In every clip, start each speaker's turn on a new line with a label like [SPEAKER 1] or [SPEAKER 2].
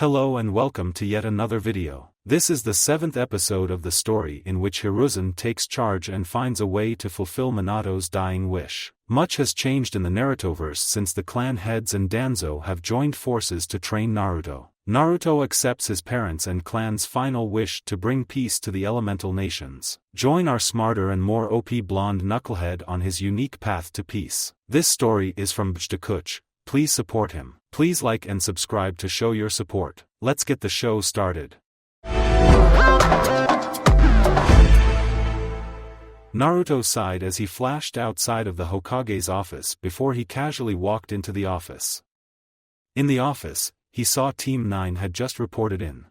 [SPEAKER 1] Hello and welcome to yet another video. This is the 7th episode of the story in which Hiruzen takes charge and finds a way to fulfill Minato's dying wish. Much has changed in the Narutoverse since the clan heads and Danzo have joined forces to train Naruto. Naruto accepts his parents' and clan's final wish to bring peace to the elemental nations. Join our smarter and more OP blonde knucklehead on his unique path to peace. This story is from Bjtakuch. Please support him. Please like and subscribe to show your support. Let's get the show started. Naruto sighed as he flashed outside of the Hokage's office before he casually walked into the office. In the office, he saw Team 9 had just reported in.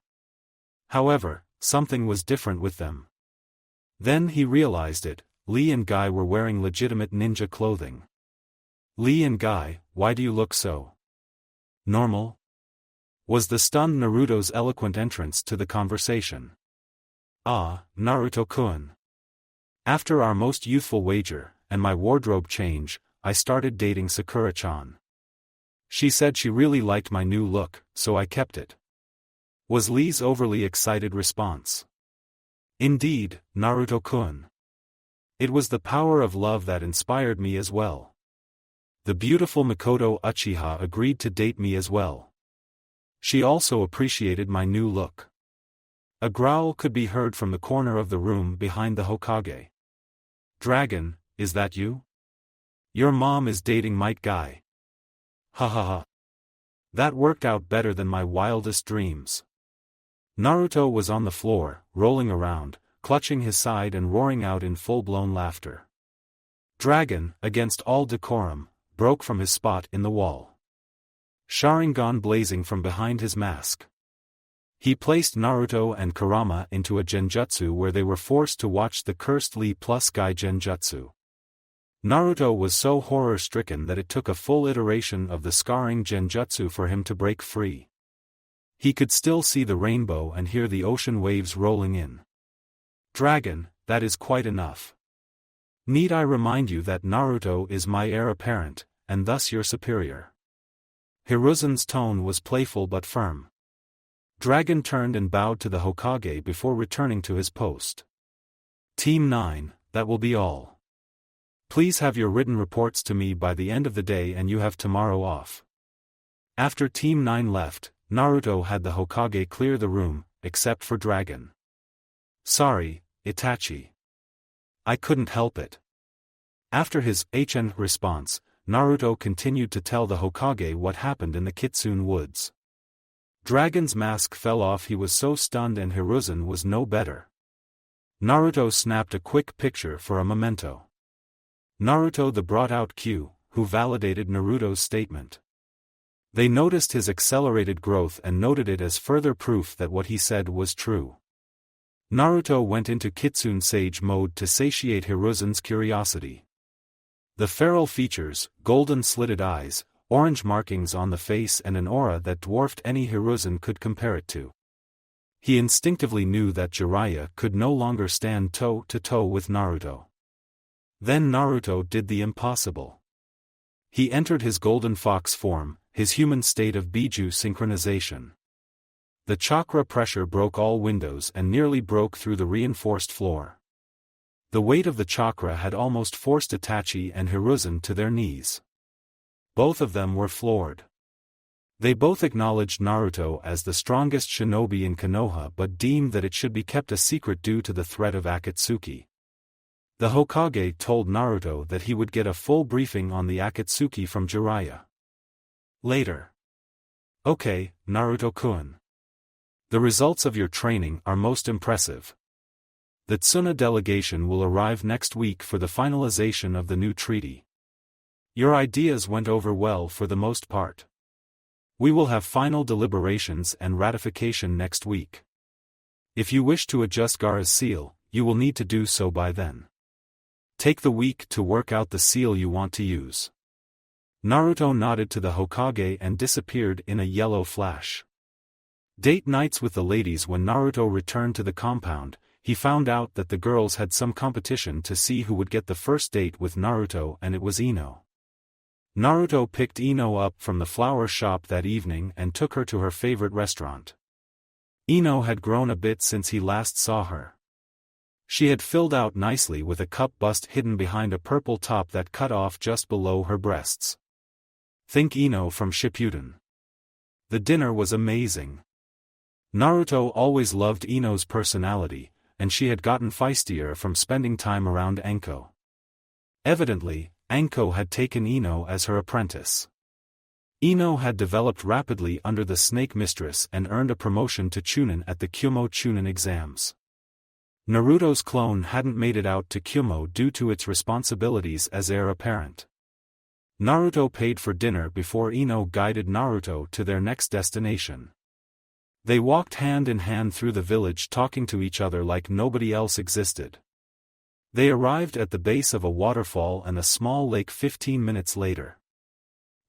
[SPEAKER 1] However, something was different with them. Then he realized it. Lee and Guy were wearing legitimate ninja clothing. Lee and Guy, why do you look so normal? Was the stunned Naruto's eloquent entrance to the conversation. Ah, Naruto-kun. After our most youthful wager, and my wardrobe change, I started dating Sakura-chan. She said she really liked my new look, so I kept it. Was Lee's overly excited response. Indeed, Naruto-kun. It was the power of love that inspired me as well. The beautiful Makoto Uchiha agreed to date me as well. She also appreciated my new look. A growl could be heard from the corner of the room behind the Hokage. Dragon, is that you? Your mom is dating Might Guy. Ha ha ha. That worked out better than my wildest dreams. Naruto was on the floor, rolling around, clutching his side and roaring out in full-blown laughter. Dragon, against all decorum, broke from his spot in the wall. Sharingan blazing from behind his mask. He placed Naruto and Kurama into a genjutsu where they were forced to watch the cursed Lee plus Guy genjutsu. Naruto was so horror-stricken that it took a full iteration of the scarring genjutsu for him to break free. He could still see the rainbow and hear the ocean waves rolling in. Dragon, that is quite enough. Need I remind you that Naruto is my heir apparent, and thus your superior? Hiruzen's tone was playful but firm. Dragon turned and bowed to the Hokage before returning to his post. Team 9, that will be all. Please have your written reports to me by the end of the day and you have tomorrow off. After Team 9 left, Naruto had the Hokage clear the room, except for Dragon. Sorry, Itachi. I couldn't help it. After his HN response, Naruto continued to tell the Hokage what happened in the Kitsune woods. Dragon's mask fell off. He was so stunned and Hiruzen was no better. Naruto snapped a quick picture for a memento. Naruto the brought out Q, who validated Naruto's statement. They noticed his accelerated growth and noted it as further proof that what he said was true. Naruto went into Kitsune Sage mode to satiate Hiruzen's curiosity. The feral features, golden slitted eyes, orange markings on the face and an aura that dwarfed any Hiruzen could compare it to. He instinctively knew that Jiraiya could no longer stand toe-to-toe with Naruto. Then Naruto did the impossible. He entered his golden fox form, his human state of Biju synchronization. The chakra pressure broke all windows and nearly broke through the reinforced floor. The weight of the chakra had almost forced Itachi and Hiruzen to their knees. Both of them were floored. They both acknowledged Naruto as the strongest shinobi in Konoha but deemed that it should be kept a secret due to the threat of Akatsuki. The Hokage told Naruto that he would get a full briefing on the Akatsuki from Jiraiya. Later. Okay, Naruto-kun. The results of your training are most impressive. The Tsuna delegation will arrive next week for the finalization of the new treaty. Your ideas went over well for the most part. We will have final deliberations and ratification next week. If you wish to adjust Gaara's seal, you will need to do so by then. Take the week to work out the seal you want to use. Naruto nodded to the Hokage and disappeared in a yellow flash. Date nights with the ladies. When Naruto returned to the compound, he found out that the girls had some competition to see who would get the first date with Naruto, and it was Ino. Naruto picked Ino up from the flower shop that evening and took her to her favorite restaurant. Ino had grown a bit since he last saw her. She had filled out nicely with a cup bust hidden behind a purple top that cut off just below her breasts. Think Ino from Shippuden. The dinner was amazing. Naruto always loved Ino's personality, and she had gotten feistier from spending time around Anko. Evidently, Anko had taken Ino as her apprentice. Ino had developed rapidly under the Snake Mistress and earned a promotion to Chunin at the Kyumo Chunin exams. Naruto's clone hadn't made it out to Kyumo due to its responsibilities as heir apparent. Naruto paid for dinner before Ino guided Naruto to their next destination. They walked hand in hand through the village talking to each other like nobody else existed. They arrived at the base of a waterfall and a small lake 15 minutes later.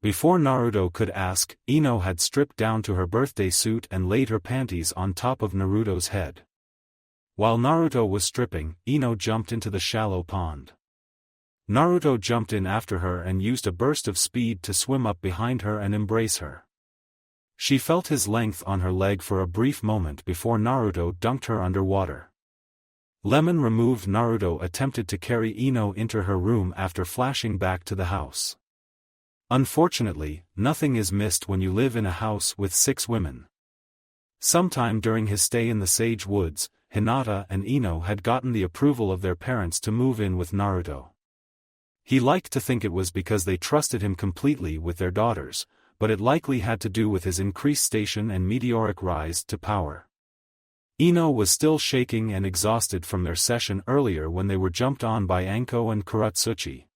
[SPEAKER 1] Before Naruto could ask, Ino had stripped down to her birthday suit and laid her panties on top of Naruto's head. While Naruto was stripping, Ino jumped into the shallow pond. Naruto jumped in after her and used a burst of speed to swim up behind her and embrace her. She felt his length on her leg for a brief moment before Naruto dunked her underwater. Lemon removed Naruto attempted to carry Ino into her room after flashing back to the house. Unfortunately, nothing is missed when you live in a house with 6 women. Sometime during his stay in the Sage Woods, Hinata and Ino had gotten the approval of their parents to move in with Naruto. He liked to think it was because they trusted him completely with their daughters, but it likely had to do with his increased station and meteoric rise to power. Ino was still shaking and exhausted from their session earlier when they were jumped on by Anko and Kuratsuchi.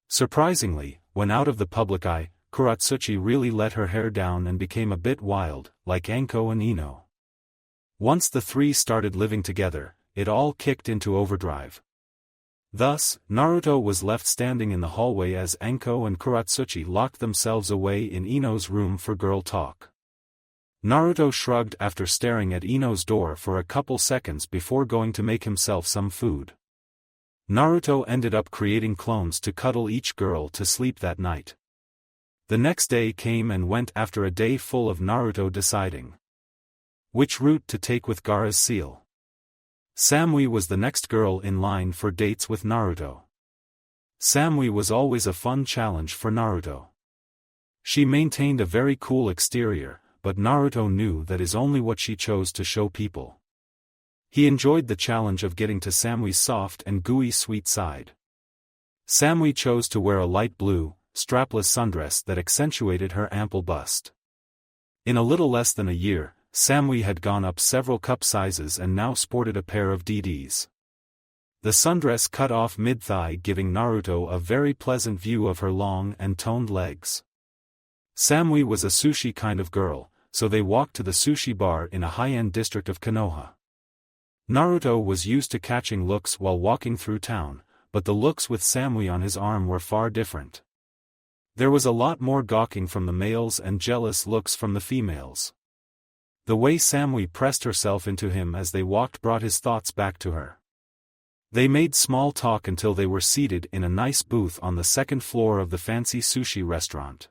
[SPEAKER 1] Surprisingly, when out of the public eye, Kuratsuchi really let her hair down and became a bit wild, like Anko and Ino. Once the 3 started living together, it all kicked into overdrive. Thus, Naruto was left standing in the hallway as Anko and Kuratsuchi locked themselves away in Ino's room for girl talk. Naruto shrugged after staring at Ino's door for a couple seconds before going to make himself some food. Naruto ended up creating clones to cuddle each girl to sleep that night. The next day came and went after a day full of Naruto deciding which route to take with Gaara's seal. Samui was the next girl in line for dates with Naruto. Samui was always a fun challenge for Naruto. She maintained a very cool exterior, but Naruto knew that is only what she chose to show people. He enjoyed the challenge of getting to Samui's soft and gooey sweet side. Samui chose to wear a light blue, strapless sundress that accentuated her ample bust. In a little less than a year, Samui had gone up several cup sizes and now sported a pair of DDs. The sundress cut off mid-thigh, giving Naruto a very pleasant view of her long and toned legs. Samui was a sushi kind of girl, so they walked to the sushi bar in a high-end district of Konoha. Naruto was used to catching looks while walking through town, but the looks with Samui on his arm were far different. There was a lot more gawking from the males and jealous looks from the females. The way Samui pressed herself into him as they walked brought his thoughts back to her. They made small talk until they were seated in a nice booth on the second floor of the fancy sushi restaurant.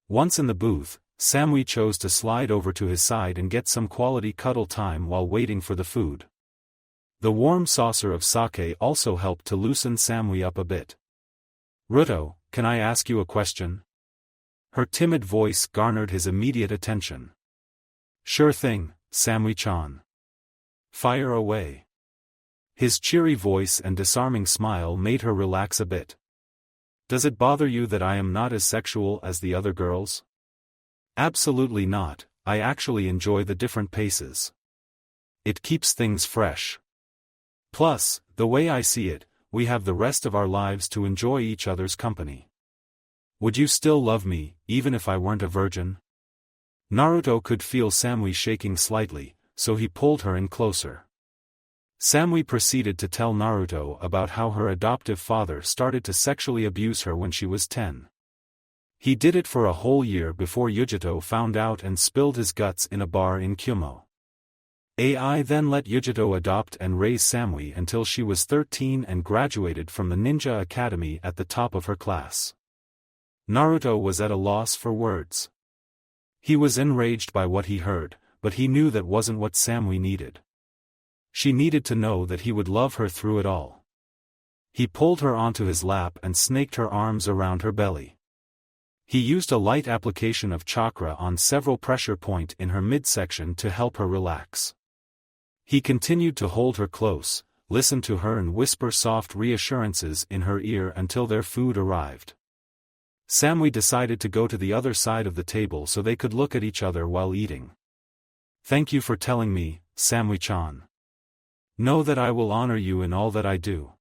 [SPEAKER 1] Once in the booth, Samui chose to slide over to his side and get some quality cuddle time while waiting for the food. The warm saucer of sake also helped to loosen Samui up a bit. "Ruto, can I ask you a question?" Her timid voice garnered his immediate attention. "Sure thing, Samui-chan. Fire away." His cheery voice and disarming smile made her relax a bit. "Does it bother you that I am not as sexual as the other girls?" "Absolutely not, I actually enjoy the different paces. It keeps things fresh. Plus, the way I see it, we have the rest of our lives to enjoy each other's company. Would you still love me, even if I weren't a virgin?" Naruto could feel Samui shaking slightly, so he pulled her in closer. Samui proceeded to tell Naruto about how her adoptive father started to sexually abuse her when she was 10. He did it for a whole year before Yujito found out and spilled his guts in a bar in Kyumo. AI then let Yujito adopt and raise Samui until she was 13 and graduated from the ninja academy at the top of her class. Naruto was at a loss for words. He was enraged by what he heard, but he knew that wasn't what Samui needed. She needed to know that he would love her through it all. He pulled her onto his lap and snaked her arms around her belly. He used a light application of chakra on several pressure points in her midsection to help her relax. He continued to hold her close, listen to her and whisper soft reassurances in her ear until their food arrived. Samui decided to go to the other side of the table so they could look at each other while eating. "Thank you for telling me, Samui-chan. Know that I will honor you in all that I do.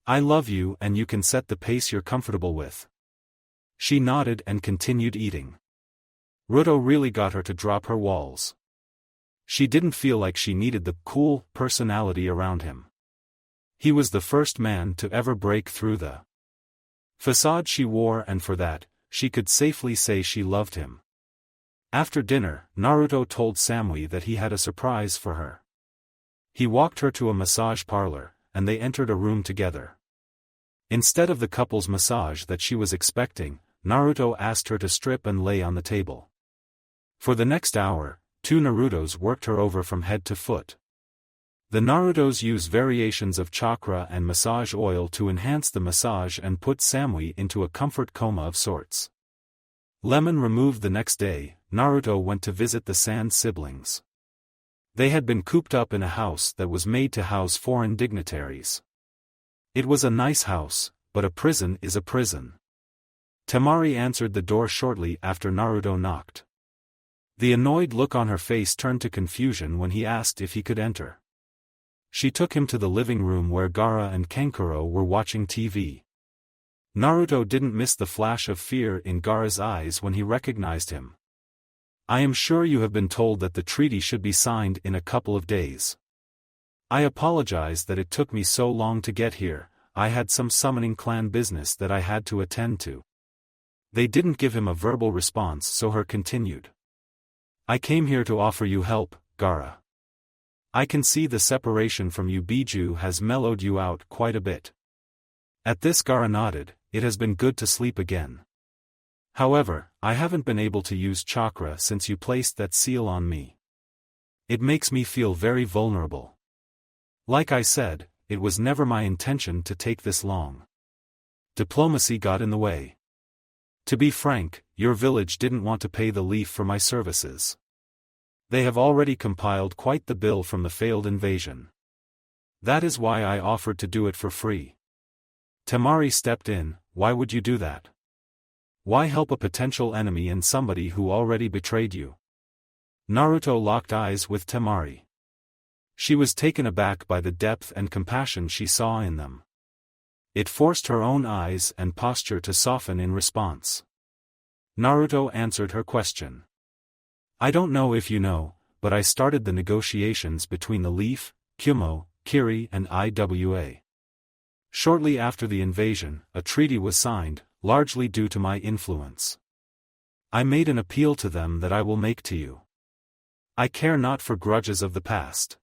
[SPEAKER 1] I love you and you can set the pace you're comfortable with." She nodded and continued eating. Naruto really got her to drop her walls. She didn't feel like she needed the cool personality around him. He was the first man to ever break through the facade she wore, and for that, she could safely say she loved him. After dinner, Naruto told Samui that he had a surprise for her. He walked her to a massage parlor, and they entered a room together. Instead of the couple's massage that she was expecting, Naruto asked her to strip and lay on the table. For the next hour, 2 Narutos worked her over from head to foot. The Narutos use variations of chakra and massage oil to enhance the massage and put Samui into a comfort coma of sorts. Lemon removed the next day, Naruto went to visit the Sand siblings. They had been cooped up in a house that was made to house foreign dignitaries. It was a nice house, but a prison is a prison. Temari answered the door shortly after Naruto knocked. The annoyed look on her face turned to confusion when he asked if he could enter. She took him to the living room where Gaara and Kankuro were watching TV. Naruto didn't miss the flash of fear in Gaara's eyes when he recognized him. "I am sure you have been told that the treaty should be signed in a couple of days. I apologize that it took me so long to get here, I had some summoning clan business that I had to attend to." They didn't give him a verbal response, so her continued. "I came here to offer you help, Gaara. I can see the separation from you Biju has mellowed you out quite a bit." At this Gaara nodded. "It has been good to sleep again. However, I haven't been able to use chakra since you placed that seal on me. It makes me feel very vulnerable. Like I said, it was never my intention to take this long. Diplomacy got in the way. To be frank, your village didn't want to pay the leaf for my services. They have already compiled quite the bill from the failed invasion. That is why I offered to do it for free." Temari stepped in. "Why would you do that? Why help a potential enemy and somebody who already betrayed you?" Naruto locked eyes with Temari. She was taken aback by the depth and compassion she saw in them. It forced her own eyes and posture to soften in response. Naruto answered her question. "I don't know if you know, but I started the negotiations between the Leaf, Kumo, Kiri and IWA. Shortly after the invasion, a treaty was signed, largely due to my influence. I made an appeal to them that I will make to you. I care not for grudges of the past.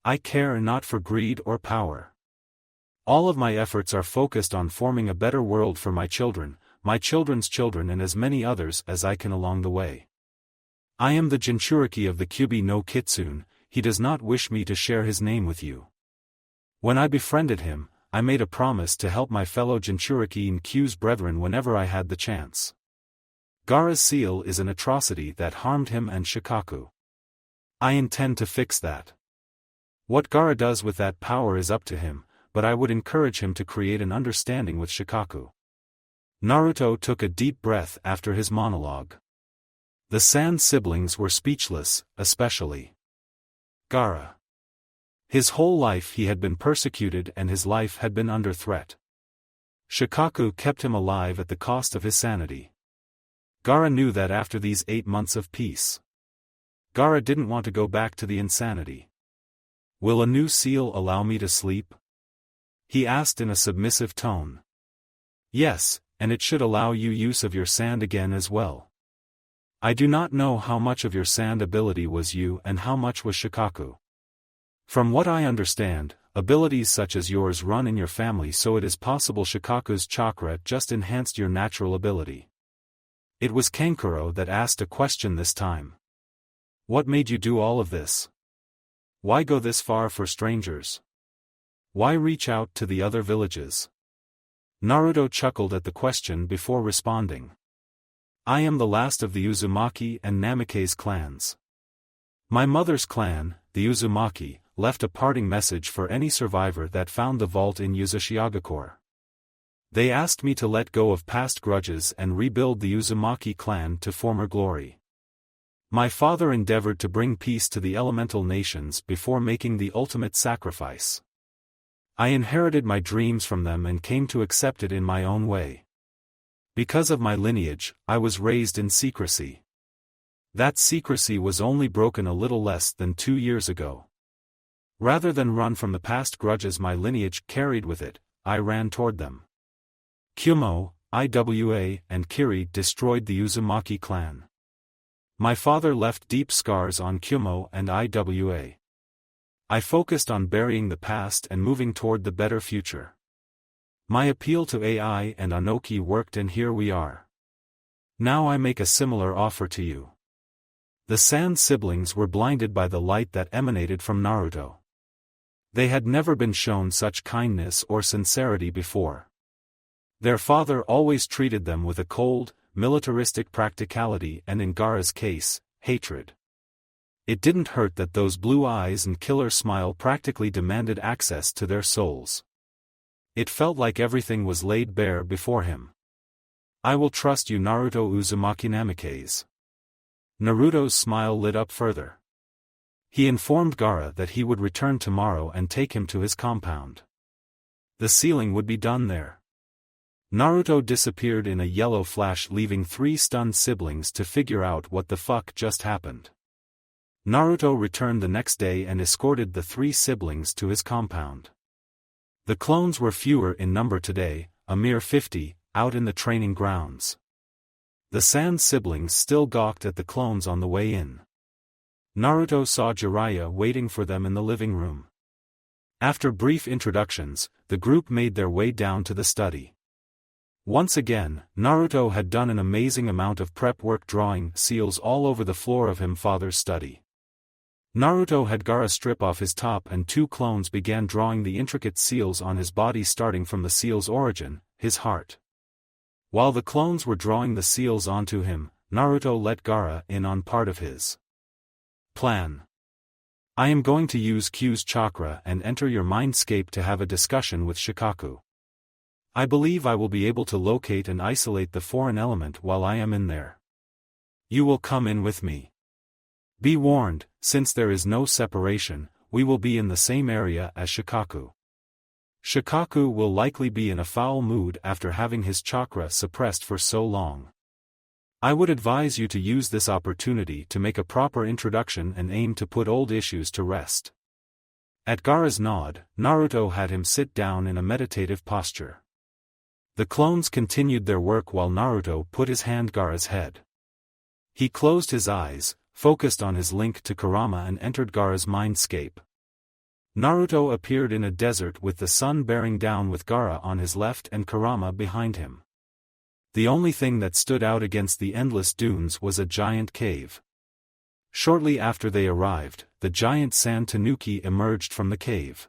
[SPEAKER 1] I care not for greed or power. All of my efforts are focused on forming a better world for my children, my children's children and as many others as I can along the way. I am the Jinchuriki of the Kyubi no Kitsune. He does not wish me to share his name with you. When I befriended him, I made a promise to help my fellow Jinchuriki and Q's brethren whenever I had the chance. Gaara's seal is an atrocity that harmed him and Shikaku. I intend to fix that. What Gaara does with that power is up to him, but I would encourage him to create an understanding with Shikaku." Naruto took a deep breath after his monologue. The Sand siblings were speechless, especially Gaara. His whole life he had been persecuted and his life had been under threat. Shikaku kept him alive at the cost of his sanity. Gaara knew that after these 8 months of peace. Gaara didn't want to go back to the insanity. "Will a new seal allow me to sleep?" he asked in a submissive tone. "Yes, and it should allow you use of your sand again as well. I do not know how much of your sand ability was you and how much was Shikaku. From what I understand, abilities such as yours run in your family, so it is possible Shikaku's chakra just enhanced your natural ability. It was Kankuro that asked a question this time. What made you do all of this? Why go this far for strangers? Why reach out to the other villages? Naruto chuckled at the question before responding. I am the last of the Uzumaki and Namikaze clans. My mother's clan, the Uzumaki, left a parting message for any survivor that found the vault in Uzushiogakure. They asked me to let go of past grudges and rebuild the Uzumaki clan to former glory. My father endeavored to bring peace to the elemental nations before making the ultimate sacrifice. I inherited my dreams from them and came to accept it in my own way. Because of my lineage, I was raised in secrecy. That secrecy was only broken a little less than 2 years ago. Rather than run from the past grudges my lineage carried with it, I ran toward them. Kumo, Iwa, and Kiri destroyed the Uzumaki clan. My father left deep scars on Kumo and Iwa. I focused on burying the past and moving toward the better future. My appeal to AI and Anoki worked, and here we are. Now I make a similar offer to you. The Sand siblings were blinded by the light that emanated from Naruto. They had never been shown such kindness or sincerity before. Their father always treated them with a cold, militaristic practicality and, in Gaara's case, hatred. It didn't hurt that those blue eyes and killer smile practically demanded access to their souls. It felt like everything was laid bare before him. I will trust you, Naruto Uzumaki Namikaze. Naruto's smile lit up further. He informed Gaara that he would return tomorrow and take him to his compound. The sealing would be done there. Naruto disappeared in a yellow flash, leaving 3 stunned siblings to figure out what the fuck just happened. Naruto returned the next day and escorted the 3 siblings to his compound. The clones were fewer in number today, a mere 50, out in the training grounds. The Sand siblings still gawked at the clones on the way in. Naruto saw Jiraiya waiting for them in the living room. After brief introductions, the group made their way down to the study. Once again, Naruto had done an amazing amount of prep work, drawing seals all over the floor of his father's study. Naruto had Gaara strip off his top, and 2 clones began drawing the intricate seals on his body, starting from the seal's origin, his heart. While the clones were drawing the seals onto him, Naruto let Gaara in on part of his plan. I am going to use Q's chakra and enter your mindscape to have a discussion with Shikaku. I believe I will be able to locate and isolate the foreign element while I am in there. You will come in with me. Be warned, since there is no separation, we will be in the same area as Shikaku. Shikaku will likely be in a foul mood after having his chakra suppressed for so long. I would advise you to use this opportunity to make a proper introduction and aim to put old issues to rest. At Gaara's nod, Naruto had him sit down in a meditative posture. The clones continued their work while Naruto put his hand on Gaara's head. He closed his eyes, focused on his link to Kurama, and entered Gaara's mindscape. Naruto appeared in a desert with the sun bearing down, with Gaara on his left and Kurama behind him. The only thing that stood out against the endless dunes was a giant cave. Shortly after they arrived, the giant sand tanuki emerged from the cave.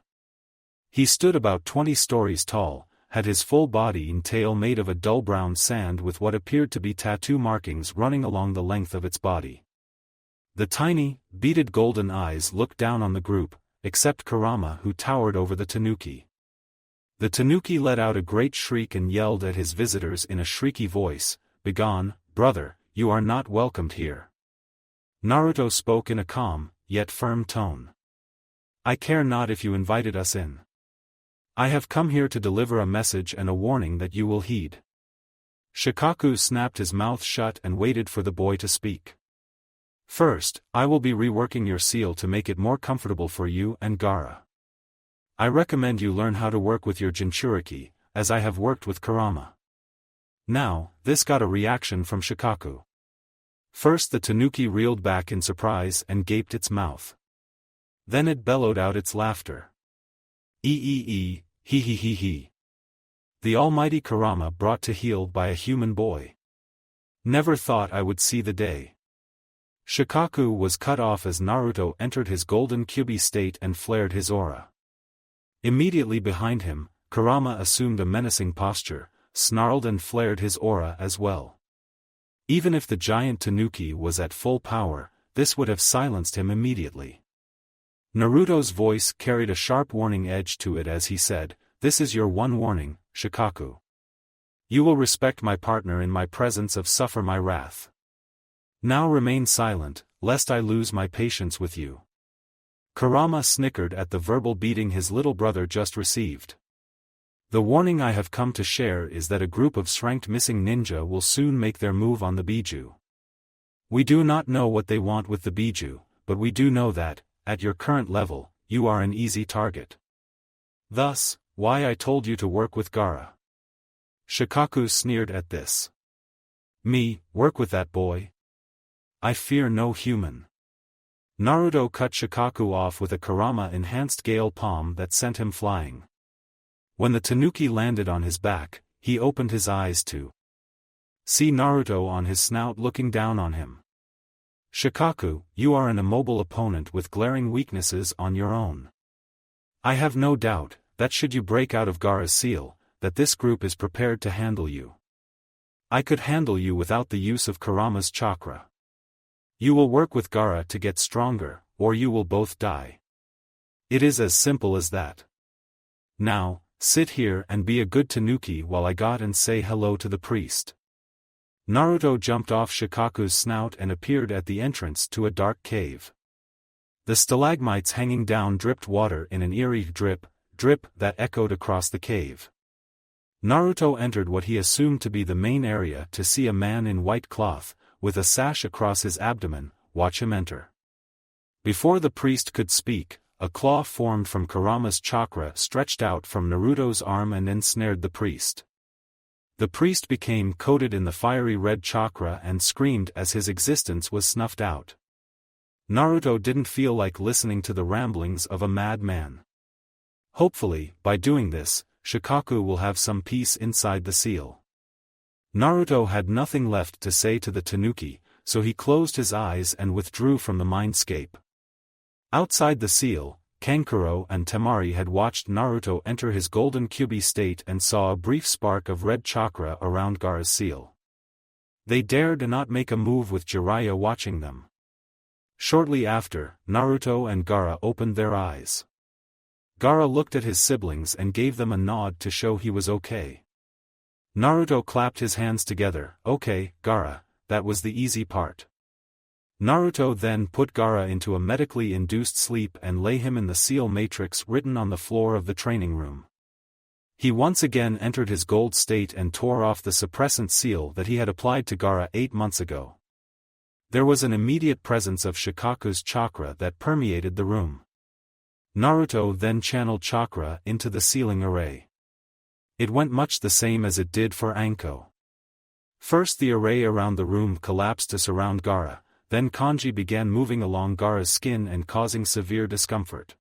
[SPEAKER 1] He stood about 20 stories tall, had his full body and tail made of a dull brown sand with what appeared to be tattoo markings running along the length of its body. The tiny, beaded golden eyes looked down on the group, except Kurama, who towered over the tanuki. The tanuki let out a great shriek and yelled at his visitors in a shrieky voice, "Begone, brother, you are not welcomed here." Naruto spoke in a calm, yet firm tone. "I care not if you invited us in. I have come here to deliver a message and a warning that you will heed." Shikaku snapped his mouth shut and waited for the boy to speak. "First, I will be reworking your seal to make it more comfortable for you and Gaara. I recommend you learn how to work with your Jinchuriki, as I have worked with Kurama." Now, this got a reaction from Shikaku. First, the tanuki reeled back in surprise and gaped its mouth. Then it bellowed out its laughter. He he he. The almighty Kurama brought to heel by a human boy. Never thought I would see the day. Shikaku was cut off as Naruto entered his golden Kyuubi state and flared his aura. Immediately behind him, Kurama assumed a menacing posture, snarled and flared his aura as well. Even if the giant Tanuki was at full power, this would have silenced him immediately. Naruto's voice carried a sharp warning edge to it as he said, "This is your one warning, Shikaku. You will respect my partner in my presence or suffer my wrath. Now remain silent, lest I lose my patience with you." Kurama snickered at the verbal beating his little brother just received. The warning I have come to share is that a group of strength missing ninja will soon make their move on the Biju. We do not know what they want with the Biju, but we do know that, at your current level, you are an easy target. Thus, why I told you to work with Gaara. Shikaku sneered at this. Me, work with that boy? I fear no human. Naruto cut Shikaku off with a Kurama-enhanced gale palm that sent him flying. When the Tanuki landed on his back, he opened his eyes to see Naruto on his snout looking down on him. Shikaku, you are an immobile opponent with glaring weaknesses on your own. I have no doubt, that should you break out of Gaara's seal, that this group is prepared to handle you. I could handle you without the use of Kurama's chakra. You will work with Gaara to get stronger, or you will both die. It is as simple as that. Now, sit here and be a good Tanuki while I go and say hello to the priest. Naruto jumped off Shikaku's snout and appeared at the entrance to a dark cave. The stalagmites hanging down dripped water in an eerie drip, drip that echoed across the cave. Naruto entered what he assumed to be the main area to see a man in white cloth, with a sash across his abdomen, watch him enter. Before the priest could speak, a claw formed from Kurama's chakra stretched out from Naruto's arm and ensnared the priest. The priest became coated in the fiery red chakra and screamed as his existence was snuffed out. Naruto didn't feel like listening to the ramblings of a madman. Hopefully, by doing this, Shikaku will have some peace inside the seal. Naruto had nothing left to say to the Tanuki, so he closed his eyes and withdrew from the mindscape. Outside the seal, Kankuro and Temari had watched Naruto enter his golden Kyuubi state and saw a brief spark of red chakra around Gaara's seal. They dared not make a move with Jiraiya watching them. Shortly after, Naruto and Gaara opened their eyes. Gaara looked at his siblings and gave them a nod to show he was okay. Naruto clapped his hands together, "Okay, Gaara, that was the easy part." Naruto then put Gaara into a medically induced sleep and lay him in the seal matrix written on the floor of the training room. He once again entered his gold state and tore off the suppressant seal that he had applied to Gaara 8 months ago. There was an immediate presence of Shikaku's chakra that permeated the room. Naruto then channeled chakra into the sealing array. It went much the same as it did for Anko. First the array around the room collapsed to surround Gaara, then kanji began moving along Gaara's skin and causing severe discomfort.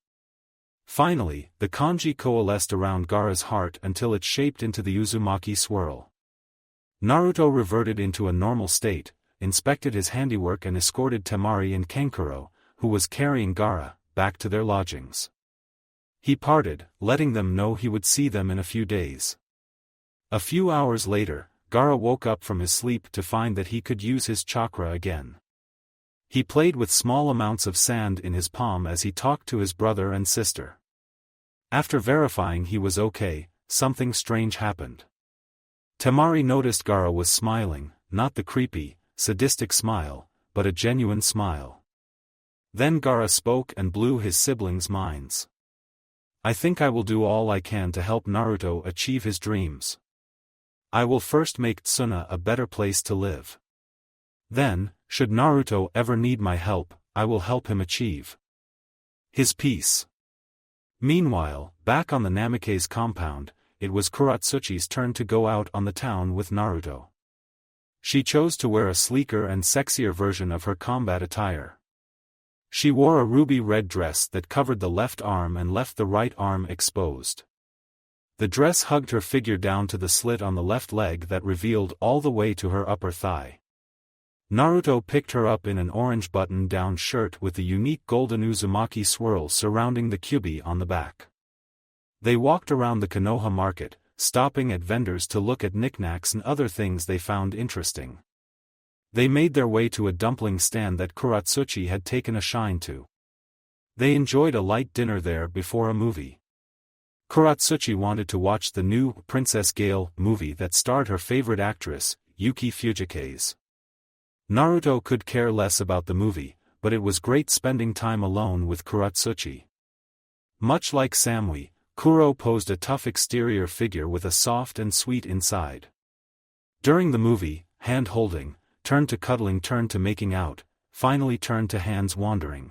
[SPEAKER 1] Finally, the kanji coalesced around Gaara's heart until it shaped into the Uzumaki swirl. Naruto reverted into a normal state, inspected his handiwork and escorted Temari and Kankuro, who was carrying Gaara, back to their lodgings. He parted, letting them know he would see them in a few days. A few hours later, Gaara woke up from his sleep to find that he could use his chakra again. He played with small amounts of sand in his palm as he talked to his brother and sister. After verifying he was okay, something strange happened. Temari noticed Gaara was smiling, not the creepy, sadistic smile, but a genuine smile. Then Gaara spoke and blew his siblings' minds. "I think I will do all I can to help Naruto achieve his dreams. I will first make Tsuna a better place to live. Then, should Naruto ever need my help, I will help him achieve his peace." Meanwhile, back on the Namikaze compound, it was Kuratsuchi's turn to go out on the town with Naruto. She chose to wear a sleeker and sexier version of her combat attire. She wore a ruby-red dress that covered the left arm and left the right arm exposed. The dress hugged her figure down to the slit on the left leg that revealed all the way to her upper thigh. Naruto picked her up in an orange button-down shirt with the unique golden Uzumaki swirl surrounding the kyubi on the back. They walked around the Konoha market, stopping at vendors to look at knickknacks and other things they found interesting. They made their way to a dumpling stand that Kuratsuchi had taken a shine to. They enjoyed a light dinner there before a movie. Kuratsuchi wanted to watch the new Princess Gale movie that starred her favorite actress, Yuki Fujikaze. Naruto could care less about the movie, but it was great spending time alone with Kuratsuchi. Much like Samui, Kuro posed a tough exterior figure with a soft and sweet inside. During the movie, hand-holding, turned to cuddling, turned to making out, finally turned to hands wandering.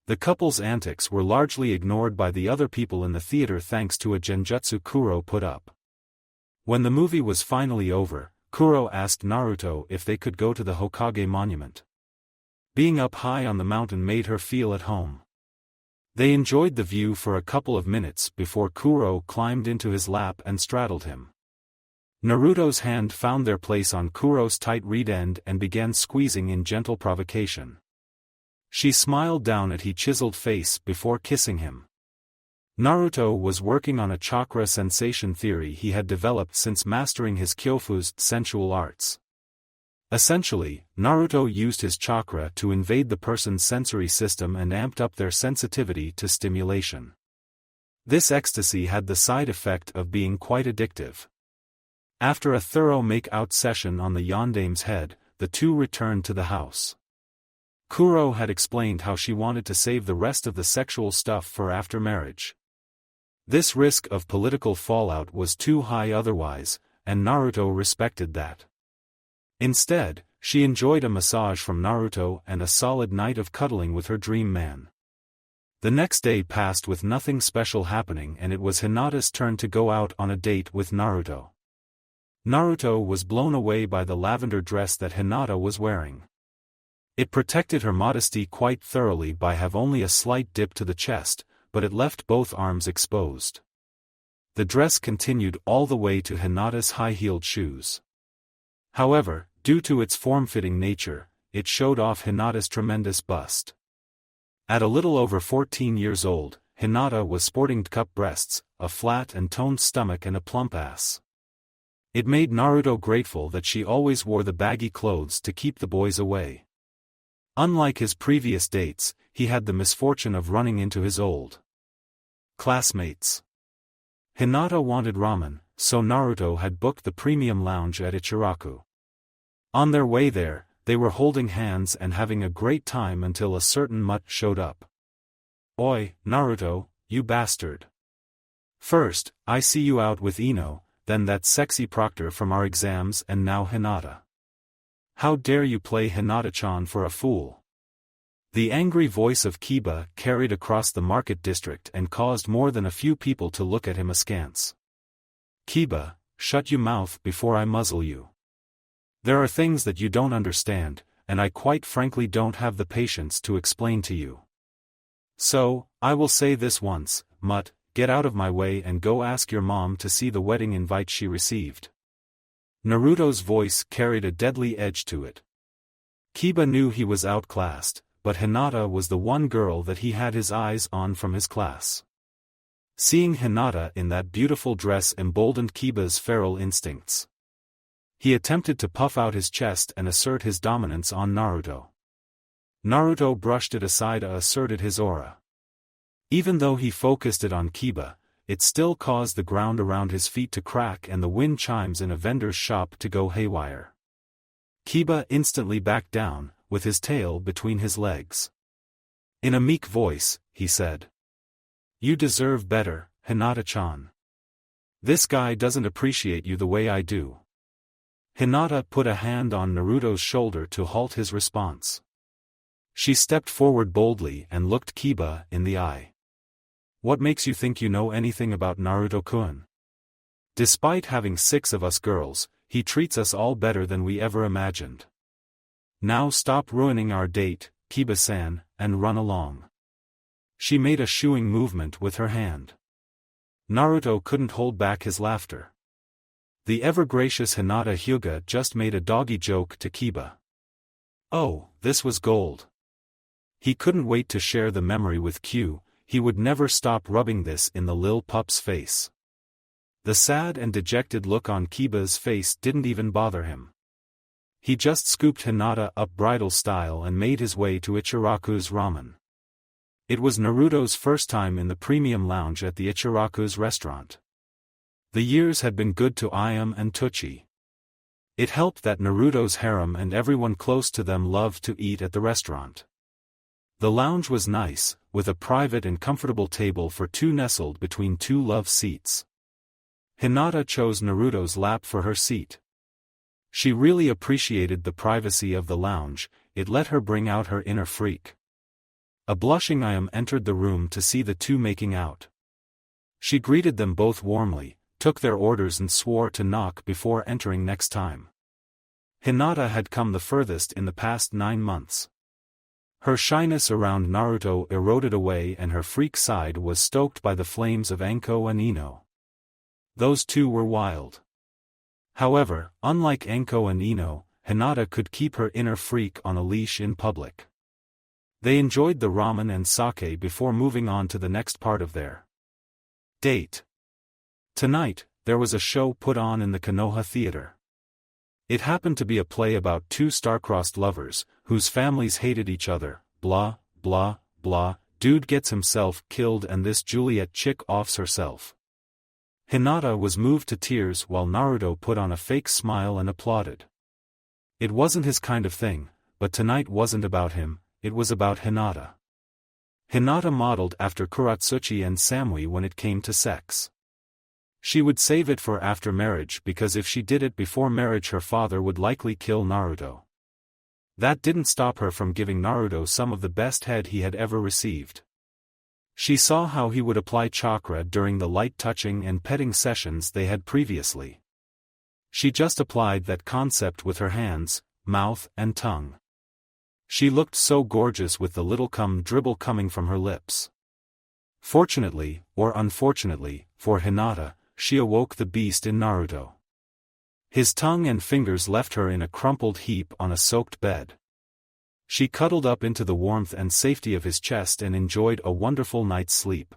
[SPEAKER 1] The couple's antics were largely ignored by the other people in the theater thanks to a genjutsu Kuro put up. When the movie was finally over, Kuro asked Naruto if they could go to the Hokage monument. Being up high on the mountain made her feel at home. They enjoyed the view for a couple of minutes before Kuro climbed into his lap and straddled him. Naruto's hand found their place on Kuro's tight reed end and began squeezing in gentle provocation. She smiled down at his chiseled face before kissing him. Naruto was working on a chakra sensation theory he had developed since mastering his Kyofu's sensual arts. Essentially, Naruto used his chakra to invade the person's sensory system and amped up their sensitivity to stimulation. This ecstasy had the side effect of being quite addictive. After a thorough make-out session on the Yondame's head, the two returned to the house. Kuro had explained how she wanted to save the rest of the sexual stuff for after marriage. This risk of political fallout was too high otherwise, and Naruto respected that. Instead, she enjoyed a massage from Naruto and a solid night of cuddling with her dream man. The next day passed with nothing special happening, and it was Hinata's turn to go out on a date with Naruto. Naruto was blown away by the lavender dress that Hinata was wearing. It protected her modesty quite thoroughly by have only a slight dip to the chest, but it left both arms exposed. The dress continued all the way to Hinata's high-heeled shoes. However, due to its form-fitting nature, it showed off Hinata's tremendous bust. At a little over 14 years old, Hinata was sporting cup breasts, a flat and toned stomach and a plump ass. It made Naruto grateful that she always wore the baggy clothes to keep the boys away. Unlike his previous dates, he had the misfortune of running into his old classmates. Hinata wanted ramen, so Naruto had booked the premium lounge at Ichiraku. On their way there, they were holding hands and having a great time until a certain mutt showed up. "Oi, Naruto, you bastard. First, I see you out with Ino, then that sexy proctor from our exams, and now Hinata. How dare you play Hinata-chan for a fool?" The angry voice of Kiba carried across the market district and caused more than a few people to look at him askance. "Kiba, shut your mouth before I muzzle you. There are things that you don't understand, and I quite frankly don't have the patience to explain to you. So, I will say this once, mutt, get out of my way and go ask your mom to see the wedding invite she received." Naruto's voice carried a deadly edge to it. Kiba knew he was outclassed, but Hinata was the one girl that he had his eyes on from his class. Seeing Hinata in that beautiful dress emboldened Kiba's feral instincts. He attempted to puff out his chest and assert his dominance on Naruto. Naruto brushed it aside and asserted his aura. Even though he focused it on Kiba, it still caused the ground around his feet to crack and the wind chimes in a vendor's shop to go haywire. Kiba instantly backed down, with his tail between his legs. In a meek voice, he said, "You deserve better, Hinata-chan. This guy doesn't appreciate you the way I do." Hinata put a hand on Naruto's shoulder to halt his response. She stepped forward boldly and looked Kiba in the eye. "What makes you think you know anything about Naruto-kun? Despite having 6 of us girls, he treats us all better than we ever imagined. Now stop ruining our date, Kiba-san, and run along. She made a shooing movement with her hand. Naruto couldn't hold back his laughter. The ever-gracious Hinata Hyuga just made a doggy joke to Kiba. Oh, this was gold. He couldn't wait to share the memory with Q, he would never stop rubbing this in the lil pup's face. The sad and dejected look on Kiba's face didn't even bother him. He just scooped Hinata up bridal style and made his way to Ichiraku's ramen. It was Naruto's first time in the premium lounge at the Ichiraku's restaurant. The years had been good to Ayame and Tucci. It helped that Naruto's harem and everyone close to them loved to eat at the restaurant. The lounge was nice, with a private and comfortable table for two nestled between two love seats. Hinata chose Naruto's lap for her seat. She really appreciated the privacy of the lounge, it let her bring out her inner freak. A blushing Ayame entered the room to see the two making out. She greeted them both warmly, took their orders and swore to knock before entering next time. Hinata had come the furthest in the past 9 months. Her shyness around Naruto eroded away and her freak side was stoked by the flames of Anko and Ino. Those two were wild. However, unlike Anko and Ino, Hinata could keep her inner freak on a leash in public. They enjoyed the ramen and sake before moving on to the next part of their date. Tonight, there was a show put on in the Konoha Theater. It happened to be a play about two star-crossed lovers, whose families hated each other, blah, blah, blah, dude gets himself killed and this Juliet chick offs herself. Hinata was moved to tears while Naruto put on a fake smile and applauded. It wasn't his kind of thing, but tonight wasn't about him, it was about Hinata. Hinata modeled after Kuratsuchi and Samui when it came to sex. She would save it for after marriage because if she did it before marriage her father would likely kill Naruto. That didn't stop her from giving Naruto some of the best head he had ever received. She saw how he would apply chakra during the light touching and petting sessions they had previously. She just applied that concept with her hands, mouth and tongue. She looked so gorgeous with the little cum dribble coming from her lips. Fortunately, or unfortunately, for Hinata, she awoke the beast in Naruto. His tongue and fingers left her in a crumpled heap on a soaked bed. She cuddled up into the warmth and safety of his chest and enjoyed a wonderful night's sleep.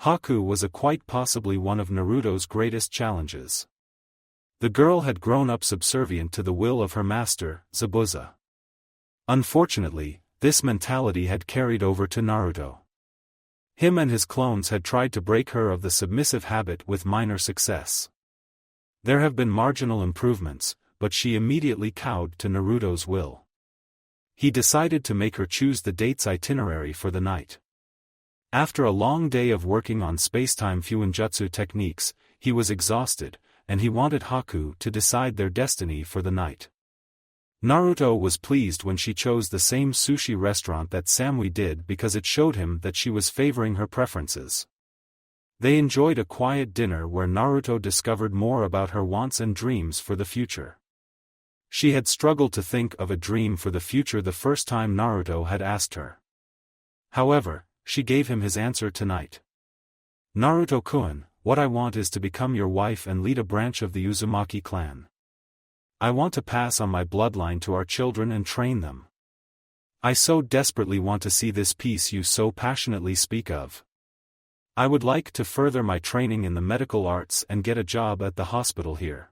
[SPEAKER 1] Haku was quite possibly one of Naruto's greatest challenges. The girl had grown up subservient to the will of her master, Zabuza. Unfortunately, this mentality had carried over to Naruto. Him and his clones had tried to break her of the submissive habit with minor success. There have been marginal improvements, but she immediately cowed to Naruto's will. He decided to make her choose the date's itinerary for the night. After a long day of working on spacetime fuinjutsu techniques, he was exhausted, and he wanted Haku to decide their destiny for the night. Naruto was pleased when she chose the same sushi restaurant that Samui did because it showed him that she was favoring her preferences. They enjoyed a quiet dinner where Naruto discovered more about her wants and dreams for the future. She had struggled to think of a dream for the future the first time Naruto had asked her. However, she gave him his answer tonight. Naruto-kun, what I want is to become your wife and lead a branch of the Uzumaki clan. I want to pass on my bloodline to our children and train them. I so desperately want to see this piece you so passionately speak of. I would like to further my training in the medical arts and get a job at the hospital here.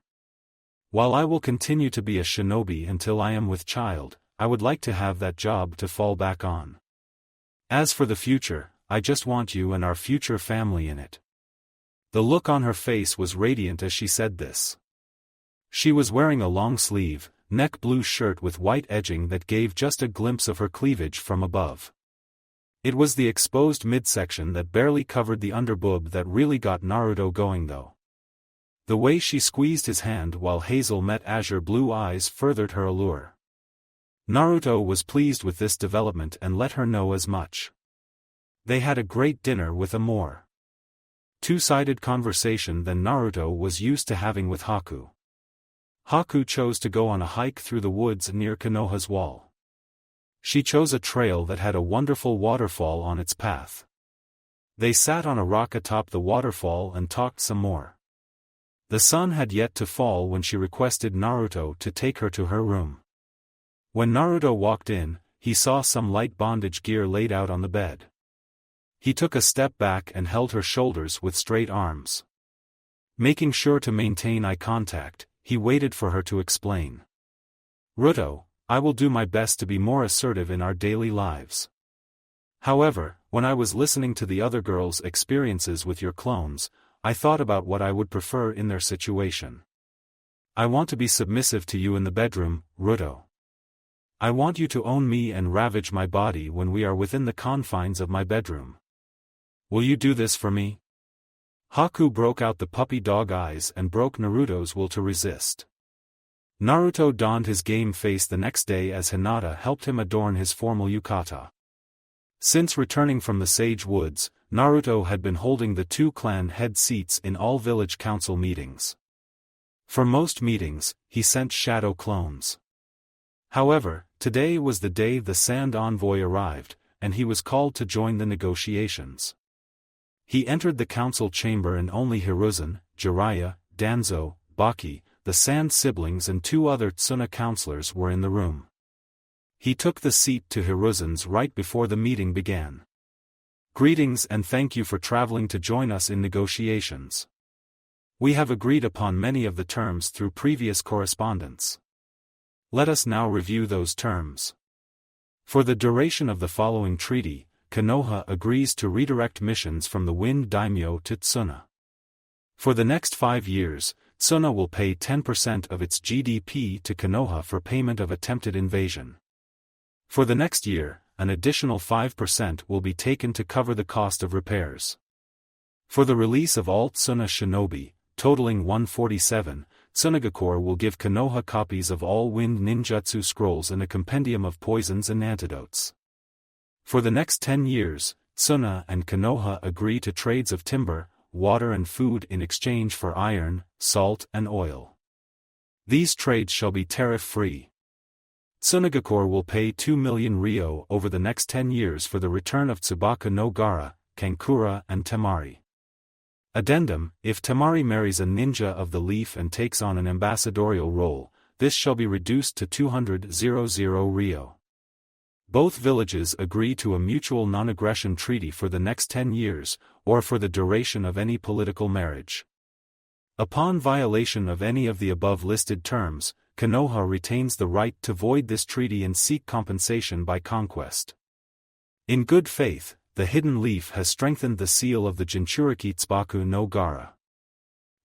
[SPEAKER 1] While I will continue to be a shinobi until I am with child, I would like to have that job to fall back on. As for the future, I just want you and our future family in it. The look on her face was radiant as she said this. She was wearing a long-sleeve, neck-blue shirt with white edging that gave just a glimpse of her cleavage from above. It was the exposed midsection that barely covered the underboob that really got Naruto going though. The way she squeezed his hand while Hazel met azure blue eyes furthered her allure. Naruto was pleased with this development and let her know as much. They had a great dinner with a more two-sided conversation than Naruto was used to having with Haku. Haku chose to go on a hike through the woods near Konoha's wall. She chose a trail that had a wonderful waterfall on its path. They sat on a rock atop the waterfall and talked some more. The sun had yet to fall when she requested Naruto to take her to her room. When Naruto walked in, he saw some light bondage gear laid out on the bed. He took a step back and held her shoulders with straight arms. Making sure to maintain eye contact, he waited for her to explain. Naruto, I will do my best to be more assertive in our daily lives. However, when I was listening to the other girls' experiences with your clones, I thought about what I would prefer in their situation. I want to be submissive to you in the bedroom, Naruto. I want you to own me and ravage my body when we are within the confines of my bedroom. Will you do this for me? Haku broke out the puppy dog eyes and broke Naruto's will to resist. Naruto donned his game face the next day as Hinata helped him adorn his formal yukata. Since returning from the Sage Woods, Naruto had been holding the two clan head seats in all village council meetings. For most meetings, he sent shadow clones. However, today was the day the Sand Envoy arrived, and he was called to join the negotiations. He entered the council chamber and only Hiruzen, Jiraiya, Danzo, Baki, the Sand siblings and two other Tsuna counselors were in the room. He took the seat to Hiruzen's right before the meeting began. Greetings and thank you for traveling to join us in negotiations. We have agreed upon many of the terms through previous correspondence. Let us now review those terms. For the duration of the following treaty, Konoha agrees to redirect missions from the Wind Daimyo to Tsuna. For the next 5 years, Tsuna will pay 10% of its GDP to Konoha for payment of attempted invasion. For the next year, an additional 5% will be taken to cover the cost of repairs. For the release of all Tsuna shinobi, totaling 147, Tsunagakure will give Konoha copies of all wind ninjutsu scrolls and a compendium of poisons and antidotes. For the next 10 years, Tsuna and Konoha agree to trades of timber, water and food in exchange for iron, salt and oil. These trades shall be tariff-free. Tsunagakure will pay 2 million ryo over the next 10 years for the return of Tsubaka no Gara, Kankura and Temari. Addendum, if Temari marries a ninja of the leaf and takes on an ambassadorial role, this shall be reduced to 200,000 ryo. Both villages agree to a mutual non-aggression treaty for the next 10 years, or for the duration of any political marriage. Upon violation of any of the above-listed terms, Konoha retains the right to void this treaty and seek compensation by conquest. In good faith, the Hidden Leaf has strengthened the seal of the Jinchuriki Tsubaku no Gara.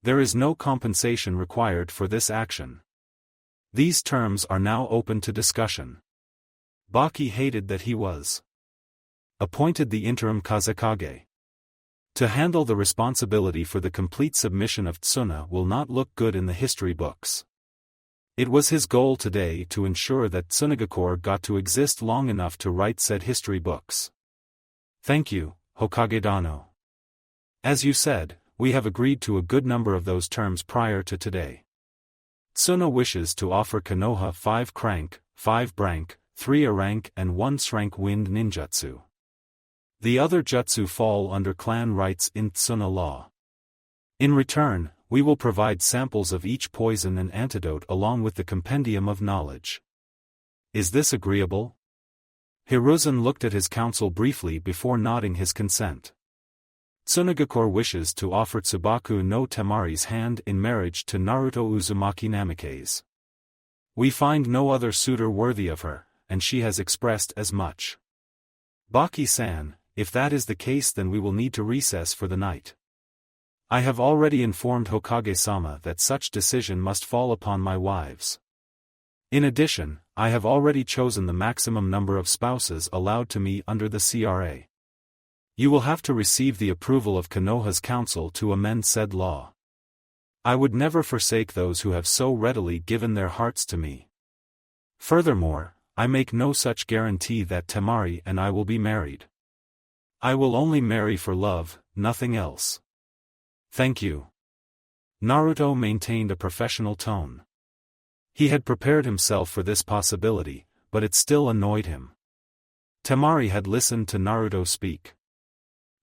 [SPEAKER 1] There is no compensation required for this action. These terms are now open to discussion. Baki hated that he was appointed the interim Kazekage. To handle the responsibility for the complete submission of Tsuna will not look good in the history books. It was his goal today to ensure that Tsunagakure got to exist long enough to write said history books. Thank you, Hokage Dano. As you said, we have agreed to a good number of those terms prior to today. Tsuna wishes to offer Konoha 5 crank, 5 brank, 3 a rank and 1 srank wind ninjutsu. The other jutsu fall under clan rights in Tsuna law. In return, we will provide samples of each poison and antidote along with the compendium of knowledge. Is this agreeable? Hiruzen looked at his counsel briefly before nodding his consent. Tsunagakure wishes to offer Tsubaku no Temari's hand in marriage to Naruto Uzumaki Namikaze. We find no other suitor worthy of her, and she has expressed as much. Baki-san, if that is the case then we will need to recess for the night. I have already informed Hokage-sama that such decision must fall upon my wives. In addition, I have already chosen the maximum number of spouses allowed to me under the CRA. You will have to receive the approval of Konoha's council to amend said law. I would never forsake those who have so readily given their hearts to me. Furthermore, I make no such guarantee that Temari and I will be married. I will only marry for love, nothing else. Thank you. Naruto maintained a professional tone. He had prepared himself for this possibility, but it still annoyed him. Temari had listened to Naruto speak.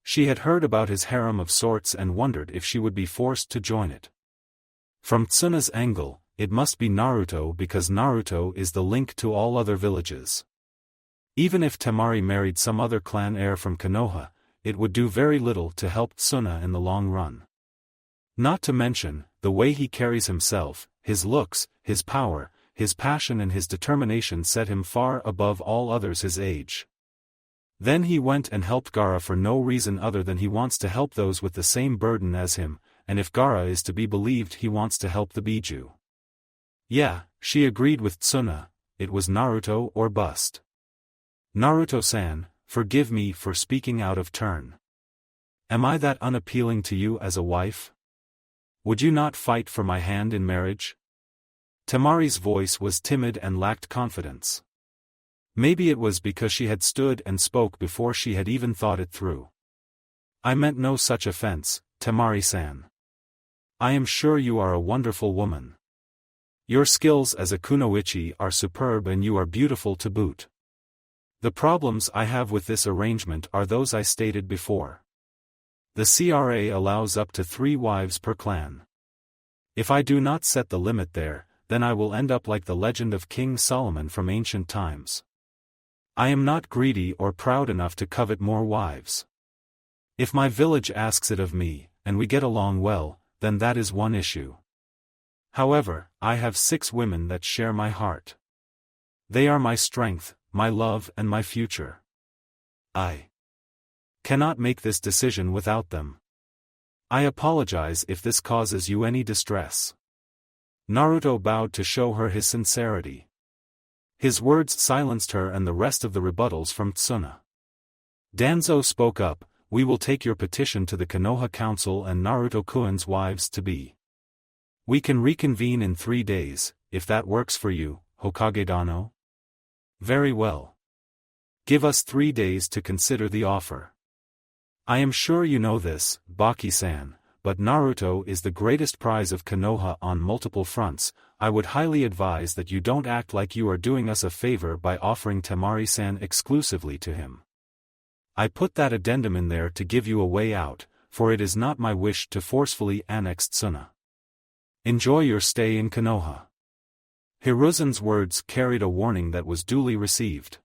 [SPEAKER 1] She had heard about his harem of sorts and wondered if she would be forced to join it. From Tsuna's angle, it must be Naruto because Naruto is the link to all other villages. Even if Temari married some other clan heir from Konoha, it would do very little to help Tsuna in the long run. Not to mention, the way he carries himself, his looks, his power, his passion and his determination set him far above all others his age. Then he went and helped Gaara for no reason other than he wants to help those with the same burden as him, and if Gaara is to be believed he wants to help the Biju. Yeah, she agreed with Tsuna, it was Naruto or bust. Naruto-san, forgive me for speaking out of turn. Am I that unappealing to you as a wife? Would you not fight for my hand in marriage? Temari's voice was timid and lacked confidence. Maybe it was because she had stood and spoke before she had even thought it through. I meant no such offense, Temari-san. I am sure you are a wonderful woman. Your skills as a kunoichi are superb and you are beautiful to boot. The problems I have with this arrangement are those I stated before. The CRA allows up to 3 wives per clan. If I do not set the limit there, then I will end up like the legend of King Solomon from ancient times. I am not greedy or proud enough to covet more wives. If my village asks it of me, and we get along well, then that is one issue. However, I have 6 women that share my heart. They are my strength, my love and my future. I cannot make this decision without them. I apologize if this causes you any distress. Naruto bowed to show her his sincerity. His words silenced her and the rest of the rebuttals from Tsuna. Danzo spoke up, we will take your petition to the Konoha Council and Naruto-kun's wives-to-be. We can reconvene in 3 days, if that works for you, Hokage Dano. Very well. Give us 3 days to consider the offer. I am sure you know this, Baki-san, but Naruto is the greatest prize of Konoha on multiple fronts. I would highly advise that you don't act like you are doing us a favor by offering Temari-san exclusively to him. I put that addendum in there to give you a way out, for it is not my wish to forcefully annex Tsuna. Enjoy your stay in Konoha. Hiruzen's words carried a warning that was duly received.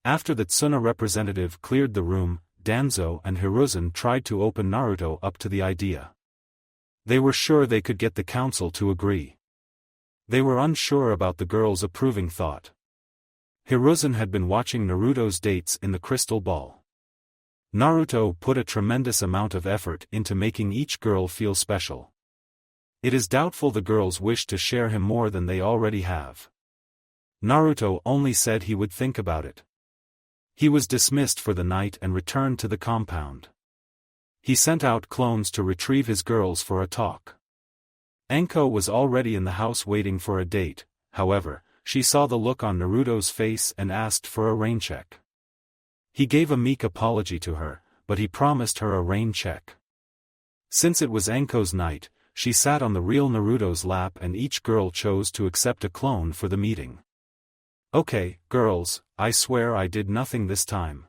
[SPEAKER 1] After the Tsuna representative cleared the room, Danzo and Hiruzen tried to open Naruto up to the idea. They were sure they could get the council to agree. They were unsure about the girl's approving thought. Hiruzen had been watching Naruto's dates in the crystal ball. Naruto put a tremendous amount of effort into making each girl feel special. It is doubtful the girls wish to share him more than they already have. Naruto only said he would think about it. He was dismissed for the night and returned to the compound. He sent out clones to retrieve his girls for a talk. Anko was already in the house waiting for a date, however, she saw the look on Naruto's face and asked for a rain check. He gave a meek apology to her, but he promised her a rain check. Since it was Anko's night, she sat on the real Naruto's lap and each girl chose to accept a clone for the meeting. Okay, girls, I swear I did nothing this time.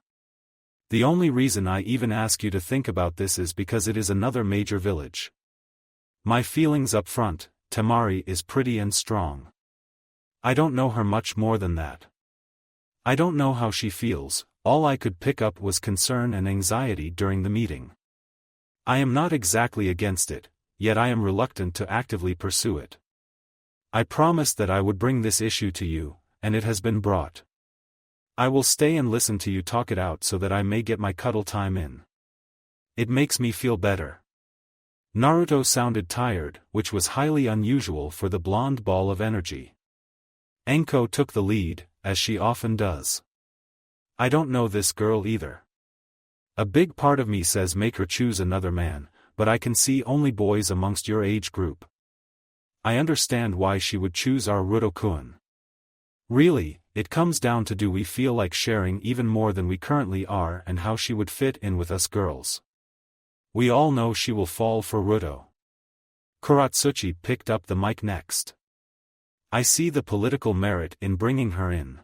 [SPEAKER 1] The only reason I even ask you to think about this is because it is another major village. My feelings up front, Temari is pretty and strong. I don't know her much more than that. I don't know how she feels, all I could pick up was concern and anxiety during the meeting. I am not exactly against it, yet I am reluctant to actively pursue it. I promised that I would bring this issue to you, and it has been brought. I will stay and listen to you talk it out so that I may get my cuddle time in. It makes me feel better. Naruto sounded tired, which was highly unusual for the blonde ball of energy. Anko took the lead, as she often does. I don't know this girl either. A big part of me says make her choose another man, but I can see only boys amongst your age group. I understand why she would choose our Naruto-kun. Really, it comes down to do we feel like sharing even more than we currently are and how she would fit in with us girls. We all know she will fall for Naruto. Kuratsuchi picked up the mic next. I see the political merit in bringing her in.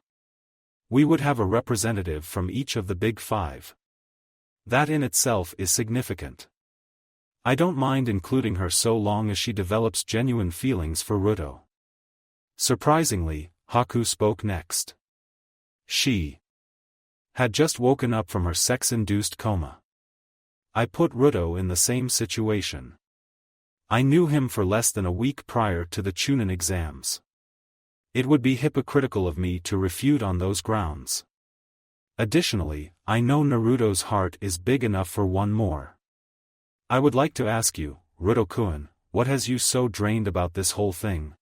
[SPEAKER 1] We would have a representative from each of the big five. That in itself is significant. I don't mind including her so long as she develops genuine feelings for Ruto. Surprisingly, Haku spoke next. She had just woken up from her sex-induced coma. I put Ruto in the same situation. I knew him for less than a week prior to the Chunin exams. It would be hypocritical of me to refute on those grounds. Additionally, I know Naruto's heart is big enough for one more. I would like to ask you, Ruto-kun, what has you so drained about this whole thing?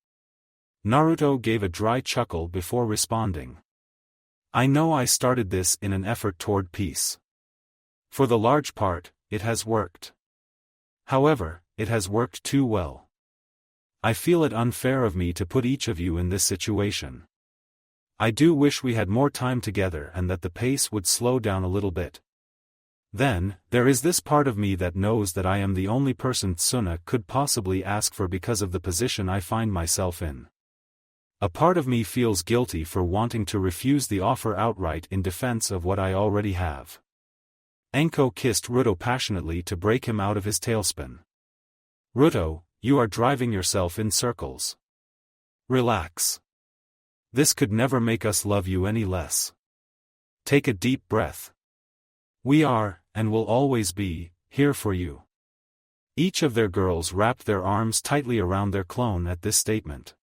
[SPEAKER 1] Naruto gave a dry chuckle before responding. I know I started this in an effort toward peace. For the large part, it has worked. However, it has worked too well. I feel it unfair of me to put each of you in this situation. I do wish we had more time together and that the pace would slow down a little bit. Then, there is this part of me that knows that I am the only person Tsuna could possibly ask for because of the position I find myself in. A part of me feels guilty for wanting to refuse the offer outright in defense of what I already have. Anko kissed Ruto passionately to break him out of his tailspin. Ruto, you are driving yourself in circles. Relax. This could never make us love you any less. Take a deep breath. We are, and will always be, here for you. Each of their girls wrapped their arms tightly around their clone at this statement.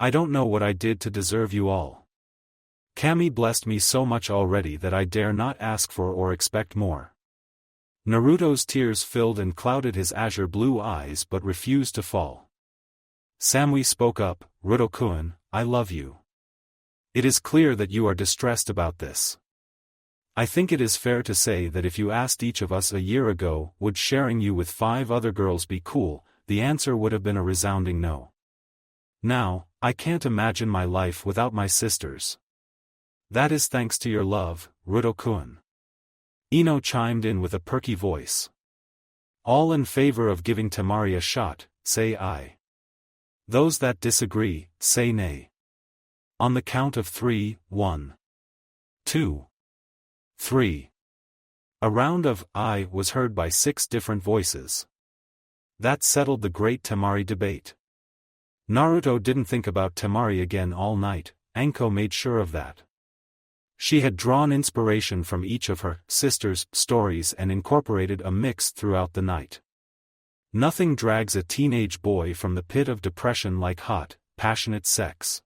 [SPEAKER 1] I don't know what I did to deserve you all. Kami blessed me so much already that I dare not ask for or expect more. Naruto's tears filled and clouded his azure blue eyes but refused to fall. Samui spoke up, Ruto-kun, I love you. It is clear that you are distressed about this. I think it is fair to say that if you asked each of us a year ago, would sharing you with 5 other girls be cool, the answer would have been a resounding no. Now, I can't imagine my life without my sisters. That is thanks to your love, Ruto-kun. Ino chimed in with a perky voice. All in favor of giving Temari a shot, say aye. Those that disagree, say nay. On the count of 3, 1, 2, 3. A round of aye was heard by 6 different voices. That settled the great Temari debate. Naruto didn't think about Temari again all night, Anko made sure of that. She had drawn inspiration from each of her sisters' stories and incorporated a mix throughout the night. Nothing drags a teenage boy from the pit of depression like hot, passionate sex.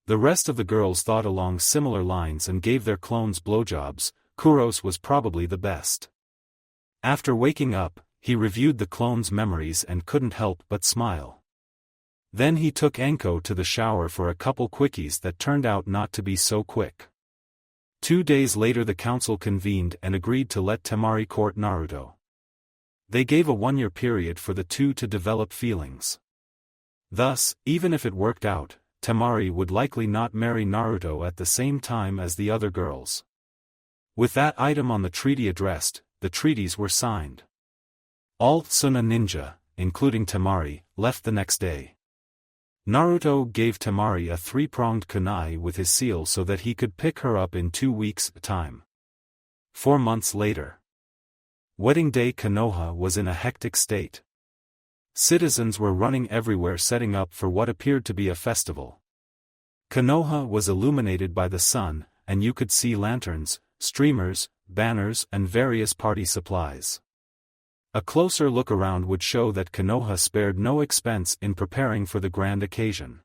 [SPEAKER 1] The rest of the girls thought along similar lines and gave their clones blowjobs. Kuros was probably the best. After waking up, he reviewed the clone's memories and couldn't help but smile. Then he took Anko to the shower for a couple quickies that turned out not to be so quick. 2 days later the council convened and agreed to let Temari court Naruto. They gave a 1-year period for the two to develop feelings. Thus, even if it worked out, Temari would likely not marry Naruto at the same time as the other girls. With that item on the treaty addressed, the treaties were signed. All Tsuna ninja, including Temari, left the next day. Naruto gave Temari a 3-pronged kunai with his seal so that he could pick her up in 2 weeks' time. 4 months later. Wedding day Konoha was in a hectic state. Citizens were running everywhere setting up for what appeared to be a festival. Konoha was illuminated by the sun, and you could see lanterns, streamers, banners and various party supplies. A closer look around would show that Konoha spared no expense in preparing for the grand occasion.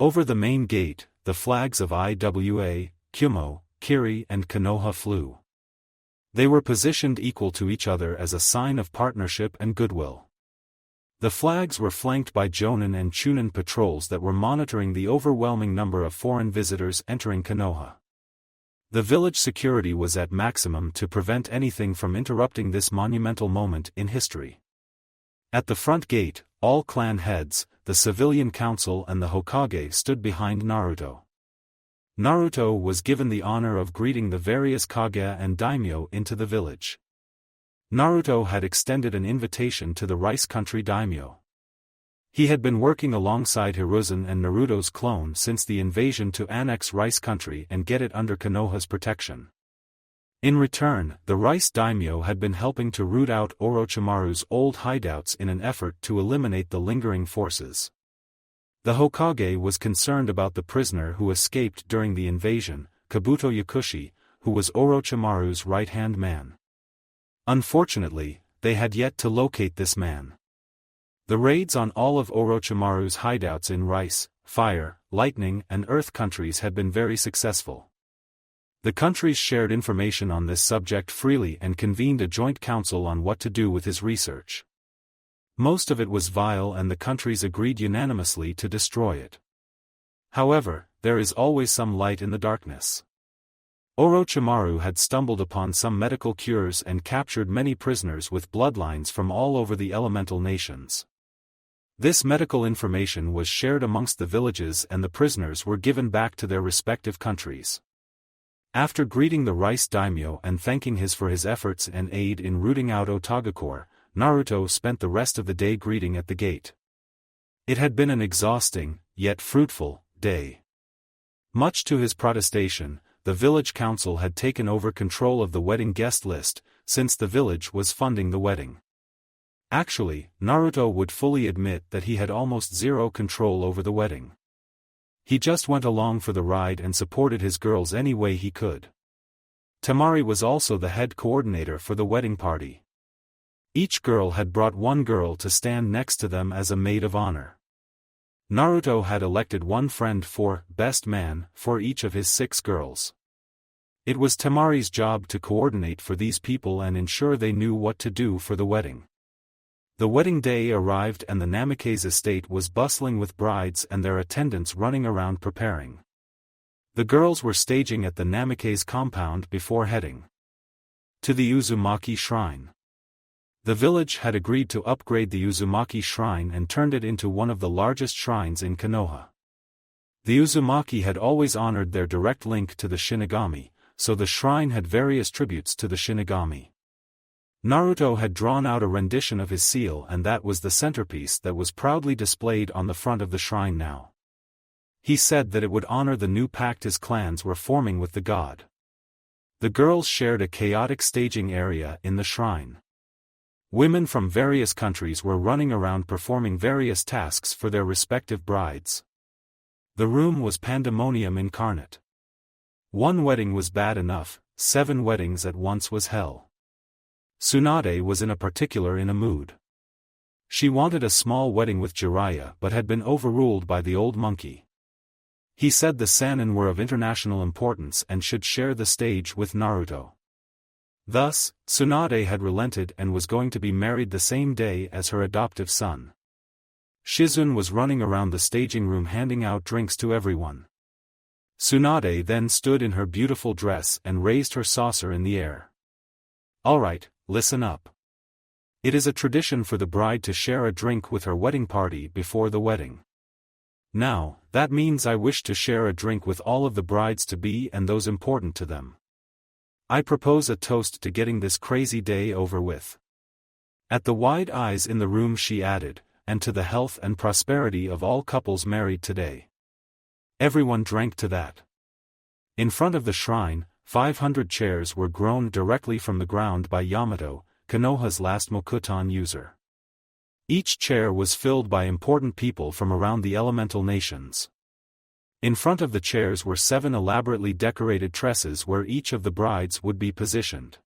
[SPEAKER 1] Over the main gate, the flags of Iwa, Kumo, Kiri and Konoha flew. They were positioned equal to each other as a sign of partnership and goodwill. The flags were flanked by Jonin and Chunin patrols that were monitoring the overwhelming number of foreign visitors entering Konoha. The village security was at maximum to prevent anything from interrupting this monumental moment in history. At the front gate, all clan heads, the civilian council and the Hokage stood behind Naruto. Naruto was given the honor of greeting the various kage and daimyo into the village. Naruto had extended an invitation to the Rice Country daimyo. He had been working alongside Hiruzen and Naruto's clone since the invasion to annex Rice Country and get it under Konoha's protection. In return, the Rice daimyo had been helping to root out Orochimaru's old hideouts in an effort to eliminate the lingering forces. The Hokage was concerned about the prisoner who escaped during the invasion, Kabuto Yakushi, who was Orochimaru's right-hand man. Unfortunately, they had yet to locate this man. The raids on all of Orochimaru's hideouts in Rice, Fire, Lightning and Earth countries had been very successful. The countries shared information on this subject freely and convened a joint council on what to do with his research. Most of it was vile and the countries agreed unanimously to destroy it. However, there is always some light in the darkness. Orochimaru had stumbled upon some medical cures and captured many prisoners with bloodlines from all over the elemental nations. This medical information was shared amongst the villages and the prisoners were given back to their respective countries. After greeting the Rice daimyo and thanking his for his efforts and aid in rooting out Otagakure, Naruto spent the rest of the day greeting at the gate. It had been an exhausting, yet fruitful, day. Much to his protestation, the village council had taken over control of the wedding guest list, since the village was funding the wedding. Actually, Naruto would fully admit that he had almost zero control over the wedding. He just went along for the ride and supported his girls any way he could. Tamari was also the head coordinator for the wedding party. Each girl had brought one girl to stand next to them as a maid of honor. Naruto had elected one friend for best man for each of his 6 girls. It was Tamari's job to coordinate for these people and ensure they knew what to do for the wedding. The wedding day arrived and the Namikaze estate was bustling with brides and their attendants running around preparing. The girls were staging at the Namikaze compound before heading to the Uzumaki shrine. The village had agreed to upgrade the Uzumaki shrine and turned it into one of the largest shrines in Konoha. The Uzumaki had always honored their direct link to the Shinigami, so the shrine had various tributes to the Shinigami. Naruto had drawn out a rendition of his seal and that was the centerpiece that was proudly displayed on the front of the shrine now. He said that it would honor the new pact his clans were forming with the god. The girls shared a chaotic staging area in the shrine. Women from various countries were running around performing various tasks for their respective brides. The room was pandemonium incarnate. One wedding was bad enough, 7 weddings at once was hell. Tsunade was in a mood. She wanted a small wedding with Jiraiya but had been overruled by the old monkey. He said the Sannin were of international importance and should share the stage with Naruto. Thus, Tsunade had relented and was going to be married the same day as her adoptive son. Shizune was running around the staging room handing out drinks to everyone. Tsunade then stood in her beautiful dress and raised her saucer in the air. "Alright, listen up. It is a tradition for the bride to share a drink with her wedding party before the wedding. Now, that means I wish to share a drink with all of the brides-to-be and those important to them. I propose a toast to getting this crazy day over with." At the wide eyes in the room she added, "and to the health and prosperity of all couples married today." Everyone drank to that. In front of the shrine, 500 chairs were grown directly from the ground by Yamato, Konoha's last Mokuton user. Each chair was filled by important people from around the elemental nations. In front of the chairs were 7 elaborately decorated tresses where each of the brides would be positioned.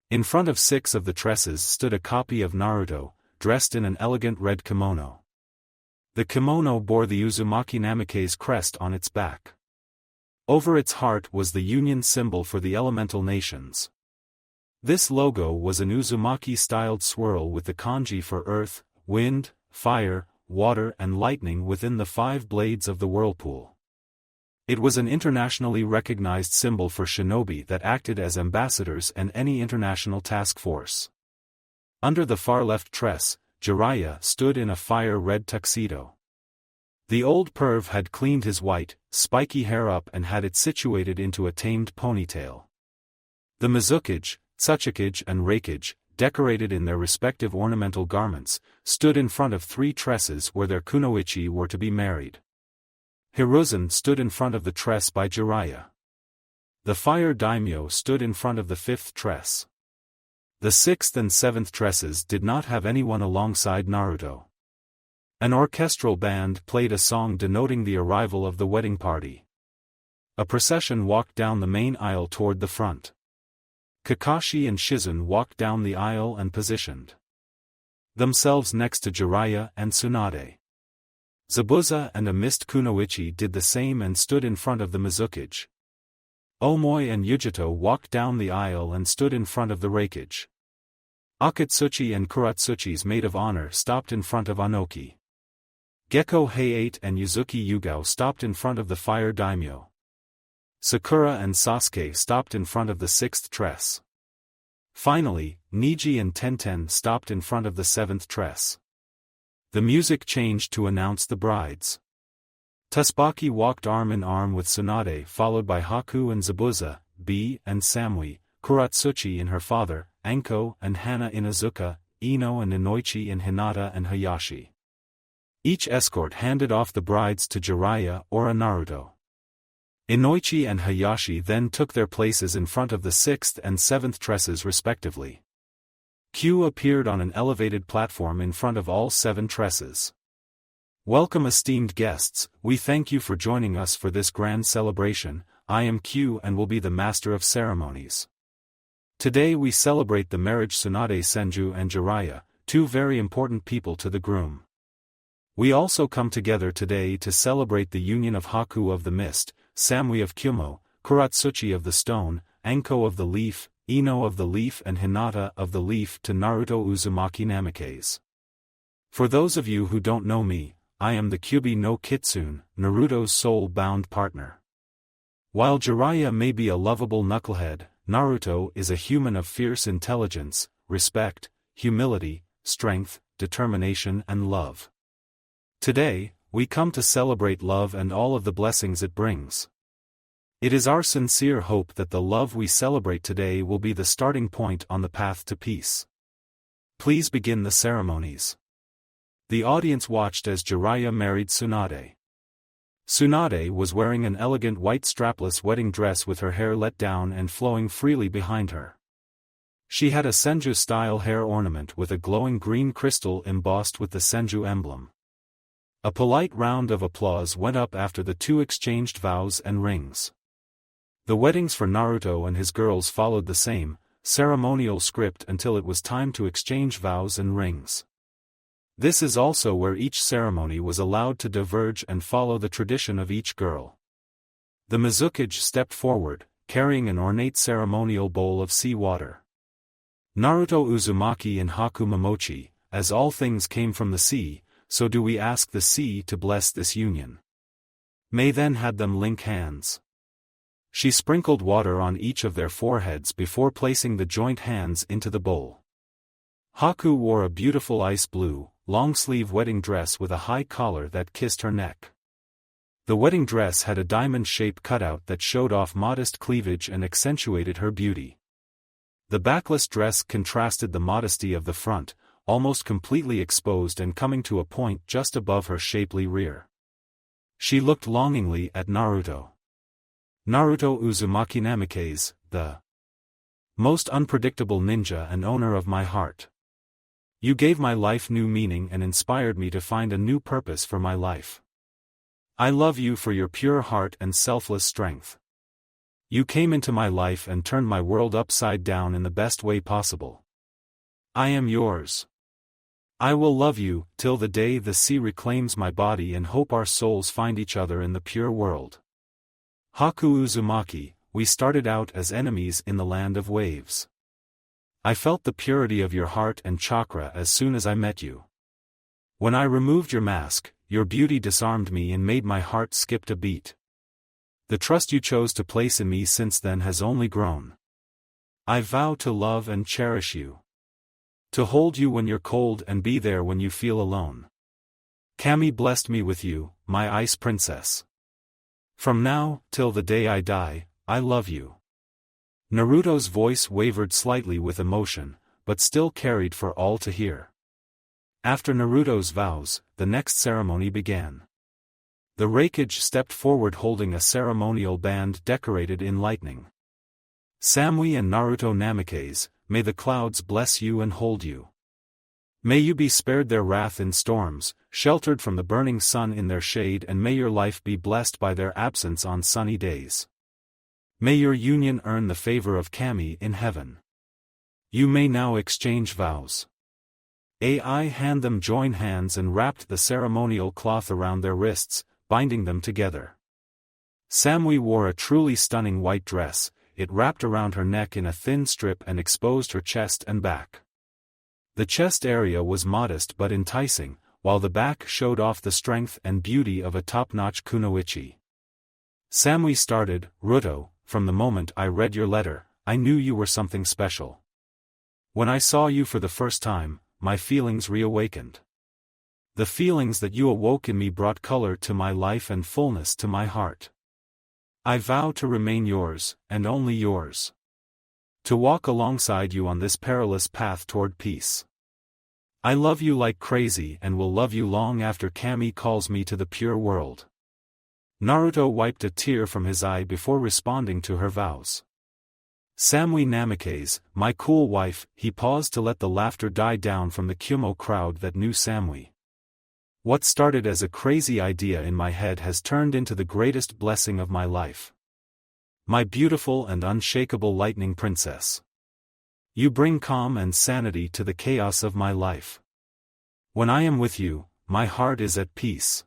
[SPEAKER 1] In front of 6 of the tresses stood a copy of Naruto, dressed in an elegant red kimono. The kimono bore the Uzumaki Namikaze crest on its back. Over its heart was the union symbol for the elemental nations. This logo was an Uzumaki-styled swirl with the kanji for earth, wind, fire, water and lightning within the 5 blades of the whirlpool. It was an internationally recognized symbol for shinobi that acted as ambassadors and any international task force. Under the far left tress, Jiraiya stood in a fire-red tuxedo. The old perv had cleaned his white, spiky hair up and had it situated into a tamed ponytail. The Mizukage, Tsuchikage and Reikage, decorated in their respective ornamental garments, stood in front of 3 tresses where their kunoichi were to be married. Hiruzen stood in front of the tress by Jiraiya. The fire daimyo stood in front of the 5th tress. The 6th and 7th tresses did not have anyone alongside Naruto. An orchestral band played a song denoting the arrival of the wedding party. A procession walked down the main aisle toward the front. Kakashi and Shizen walked down the aisle and positioned themselves next to Jiraiya and Tsunade. Zabuza and a mist kunoichi did the same and stood in front of the Mizukage. Omoi and Yujito walked down the aisle and stood in front of the Reikage. Akatsuki and Kuratsuchi's maid of honor stopped in front of Anoki. Gekko Heiate and Yuzuki Yugao stopped in front of the fire daimyo. Sakura and Sasuke stopped in front of the 6th tress. Finally, Niji and Tenten stopped in front of the 7th tress. The music changed to announce the brides. Tsubaki walked arm in arm with Tsunade, followed by Haku and Zabuza, B and Samui, Kuratsuchi and her father, Anko and Hana Inuzuka, Ino and Inoichi and Hinata and Hayashi. Each escort handed off the brides to Jiraiya or a Naruto. Inoichi and Hayashi then took their places in front of the 6th and 7th tresses respectively. Q appeared on an elevated platform in front of all 7 tresses. Welcome esteemed guests, we thank you for joining us for this grand celebration. I am Q and will be the master of ceremonies. Today we celebrate the marriage Tsunade Senju and Jiraiya, 2 very important people to the groom. We also come together today to celebrate the union of Haku of the Mist, Samui of Kyumo, Kuratsuchi of the Stone, Anko of the Leaf, Ino of the Leaf and Hinata of the Leaf to Naruto Uzumaki Namikaze. For those of you who don't know me, I am the Kyubi no Kitsune, Naruto's soul-bound partner. While Jiraiya may be a lovable knucklehead, Naruto is a human of fierce intelligence, respect, humility, strength, determination and love. Today, we come to celebrate love and all of the blessings it brings. It is our sincere hope that the love we celebrate today will be the starting point on the path to peace. Please begin the ceremonies. The audience watched as Jiraiya married Tsunade. Tsunade was wearing an elegant white strapless wedding dress with her hair let down and flowing freely behind her. She had a Senju-style hair ornament with a glowing green crystal embossed with the Senju emblem. A polite round of applause went up after the 2 exchanged vows and rings. The weddings for Naruto and his girls followed the same, ceremonial script until it was time to exchange vows and rings. This is also where each ceremony was allowed to diverge and follow the tradition of each girl. The Mizukage stepped forward, carrying an ornate ceremonial bowl of sea water. Naruto Uzumaki and Haku Momochi, as all things came from the sea, so do we ask the sea to bless this union. May then had them link hands. She sprinkled water on each of their foreheads before placing the joint hands into the bowl. Haku wore a beautiful ice blue, long-sleeve wedding dress with a high collar that kissed her neck. The wedding dress had a diamond-shaped cutout that showed off modest cleavage and accentuated her beauty. The backless dress contrasted the modesty of the front, almost completely exposed and coming to a point just above her shapely rear. She looked longingly at Naruto. Naruto Uzumaki Namikaze, the most unpredictable ninja and owner of my heart. You gave my life new meaning and inspired me to find a new purpose for my life. I love you for your pure heart and selfless strength. You came into my life and turned my world upside down in the best way possible. I am yours. I will love you, till the day the sea reclaims my body and hope our souls find each other in the pure world. Haku Uzumaki, we started out as enemies in the land of waves. I felt the purity of your heart and chakra as soon as I met you. When I removed your mask, your beauty disarmed me and made my heart skip a beat. The trust you chose to place in me since then has only grown. I vow to love and cherish you. To hold you when you're cold and be there when you feel alone. Kami blessed me with you, my ice princess. From now, till the day I die, I love you. Naruto's voice wavered slightly with emotion, but still carried for all to hear. After Naruto's vows, the next ceremony began. The Raikage stepped forward holding a ceremonial band decorated in lightning. Samui and Naruto Namikaze, may the clouds bless you and hold you. May you be spared their wrath in storms, sheltered from the burning sun in their shade, and may your life be blessed by their absence on sunny days. May your union earn the favor of Kami in heaven. You may now exchange vows. I hand them join hands and wrapped the ceremonial cloth around their wrists, binding them together. Samui wore a truly stunning white dress. It wrapped around her neck in a thin strip and exposed her chest and back. The chest area was modest but enticing, while the back showed off the strength and beauty of a top-notch kunoichi. Samui started, Ruto, from the moment I read your letter, I knew you were something special. When I saw you for the first time, my feelings reawakened. The feelings that you awoke in me brought color to my life and fullness to my heart. I vow to remain yours, and only yours. To walk alongside you on this perilous path toward peace. I love you like crazy and will love you long after Kami calls me to the pure world. Naruto wiped a tear from his eye before responding to her vows. Samui Namikaze, my cool wife, he paused to let the laughter die down from the Kumo crowd that knew Samui. What started as a crazy idea in my head has turned into the greatest blessing of my life. My beautiful and unshakable lightning princess. You bring calm and sanity to the chaos of my life. When I am with you, my heart is at peace.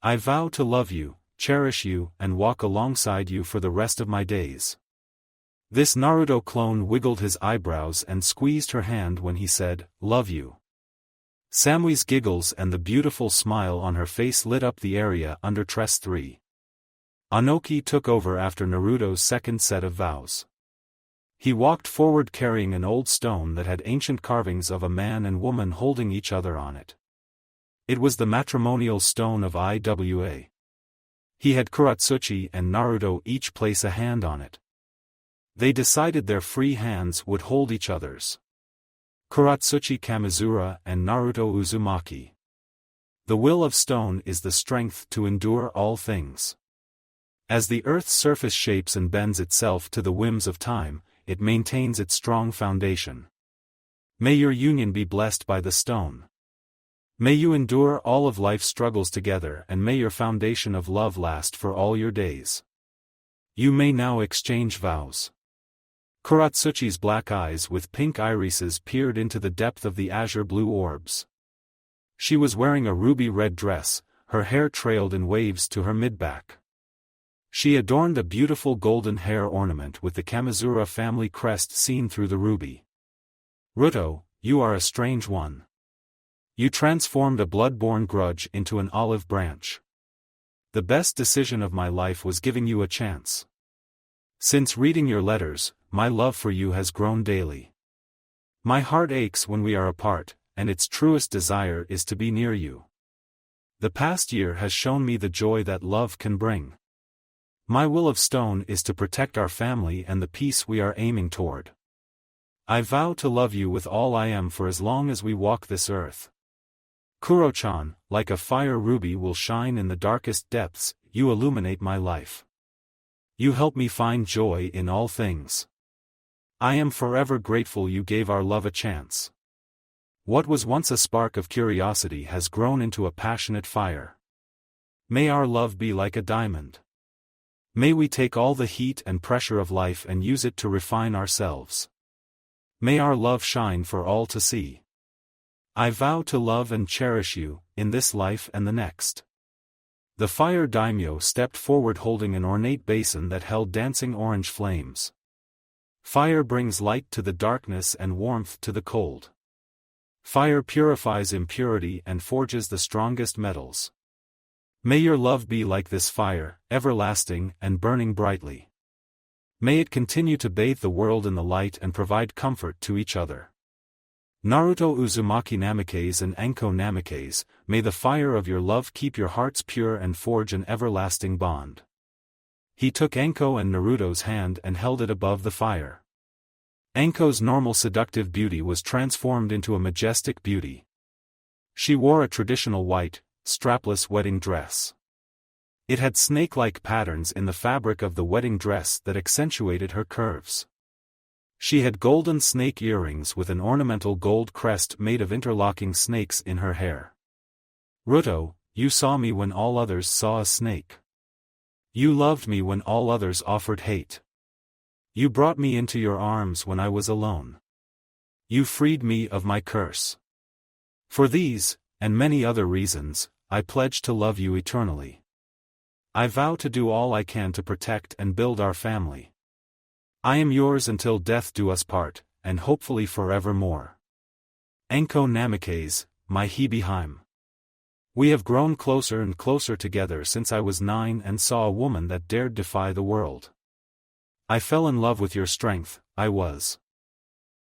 [SPEAKER 1] I vow to love you, cherish you, and walk alongside you for the rest of my days. This Naruto clone wiggled his eyebrows and squeezed her hand when he said, "Love you." Samui's giggles and the beautiful smile on her face lit up the area under Tress 3. Anoki took over after Naruto's second set of vows. He walked forward carrying an old stone that had ancient carvings of a man and woman holding each other on it. It was the matrimonial stone of Iwa. He had Kuratsuchi and Naruto each place a hand on it. They decided their free hands would hold each other's. Kuratsuchi Kamizura and Naruto Uzumaki. The will of stone is the strength to endure all things. As the earth's surface shapes and bends itself to the whims of time, it maintains its strong foundation. May your union be blessed by the stone. May you endure all of life's struggles together, and may your foundation of love last for all your days. You may now exchange vows. Kuratsuchi's black eyes with pink irises peered into the depth of the azure blue orbs. She was wearing a ruby-red dress, her hair trailed in waves to her mid-back. She adorned a beautiful golden hair ornament with the Kamizura family crest seen through the ruby. Ruto, you are a strange one. You transformed a blood-born grudge into an olive branch. The best decision of my life was giving you a chance. Since reading your letters, my love for you has grown daily. My heart aches when we are apart, and its truest desire is to be near you. The past year has shown me the joy that love can bring. My will of stone is to protect our family and the peace we are aiming toward. I vow to love you with all I am for as long as we walk this earth. Kuro-chan, like a fire ruby will shine in the darkest depths, you illuminate my life. You help me find joy in all things. I am forever grateful you gave our love a chance. What was once a spark of curiosity has grown into a passionate fire. May our love be like a diamond. May we take all the heat and pressure of life and use it to refine ourselves. May our love shine for all to see. I vow to love and cherish you, in this life and the next. The fire daimyo stepped forward holding an ornate basin that held dancing orange flames. Fire brings light to the darkness and warmth to the cold. Fire purifies impurity and forges the strongest metals. May your love be like this fire, everlasting and burning brightly. May it continue to bathe the world in the light and provide comfort to each other. Naruto Uzumaki Namikaze and Anko Namikaze, may the fire of your love keep your hearts pure and forge an everlasting bond. He took Anko and Naruto's hand and held it above the fire. Anko's normal seductive beauty was transformed into a majestic beauty. She wore a traditional white, strapless wedding dress. It had snake-like patterns in the fabric of the wedding dress that accentuated her curves. She had golden snake earrings with an ornamental gold crest made of interlocking snakes in her hair. Naruto, you saw me when all others saw a snake. You loved me when all others offered hate. You brought me into your arms when I was alone. You freed me of my curse. For these, and many other reasons, I pledge to love you eternally. I vow to do all I can to protect and build our family. I am yours until death do us part, and hopefully forevermore. Anko Namikaze, my Hibiheim. We have grown closer and closer together since I was 9 and saw a woman that dared defy the world. I fell in love with your strength, I was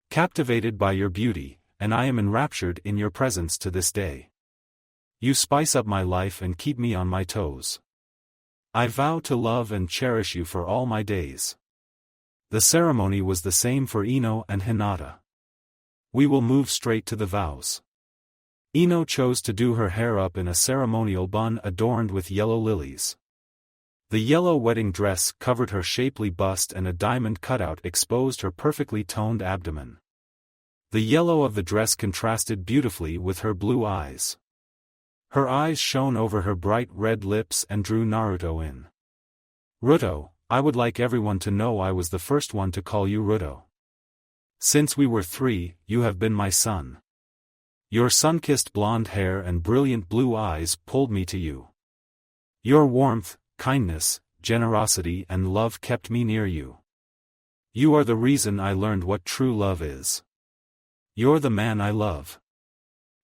[SPEAKER 1] captivated by your beauty, and I am enraptured in your presence to this day. You spice up my life and keep me on my toes. I vow to love and cherish you for all my days. The ceremony was the same for Ino and Hinata. We will move straight to the vows. Ino chose to do her hair up in a ceremonial bun adorned with yellow lilies. The yellow wedding dress covered her shapely bust and a diamond cutout exposed her perfectly toned abdomen. The yellow of the dress contrasted beautifully with her blue eyes. Her eyes shone over her bright red lips and drew Naruto in. Naruto, I would like everyone to know I was the first one to call you Naruto. Since we were 3, you have been my son. Your sun-kissed blonde hair and brilliant blue eyes pulled me to you. Your warmth, kindness, generosity and love kept me near you. You are the reason I learned what true love is. You're the man I love.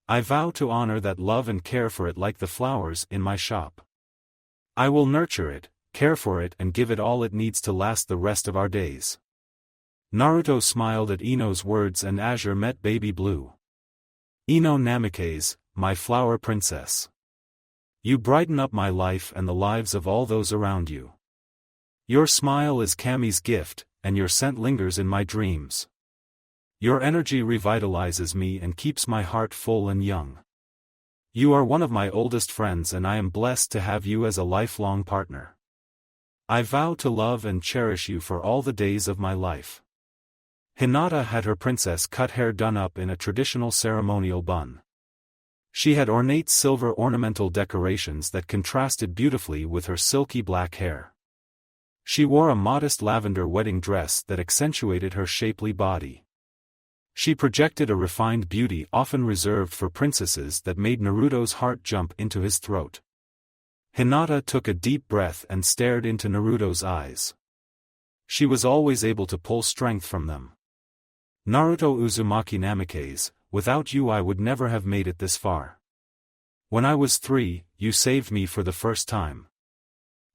[SPEAKER 1] I vow to honor that love and care for it like the flowers in my shop. I will nurture it, care for it and give it all it needs to last the rest of our days. Naruto smiled at Ino's words and azure met baby blue. Ino Namikaze, my flower princess. You brighten up my life and the lives of all those around you. Your smile is Kami's gift, and your scent lingers in my dreams. Your energy revitalizes me and keeps my heart full and young. You are one of my oldest friends and I am blessed to have you as a lifelong partner. I vow to love and cherish you for all the days of my life. Hinata had her princess cut hair done up in a traditional ceremonial bun. She had ornate silver ornamental decorations that contrasted beautifully with her silky black hair. She wore a modest lavender wedding dress that accentuated her shapely body. She projected a refined beauty often reserved for princesses that made Naruto's heart jump into his throat. Hinata took a deep breath and stared into Naruto's eyes. She was always able to pull strength from them. Naruto Uzumaki Namikaze, without you I would never have made it this far. When I was 3, you saved me for the first time.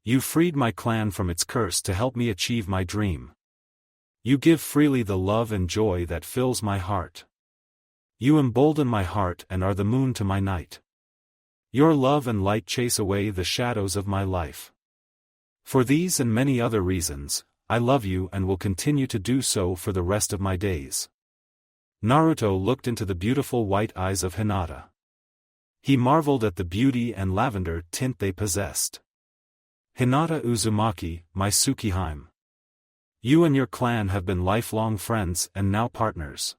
[SPEAKER 1] You freed my clan from its curse to help me achieve my dream. You give freely the love and joy that fills my heart. You embolden my heart and are the moon to my night. Your love and light chase away the shadows of my life. For these and many other reasons, I love you and will continue to do so for the rest of my days. Naruto looked into the beautiful white eyes of Hinata. He marveled at the beauty and lavender tint they possessed. Hinata Uzumaki, my Tsukihime. You and your clan have been lifelong friends and now partners.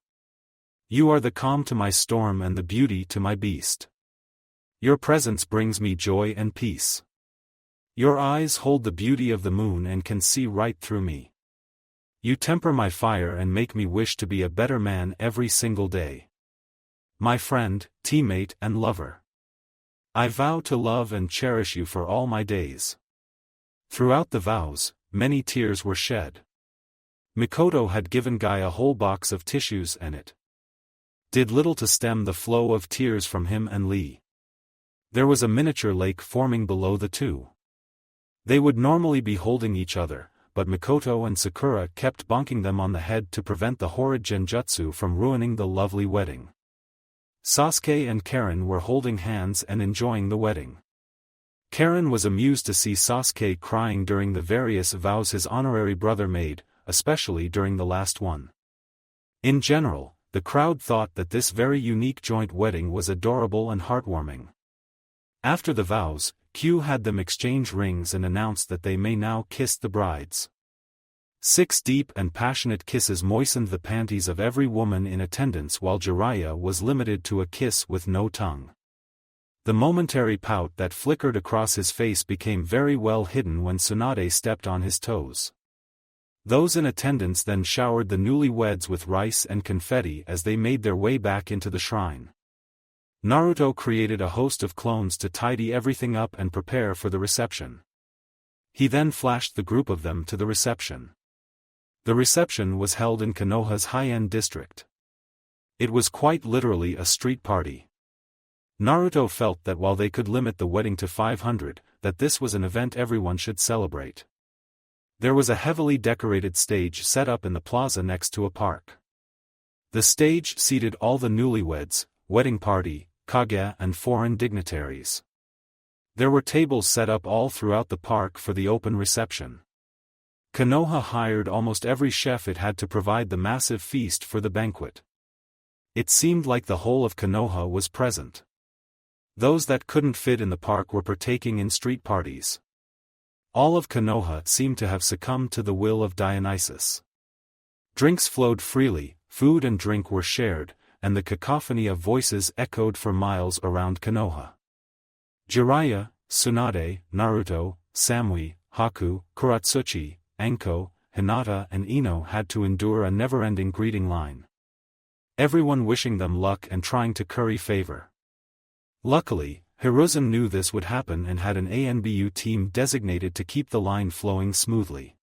[SPEAKER 1] You are the calm to my storm and the beauty to my beast. Your presence brings me joy and peace. Your eyes hold the beauty of the moon and can see right through me. You temper my fire and make me wish to be a better man every single day. My friend, teammate and lover. I vow to love and cherish you for all my days. Throughout the vows, many tears were shed. Mikoto had given Guy a whole box of tissues and it did little to stem the flow of tears from him and Lee. There was a miniature lake forming below the two. They would normally be holding each other, but Mikoto and Sakura kept bonking them on the head to prevent the horrid genjutsu from ruining the lovely wedding. Sasuke and Karen were holding hands and enjoying the wedding. Karen was amused to see Sasuke crying during the various vows his honorary brother made, especially during the last one. In general, the crowd thought that this very unique joint wedding was adorable and heartwarming. After the vows, Q had them exchange rings and announced that they may now kiss the brides. 6 deep and passionate kisses moistened the panties of every woman in attendance, while Jiraiya was limited to a kiss with no tongue. The momentary pout that flickered across his face became very well hidden when Tsunade stepped on his toes. Those in attendance then showered the newlyweds with rice and confetti as they made their way back into the shrine. Naruto created a host of clones to tidy everything up and prepare for the reception. He then flashed the group of them to the reception. The reception was held in Konoha's high-end district. It was quite literally a street party. Naruto felt that while they could limit the wedding to 500, that this was an event everyone should celebrate. There was a heavily decorated stage set up in the plaza next to a park. The stage seated all the newlyweds, wedding party, Kage and foreign dignitaries. There were tables set up all throughout the park for the open reception. Konoha hired almost every chef it had to provide the massive feast for the banquet. It seemed like the whole of Konoha was present. Those that couldn't fit in the park were partaking in street parties. All of Konoha seemed to have succumbed to the will of Dionysus. Drinks flowed freely, food and drink were shared, and the cacophony of voices echoed for miles around Konoha. Jiraiya, Tsunade, Naruto, Samui, Haku, Kuratsuchi, Anko, Hinata and Ino had to endure a never-ending greeting line. Everyone wishing them luck and trying to curry favor. Luckily, Hiruzen knew this would happen and had an ANBU team designated to keep the line flowing smoothly.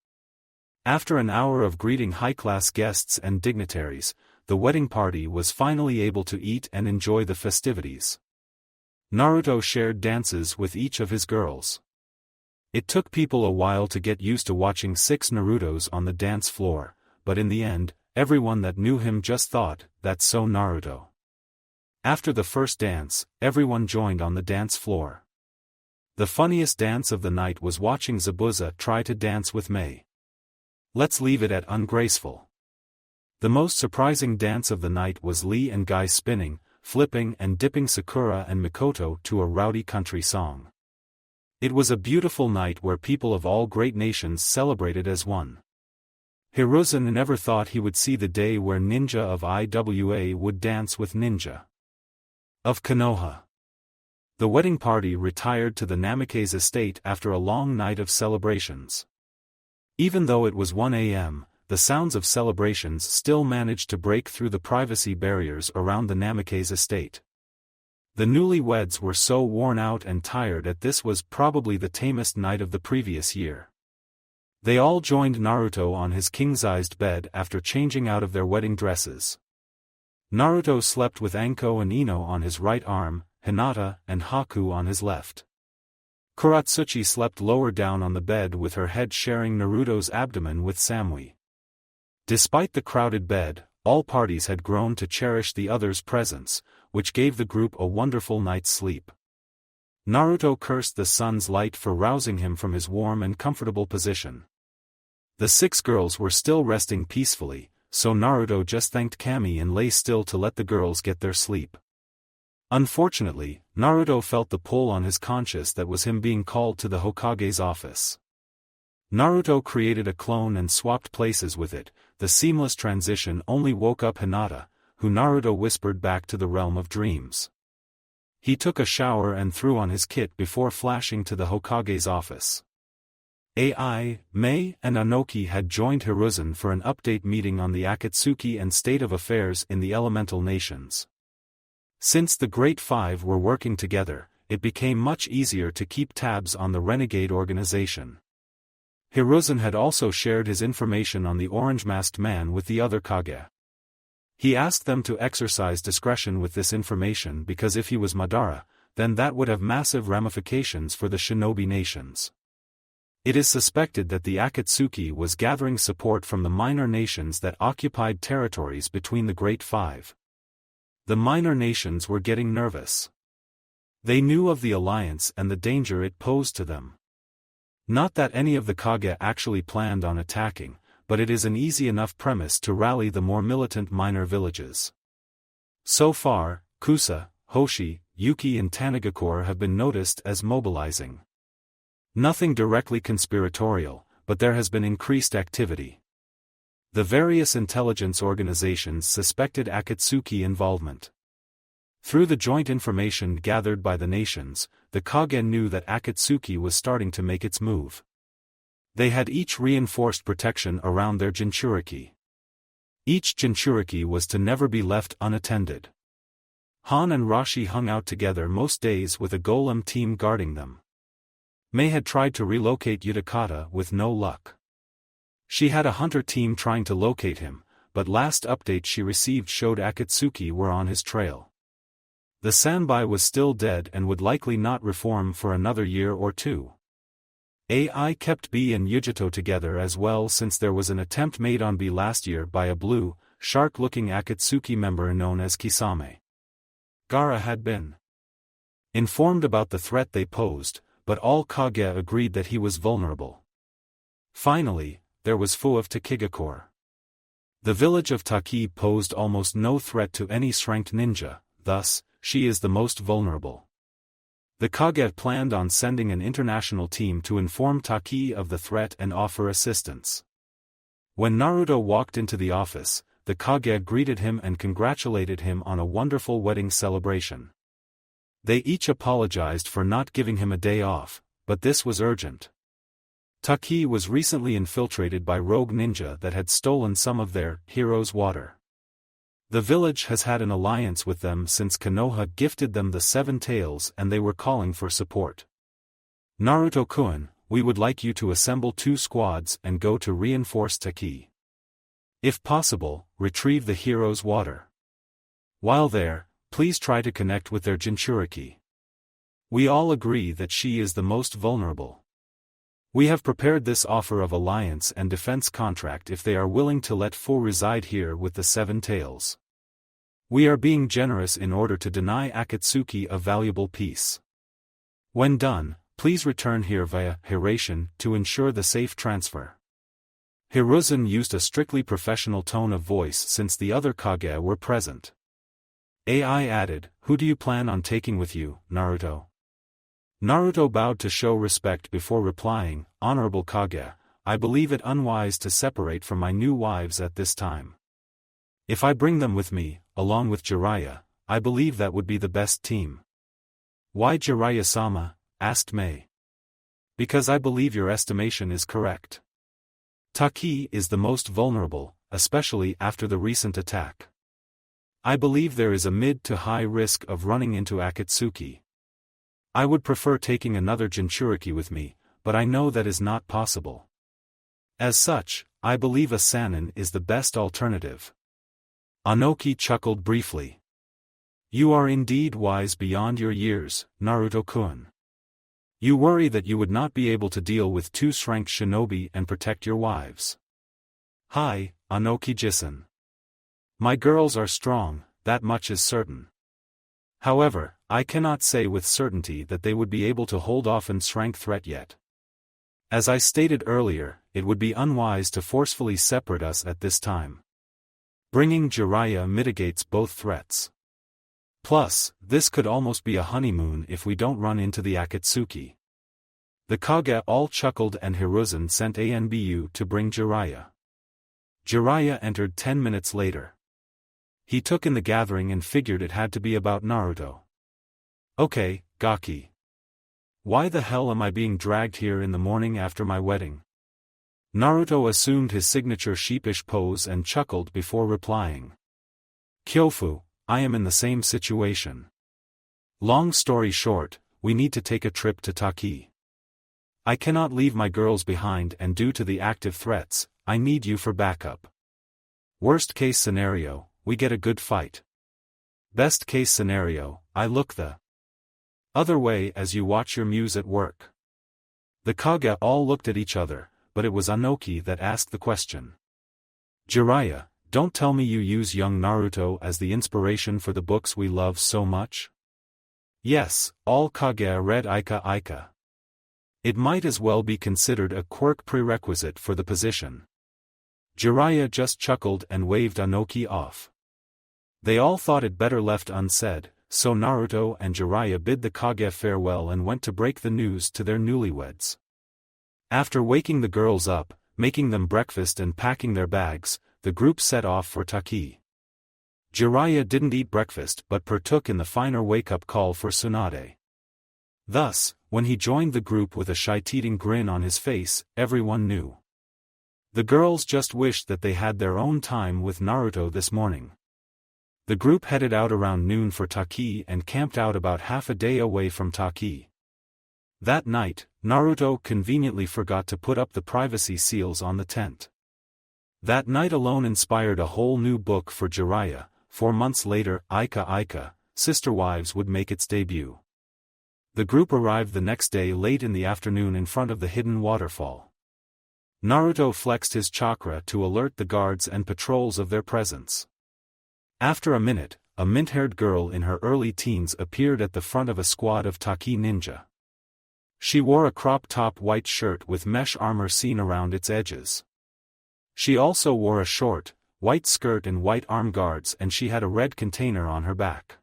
[SPEAKER 1] After an hour of greeting high-class guests and dignitaries, the wedding party was finally able to eat and enjoy the festivities. Naruto shared dances with each of his girls. It took people a while to get used to watching 6 Narutos on the dance floor, but in the end, everyone that knew him just thought, "That's so Naruto." After the first dance, everyone joined on the dance floor. The funniest dance of the night was watching Zabuza try to dance with Mei. Let's leave it at ungraceful. The most surprising dance of the night was Lee and Guy spinning, flipping and dipping Sakura and Mikoto to a rowdy country song. It was a beautiful night where people of all great nations celebrated as one. Hiruzen never thought he would see the day where ninja of IWA would dance with ninja of Konoha. The wedding party retired to the Namikaze estate after a long night of celebrations. Even though it was 1 a.m., the sounds of celebrations still managed to break through the privacy barriers around the Namikaze estate. The newlyweds were so worn out and tired that this was probably the tamest night of the previous year. They all joined Naruto on his king-sized bed after changing out of their wedding dresses. Naruto slept with Anko and Ino on his right arm, Hinata and Haku on his left. Kuratsuchi slept lower down on the bed with her head sharing Naruto's abdomen with Samui. Despite the crowded bed, all parties had grown to cherish the other's presence, which gave the group a wonderful night's sleep. Naruto cursed the sun's light for rousing him from his warm and comfortable position. The 6 girls were still resting peacefully, so Naruto just thanked Kami and lay still to let the girls get their sleep. Unfortunately, Naruto felt the pull on his conscience that was him being called to the Hokage's office. Naruto created a clone and swapped places with it. The seamless transition only woke up Hinata, who Naruto whispered back to the realm of dreams. He took a shower and threw on his kit before flashing to the Hokage's office. Ai, Mei and Anoki had joined Hiruzen for an update meeting on the Akatsuki and state of affairs in the elemental nations. Since the Great Five were working together, it became much easier to keep tabs on the renegade organization. Hiruzen had also shared his information on the orange-masked man with the other Kage. He asked them to exercise discretion with this information because if he was Madara, then that would have massive ramifications for the Shinobi nations. It is suspected that the Akatsuki was gathering support from the minor nations that occupied territories between the Great Five. The minor nations were getting nervous. They knew of the alliance and the danger it posed to them. Not that any of the Kage actually planned on attacking, but it is an easy enough premise to rally the more militant minor villages. So far, Kusa, Hoshi, Yuki and Tanagakure have been noticed as mobilizing. Nothing directly conspiratorial, but there has been increased activity. The various intelligence organizations suspected Akatsuki involvement. Through the joint information gathered by the nations, the Kage knew that Akatsuki was starting to make its move. They had each reinforced protection around their Jinchuriki. Each Jinchuriki was to never be left unattended. Han and Rashi hung out together most days with a golem team guarding them. Mei had tried to relocate Utakata with no luck. She had a hunter team trying to locate him, but last update she received showed Akatsuki were on his trail. The Sanbai was still dead and would likely not reform for another year or two. AI kept B and Yujito together as well since there was an attempt made on B last year by a blue, shark-looking Akatsuki member known as Kisame. Gaara had been informed about the threat they posed, but all Kage agreed that he was vulnerable. Finally, there was Fu of Takigakure. The village of Taki posed almost no threat to any strength ninja, thus, she is the most vulnerable. The Kage planned on sending an international team to inform Taki of the threat and offer assistance. When Naruto walked into the office, the Kage greeted him and congratulated him on a wonderful wedding celebration. They each apologized for not giving him a day off, but this was urgent. Taki was recently infiltrated by rogue ninja that had stolen some of their hero's water. The village has had an alliance with them since Konoha gifted them the 7 tails and they were calling for support. Naruto-kun, we would like you to assemble 2 squads and go to reinforce Taki. If possible, retrieve the hero's water. While there, please try to connect with their Jinchuriki. We all agree that she is the most vulnerable. We have prepared this offer of alliance and defense contract if they are willing to let Fu reside here with the 7 tails. We are being generous in order to deny Akatsuki a valuable piece. When done, please return here via Hiration to ensure the safe transfer. Hiruzen used a strictly professional tone of voice since the other Kage were present. AI added, "Who do you plan on taking with you, Naruto?" Naruto bowed to show respect before replying, "Honorable Kage, I believe it unwise to separate from my new wives at this time. If I bring them with me, along with Jiraiya, I believe that would be the best team." "Why Jiraiya-sama?" asked Mei. "Because I believe your estimation is correct. Taki is the most vulnerable, especially after the recent attack. I believe there is a mid to high risk of running into Akatsuki. I would prefer taking another Jinchuriki with me, but I know that is not possible. As such, I believe a Sannin is the best alternative." Anoki chuckled briefly. "You are indeed wise beyond your years, Naruto-kun. You worry that you would not be able to deal with 2 strength shinobi and protect your wives. Hi, Anoki-jisan. My girls are strong, that much is certain. However, I cannot say with certainty that they would be able to hold off an strength threat yet. As I stated earlier, it would be unwise to forcefully separate us at this time. Bringing Jiraiya mitigates both threats. Plus, this could almost be a honeymoon if we don't run into the Akatsuki." The Kage all chuckled and Hiruzen sent Anbu to bring Jiraiya. Jiraiya entered 10 minutes later. He took in the gathering and figured it had to be about Naruto. "Okay, Gaki. Why the hell am I being dragged here in the morning after my wedding?" Naruto assumed his signature sheepish pose and chuckled before replying. "Kyofu, I am in the same situation. Long story short, we need to take a trip to Taki. I cannot leave my girls behind and due to the active threats, I need you for backup. Worst case scenario, we get a good fight. Best case scenario, I look the other way as you watch your muse at work." The Kage all looked at each other, but it was Anoki that asked the question. "Jiraiya, don't tell me you use young Naruto as the inspiration for the books we love so much?" "Yes, all Kage read Ika Ika. It might as well be considered a quirk prerequisite for the position. Jiraiya just chuckled and waved Anoki off. They all thought it better left unsaid, so Naruto and Jiraiya bid the Kage farewell and went to break the news to their newlyweds. After waking the girls up, making them breakfast and packing their bags, the group set off for Taki. Jiraiya didn't eat breakfast but partook in the finer wake-up call for Tsunade. Thus, when he joined the group with a shite-eating grin on his face, everyone knew. The girls just wished that they had their own time with Naruto this morning. The group headed out around noon for Taki and camped out about half a day away from Taki. That night, Naruto conveniently forgot to put up the privacy seals on the tent. That night alone inspired a whole new book for Jiraiya. 4 months later, Ika, Sister Wives would make its debut. The group arrived the next day late in the afternoon in front of the hidden waterfall. Naruto flexed his chakra to alert the guards and patrols of their presence. After a minute, a mint-haired girl in her early teens appeared at the front of a squad of Taki ninja. She wore a crop-top white shirt with mesh armor seen around its edges. She also wore a short, white skirt and white arm guards, and she had a red container on her back.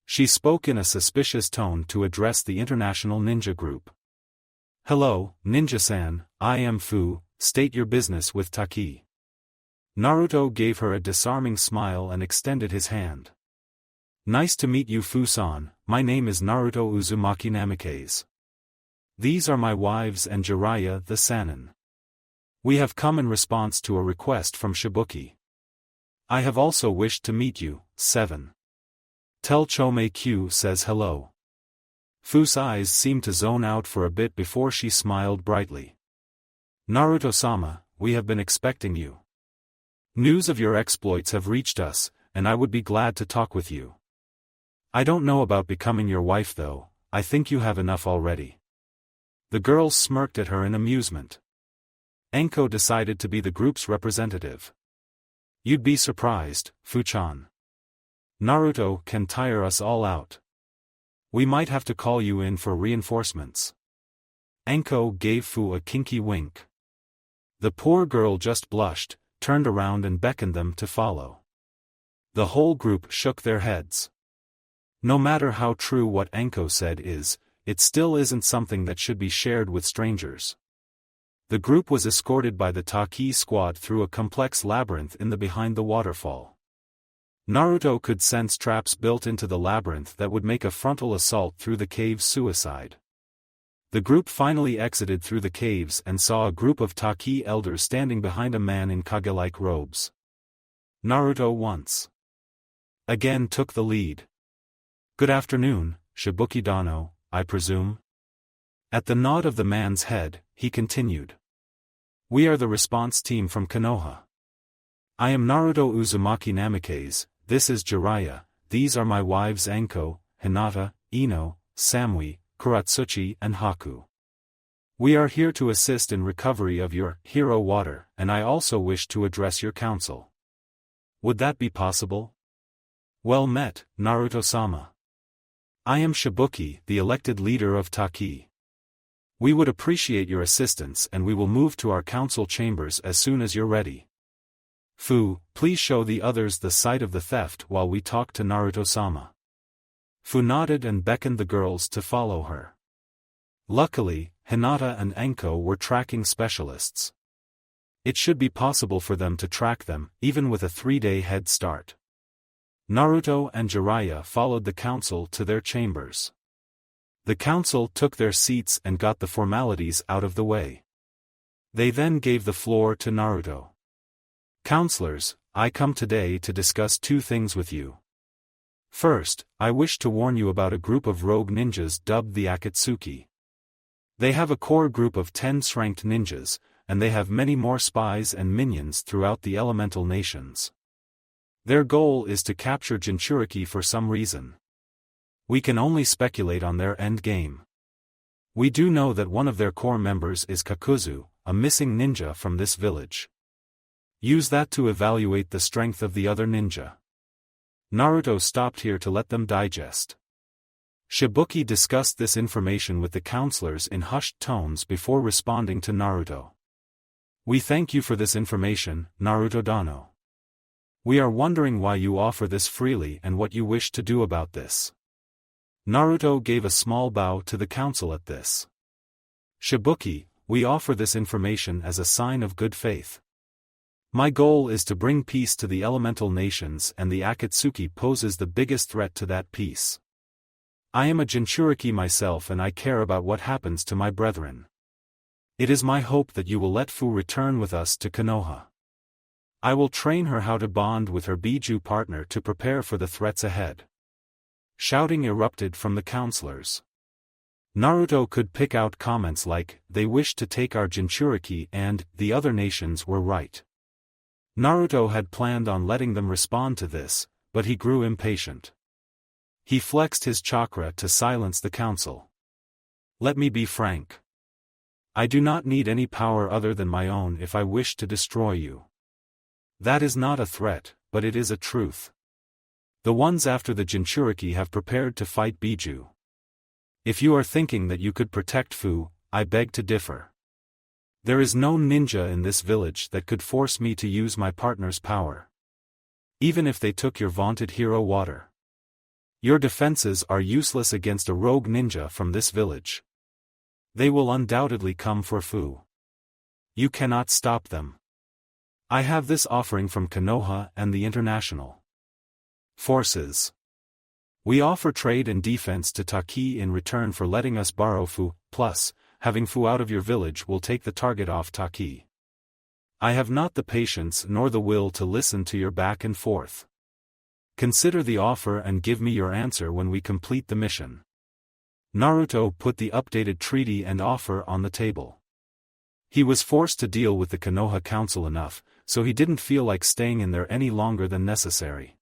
[SPEAKER 1] She spoke in a suspicious tone to address the international ninja group. "Hello, ninja-san, I am Fu, state your business with Taki." Naruto gave her a disarming smile and extended his hand. "Nice to meet you, Fu-san, my name is Naruto Uzumaki Namikaze. These are my wives and Jiraiya the Sannin. We have come in response to a request from Shibuki. I have also wished to meet you, 7. Tell Chome Q says hello." Fu's eyes seemed to zone out for a bit before she smiled brightly. "Naruto-sama, we have been expecting you. News of your exploits have reached us, and I would be glad to talk with you. I don't know about becoming your wife though, I think you have enough already." The girls smirked at her in amusement. Enko decided to be the group's representative. "You'd be surprised, Fu-chan. Naruto can tire us all out. We might have to call you in for reinforcements." Enko gave Fu a kinky wink. The poor girl just blushed, turned around and beckoned them to follow. The whole group shook their heads. No matter how true what Enko said is, it still isn't something that should be shared with strangers. The group was escorted by the Taki squad through a complex labyrinth in the behind the waterfall. Naruto could sense traps built into the labyrinth that would make a frontal assault through the caves suicide. The group finally exited through the caves and saw a group of Taki elders standing behind a man in Kage-like robes. Naruto once again took the lead. "Good afternoon, Shibuki Dano, I presume?" At the nod of the man's head, he continued. "We are the response team from Konoha. I am Naruto Uzumaki Namikaze, this is Jiraiya, these are my wives Enko, Hinata, Ino, Samui, Kuratsuchi and Haku. We are here to assist in recovery of your hero water, and I also wish to address your council. Would that be possible?" "Well met, Naruto-sama. I am Shibuki, the elected leader of Taki. We would appreciate your assistance and we will move to our council chambers as soon as you're ready. Fu, please show the others the site of the theft while we talk to Naruto-sama." Fu nodded and beckoned the girls to follow her. Luckily, Hinata and Enko were tracking specialists. It should be possible for them to track them, even with a 3-day head start. Naruto and Jiraiya followed the council to their chambers. The council took their seats and got the formalities out of the way. They then gave the floor to Naruto. "Counselors, I come today to discuss 2 things with you. First, I wish to warn you about a group of rogue ninjas dubbed the Akatsuki. They have a core group of 10 ranked ninjas, and they have many more spies and minions throughout the elemental nations. Their goal is to capture Jinchuriki for some reason. We can only speculate on their end game. We do know that one of their core members is Kakuzu, a missing ninja from this village. Use that to evaluate the strength of the other ninja." Naruto stopped here to let them digest. Shibuki discussed this information with the counselors in hushed tones before responding to Naruto. We thank you for this information, Naruto Dano. We are wondering why you offer this freely and what you wish to do about this. Naruto gave a small bow to the council at this. Shibuki, we offer this information as a sign of good faith. My goal is to bring peace to the elemental nations, and the Akatsuki poses the biggest threat to that peace. I am a Jinchuriki myself and I care about what happens to my brethren. It is my hope that you will let Fu return with us to Konoha. I will train her how to bond with her Biju partner to prepare for the threats ahead. Shouting erupted from the counselors. Naruto could pick out comments like, they wish to take our Jinchuriki and, the other nations were right. Naruto had planned on letting them respond to this, but he grew impatient. He flexed his chakra to silence the council. Let me be frank. I do not need any power other than my own if I wish to destroy you. That is not a threat, but it is a truth. The ones after the Jinchuriki have prepared to fight Biju. If you are thinking that you could protect Fu, I beg to differ. There is no ninja in this village that could force me to use my partner's power. Even if they took your vaunted hero water. Your defenses are useless against a rogue ninja from this village. They will undoubtedly come for Fu. You cannot stop them. I have this offering from Konoha and the international forces. We offer trade and defense to Taki in return for letting us borrow Fu, plus, having Fu out of your village will take the target off Taki. I have not the patience nor the will to listen to your back and forth. Consider the offer and give me your answer when we complete the mission. Naruto put the updated treaty and offer on the table. He was forced to deal with the Konoha Council enough, so he didn't feel like staying in there any longer than necessary.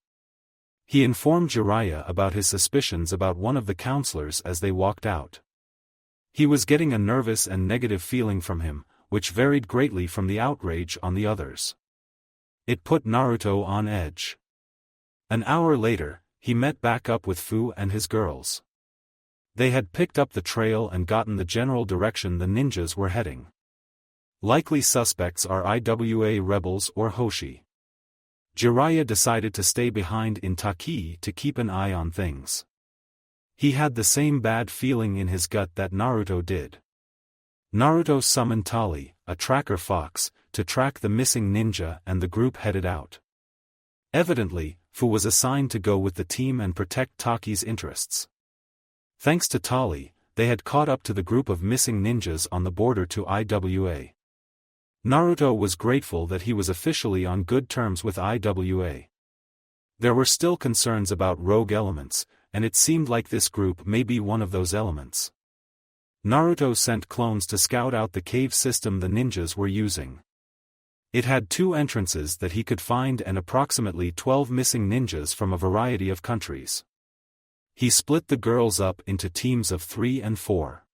[SPEAKER 1] He informed Jiraiya about his suspicions about one of the counselors as they walked out. He was getting a nervous and negative feeling from him, which varied greatly from the outrage on the others. It put Naruto on edge. An hour later, he met back up with Fu and his girls. They had picked up the trail and gotten the general direction the ninjas were heading. Likely suspects are IWA rebels or Hoshi. Jiraiya decided to stay behind in Taki to keep an eye on things. He had the same bad feeling in his gut that Naruto did. Naruto summoned Tali, a tracker fox, to track the missing ninja, and the group headed out. Evidently, Fu was assigned to go with the team and protect Taki's interests. Thanks to Tali, they had caught up to the group of missing ninjas on the border to IWA. Naruto was grateful that he was officially on good terms with IWA. There were still concerns about rogue elements, and it seemed like this group may be one of those elements. Naruto sent clones to scout out the cave system the ninjas were using. It had 2 entrances that he could find and approximately 12 missing ninjas from a variety of countries. He split the girls up into teams of 3 and 4.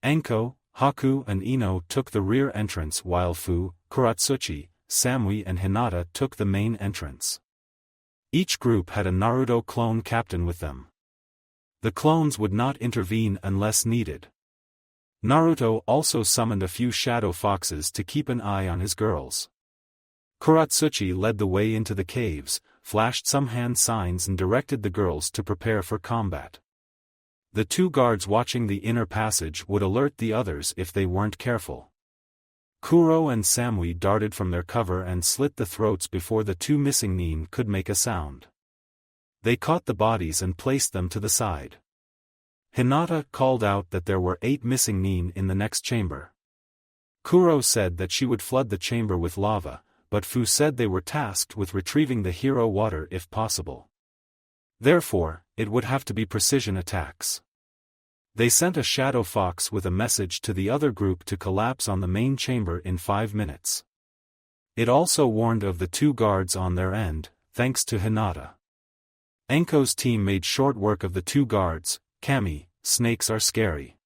[SPEAKER 1] Anko, Haku and Ino took the rear entrance while Fu, Kuratsuchi, Samui and Hinata took the main entrance. Each group had a Naruto clone captain with them. The clones would not intervene unless needed. Naruto also summoned a few shadow foxes to keep an eye on his girls. Kuratsuchi led the way into the caves, flashed some hand signs and directed the girls to prepare for combat. The 2 guards watching the inner passage would alert the others if they weren't careful. Kuro and Samui darted from their cover and slit the throats before the 2 missing nin could make a sound. They caught the bodies and placed them to the side. Hinata called out that there were 8 missing nin in the next chamber. Kuro said that she would flood the chamber with lava, but Fu said they were tasked with retrieving the hero water if possible. Therefore, it would have to be precision attacks. They sent a shadow fox with a message to the other group to collapse on the main chamber in 5 minutes. It also warned of the 2 guards on their end, thanks to Hinata. Anko's team made short work of the 2 guards. Kami, snakes are scary.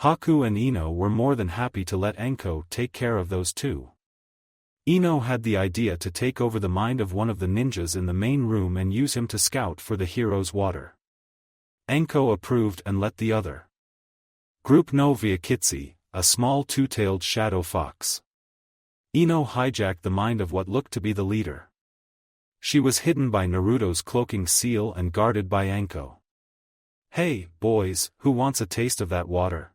[SPEAKER 1] Haku and Ino were more than happy to let Anko take care of those 2. Ino had the idea to take over the mind of one of the ninjas in the main room and use him to scout for the hero's water. Anko approved and let the other group know via Kitsi, a small 2-tailed shadow fox. Ino hijacked the mind of what looked to be the leader. She was hidden by Naruto's cloaking seal and guarded by Anko. "Hey, boys, who wants a taste of that water?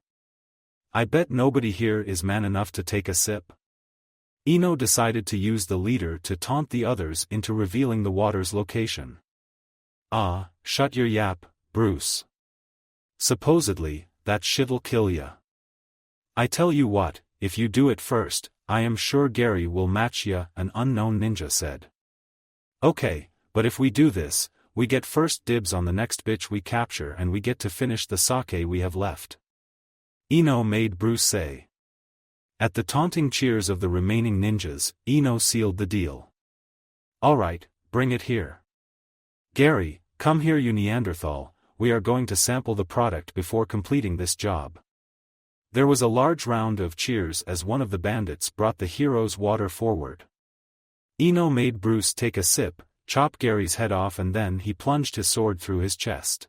[SPEAKER 1] I bet nobody here is man enough to take a sip." Ino decided to use the leader to taunt the others into revealing the water's location. "Ah, shut your yap, Bruce. Supposedly, that shit'll kill ya. I tell you what, if you do it first, I am sure Gary will match ya," an unknown ninja said. "Okay, but if we do this, we get first dibs on the next bitch we capture and we get to finish the sake we have left," Ino made Bruce say. At the taunting cheers of the remaining ninjas, Ino sealed the deal. "Alright, bring it here. Gary, come here you Neanderthal, we are going to sample the product before completing this job." There was a large round of cheers as one of the bandits brought the hero's water forward. Ino made Bruce take a sip, chop Gary's head off, and then he plunged his sword through his chest.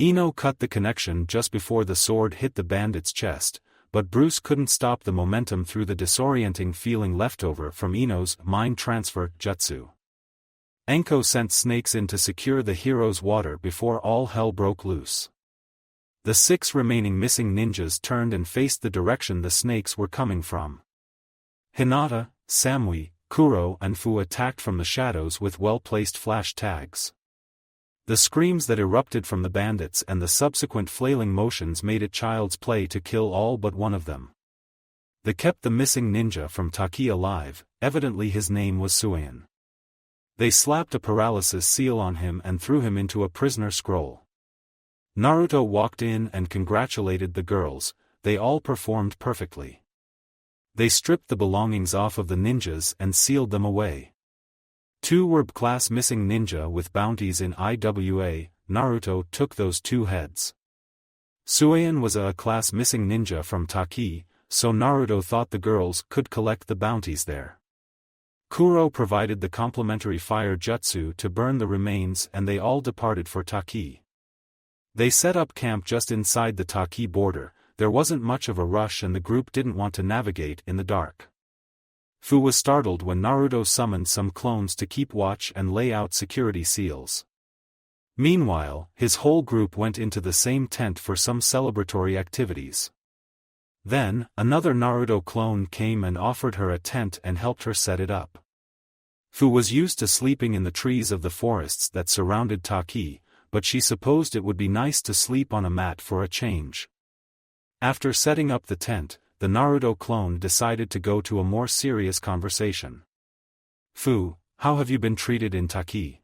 [SPEAKER 1] Ino cut the connection just before the sword hit the bandit's chest, but Bruce couldn't stop the momentum through the disorienting feeling left over from Ino's mind transfer jutsu. Anko sent snakes in to secure the hero's water before all hell broke loose. The 6 remaining missing ninjas turned and faced the direction the snakes were coming from. Hinata, Samui, Kuro and Fu attacked from the shadows with well-placed flash tags. The screams that erupted from the bandits and the subsequent flailing motions made it child's play to kill all but one of them. They kept the missing ninja from Taki alive, evidently his name was Suian. They slapped a paralysis seal on him and threw him into a prisoner scroll. Naruto walked in and congratulated the girls, they all performed perfectly. They stripped the belongings off of the ninjas and sealed them away. 2 were class missing ninja with bounties in IWA, Naruto took those 2 heads. Suian was a class missing ninja from Taki, so Naruto thought the girls could collect the bounties there. Kuro provided the complementary fire jutsu to burn the remains and they all departed for Taki. They set up camp just inside the Taki border. There wasn't much of a rush and the group didn't want to navigate in the dark. Fu was startled when Naruto summoned some clones to keep watch and lay out security seals. Meanwhile, his whole group went into the same tent for some celebratory activities. Then, another Naruto clone came and offered her a tent and helped her set it up. Fu was used to sleeping in the trees of the forests that surrounded Taki, but she supposed it would be nice to sleep on a mat for a change. After setting up the tent, the Naruto clone decided to go to a more serious conversation. "Fu, how have you been treated in Taki?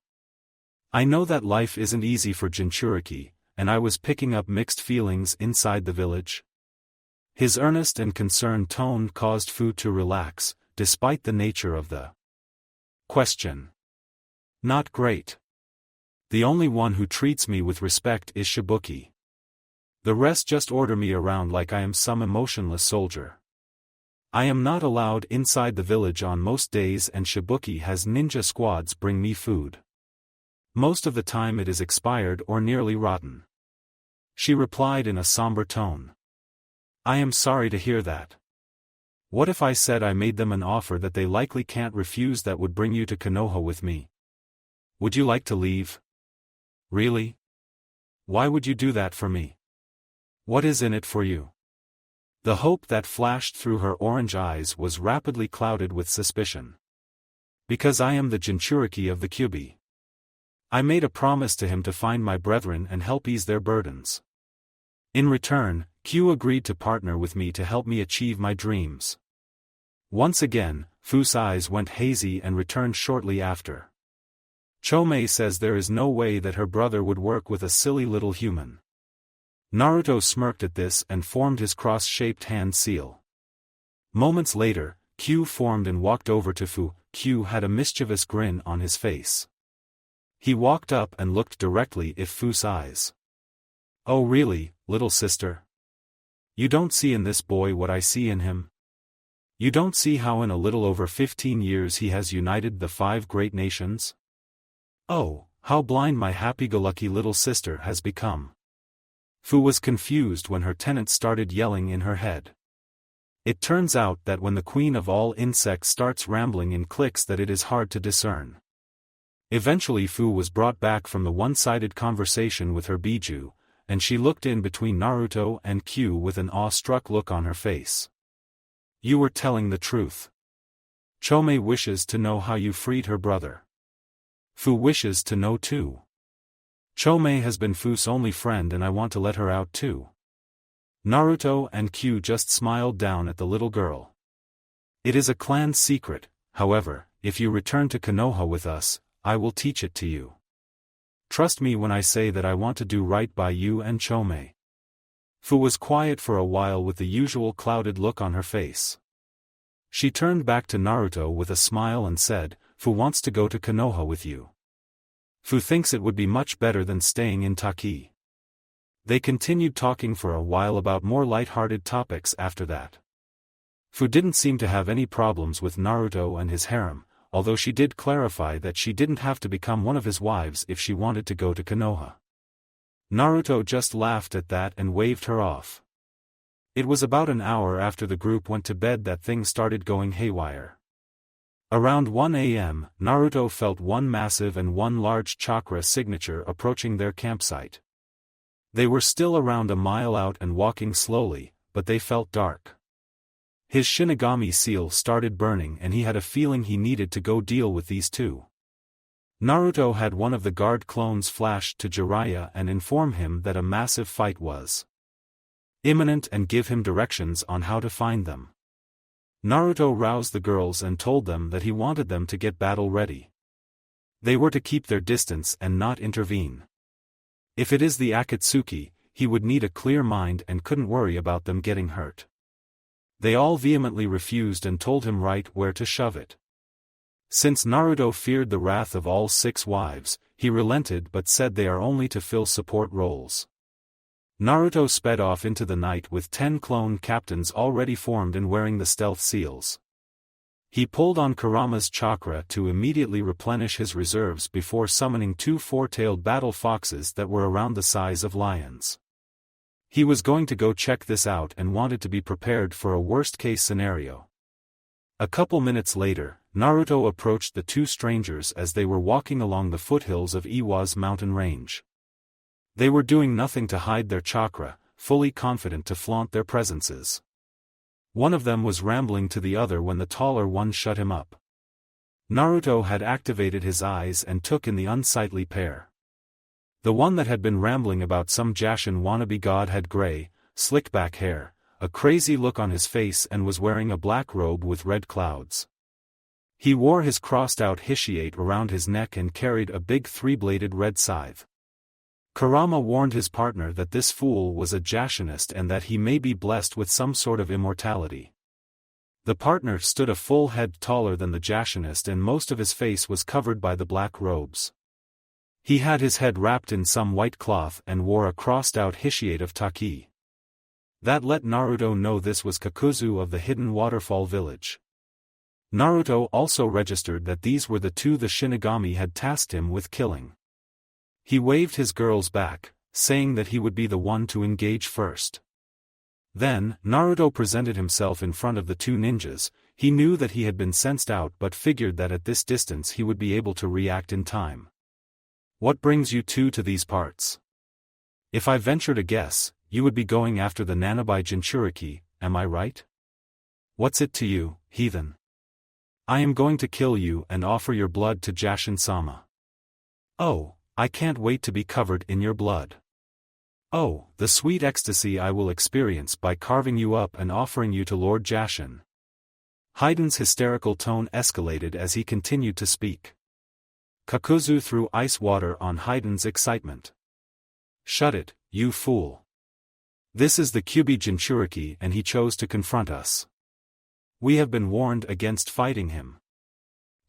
[SPEAKER 1] I know that life isn't easy for Jinchuriki, and I was picking up mixed feelings inside the village." His earnest and concerned tone caused Fu to relax, despite the nature of the question. "Not great. The only one who treats me with respect is Shibuki. The rest just order me around like I am some emotionless soldier. I am not allowed inside the village on most days and Shibuki has ninja squads bring me food. Most of the time it is expired or nearly rotten." She replied in a somber tone. "I am sorry to hear that. What if I said I made them an offer that they likely can't refuse that would bring you to Konoha with me? Would you like to leave? Really? Why would you do that for me? What is in it for you?" The hope that flashed through her orange eyes was rapidly clouded with suspicion. "Because I am the Jinchuriki of the Kyubi. I made a promise to him to find my brethren and help ease their burdens. In return, Q agreed to partner with me to help me achieve my dreams." Once again, Fu's eyes went hazy and returned shortly after. "Chomei says there is no way that her brother would work with a silly little human." Naruto smirked at this and formed his cross-shaped hand seal. Moments later, Q formed and walked over to Fu. Q had a mischievous grin on his face. He walked up and looked directly at Fu's eyes. "Oh really, little sister? You don't see in this boy what I see in him? You don't see how in a little over 15 years he has united the 5 great nations? Oh, how blind my happy-go-lucky little sister has become." Fu was confused when her tenant started yelling in her head. It turns out that when the queen of all insects starts rambling in cliques that it is hard to discern. Eventually Fu was brought back from the one-sided conversation with her Biju, and she looked in between Naruto and Q with an awe-struck look on her face. You were telling the truth. Chome wishes to know how you freed her brother. Fu wishes to know too. Chome has been Fu's only friend and I want to let her out too. Naruto and Q just smiled down at the little girl. It is a clan secret, however, if you return to Konoha with us, I will teach it to you. Trust me when I say that I want to do right by you and Chome. Fu was quiet for a while with the usual clouded look on her face. She turned back to Naruto with a smile and said, Fu wants to go to Konoha with you. Fu thinks it would be much better than staying in Taki. They continued talking for a while about more light-hearted topics after that. Fu didn't seem to have any problems with Naruto and his harem, although she did clarify that she didn't have to become one of his wives if she wanted to go to Konoha. Naruto just laughed at that and waved her off. It was about an hour after the group went to bed that things started going haywire. Around 1 a.m., Naruto felt one massive and one large chakra signature approaching their campsite. They were still around a mile out and walking slowly, but they felt dark. His Shinigami seal started burning and he had a feeling he needed to go deal with these two. Naruto had one of the guard clones flash to Jiraiya and inform him that a massive fight was imminent and give him directions on how to find them. Naruto roused the girls and told them that he wanted them to get battle ready. They were to keep their distance and not intervene. If it is the Akatsuki, he would need a clear mind and couldn't worry about them getting hurt. They all vehemently refused and told him right where to shove it. Since Naruto feared the wrath of all 6 wives, he relented but said they are only to fill support roles. Naruto sped off into the night with 10 clone captains already formed and wearing the stealth seals. He pulled on Kurama's chakra to immediately replenish his reserves before summoning 2 four-tailed battle foxes that were around the size of lions. He was going to go check this out and wanted to be prepared for a worst-case scenario. A couple minutes later, Naruto approached the 2 strangers as they were walking along the foothills of Iwa's mountain range. They were doing nothing to hide their chakra, fully confident to flaunt their presences. One of them was rambling to the other when the taller one shut him up. Naruto had activated his eyes and took in the unsightly pair. The one that had been rambling about some Jashin wannabe god had gray, slick-back hair, a crazy look on his face and was wearing a black robe with red clouds. He wore his crossed-out hishiate around his neck and carried a big 3-bladed red scythe. Kurama warned his partner that this fool was a Jashinist and that he may be blessed with some sort of immortality. The partner stood a full head taller than the Jashinist and most of his face was covered by the black robes. He had his head wrapped in some white cloth and wore a crossed-out hishiate of Taki. That let Naruto know this was Kakuzu of the hidden waterfall village. Naruto also registered that these were the 2 the Shinigami had tasked him with killing. He waved his girls back, saying that he would be the one to engage first. Then, Naruto presented himself in front of the 2 ninjas. He knew that he had been sensed out but figured that at this distance he would be able to react in time. What brings you 2 to these parts? If I venture to guess, you would be going after the Nanabi Jinchuriki, am I right? What's it to you, heathen? I am going to kill you and offer your blood to Jashin-sama. Oh, I can't wait to be covered in your blood. Oh, the sweet ecstasy I will experience by carving you up and offering you to Lord Jashin. Haiden's hysterical tone escalated as he continued to speak. Kakuzu threw ice water on Haiden's excitement. Shut it, you fool. This is the Kyubi Jinchuriki and he chose to confront us. We have been warned against fighting him.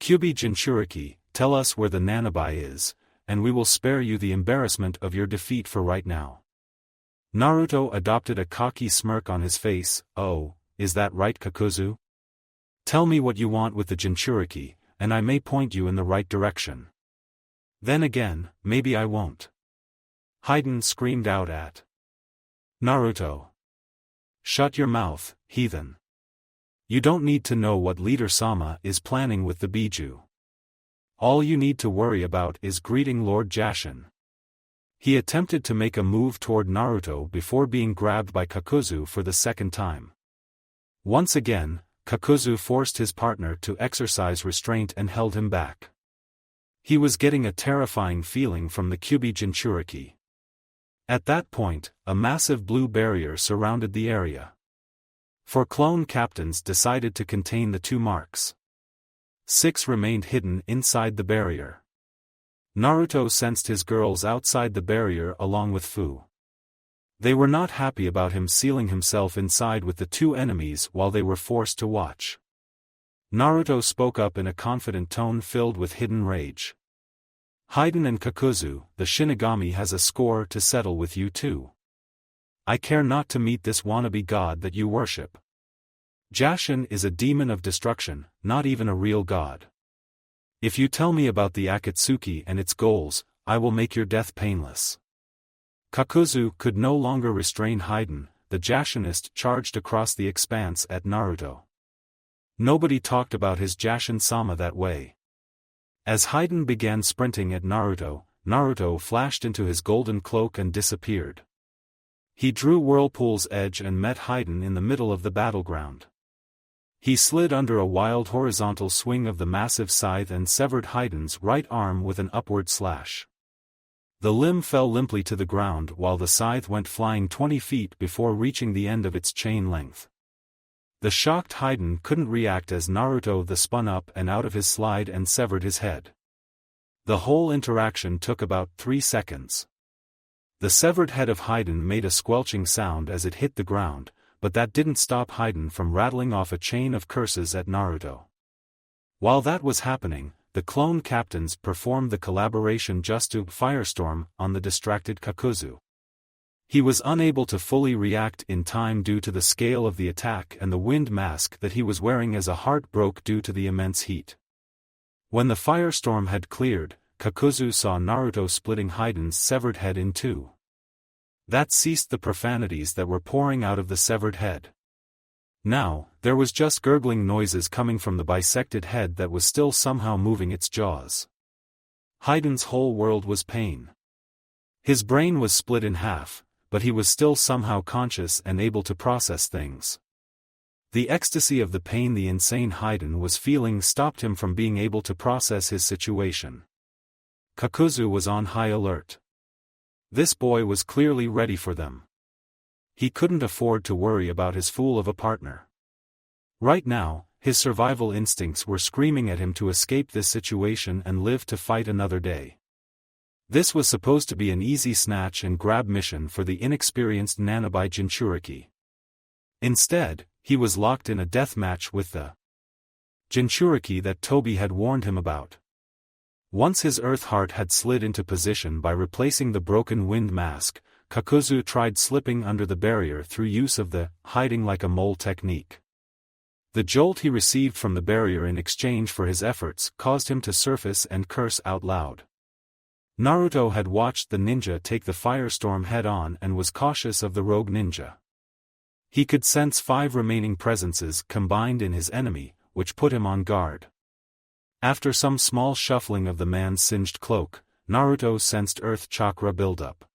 [SPEAKER 1] Kyubi Jinchuriki, tell us where the Nanabi is, and we will spare you the embarrassment of your defeat for right now. Naruto adopted a cocky smirk on his face. Oh, is that right, Kakuzu? Tell me what you want with the Jinchuriki, and I may point you in the right direction. Then again, maybe I won't. Haiden screamed out at Naruto. Shut your mouth, heathen. You don't need to know what Leader Sama is planning with the Biju. All you need to worry about is greeting Lord Jashin. He attempted to make a move toward Naruto before being grabbed by Kakuzu for the second time. Once again, Kakuzu forced his partner to exercise restraint and held him back. He was getting a terrifying feeling from the Kyuubi Jinchuriki. At that point, a massive blue barrier surrounded the area. 4 clone captains decided to contain the 2 marks. 6 remained hidden inside the barrier. Naruto sensed his girls outside the barrier along with Fu. They were not happy about him sealing himself inside with the 2 enemies while they were forced to watch. Naruto spoke up in a confident tone filled with hidden rage. Haiden and Kakuzu, the Shinigami has a score to settle with you too. I care not to meet this wannabe god that you worship. Jashin is a demon of destruction, not even a real god. If you tell me about the Akatsuki and its goals, I will make your death painless. Kakuzu could no longer restrain Haiden. The Jashinist charged across the expanse at Naruto. Nobody talked about his Jashin-sama that way. As Haiden began sprinting at Naruto, Naruto flashed into his golden cloak and disappeared. He drew Whirlpool's edge and met Haiden in the middle of the battleground. He slid under a wild horizontal swing of the massive scythe and severed Haiden's right arm with an upward slash. The limb fell limply to the ground while the scythe went flying 20 feet before reaching the end of its chain length. The shocked Haiden couldn't react as Naruto spun up and out of his slide and severed his head. The whole interaction took about 3 seconds. The severed head of Haiden made a squelching sound as it hit the ground, but that didn't stop Haiden from rattling off a chain of curses at Naruto. While that was happening, the clone captains performed the collaboration Justu Firestorm on the distracted Kakuzu. He was unable to fully react in time due to the scale of the attack and the wind mask that he was wearing as a heart broke due to the immense heat. When the firestorm had cleared, Kakuzu saw Naruto splitting Haiden's severed head in 2. That ceased the profanities that were pouring out of the severed head. Now, there was just gurgling noises coming from the bisected head that was still somehow moving its jaws. Haiden's whole world was pain. His brain was split in half, but he was still somehow conscious and able to process things. The ecstasy of the pain the insane Haiden was feeling stopped him from being able to process his situation. Kakuzu was on high alert. This boy was clearly ready for them. He couldn't afford to worry about his fool of a partner. Right now, his survival instincts were screaming at him to escape this situation and live to fight another day. This was supposed to be an easy snatch and grab mission for the inexperienced Nanabi Jinchuriki. Instead, he was locked in a death match with the Jinchuriki that Tobi had warned him about. Once his earth heart had slid into position by replacing the broken wind mask, Kakuzu tried slipping under the barrier through use of the hiding like a mole technique. The jolt he received from the barrier in exchange for his efforts caused him to surface and curse out loud. Naruto had watched the ninja take the firestorm head-on and was cautious of the rogue ninja. He could sense 5 remaining presences combined in his enemy, which put him on guard. After some small shuffling of the man's singed cloak, Naruto sensed earth chakra buildup.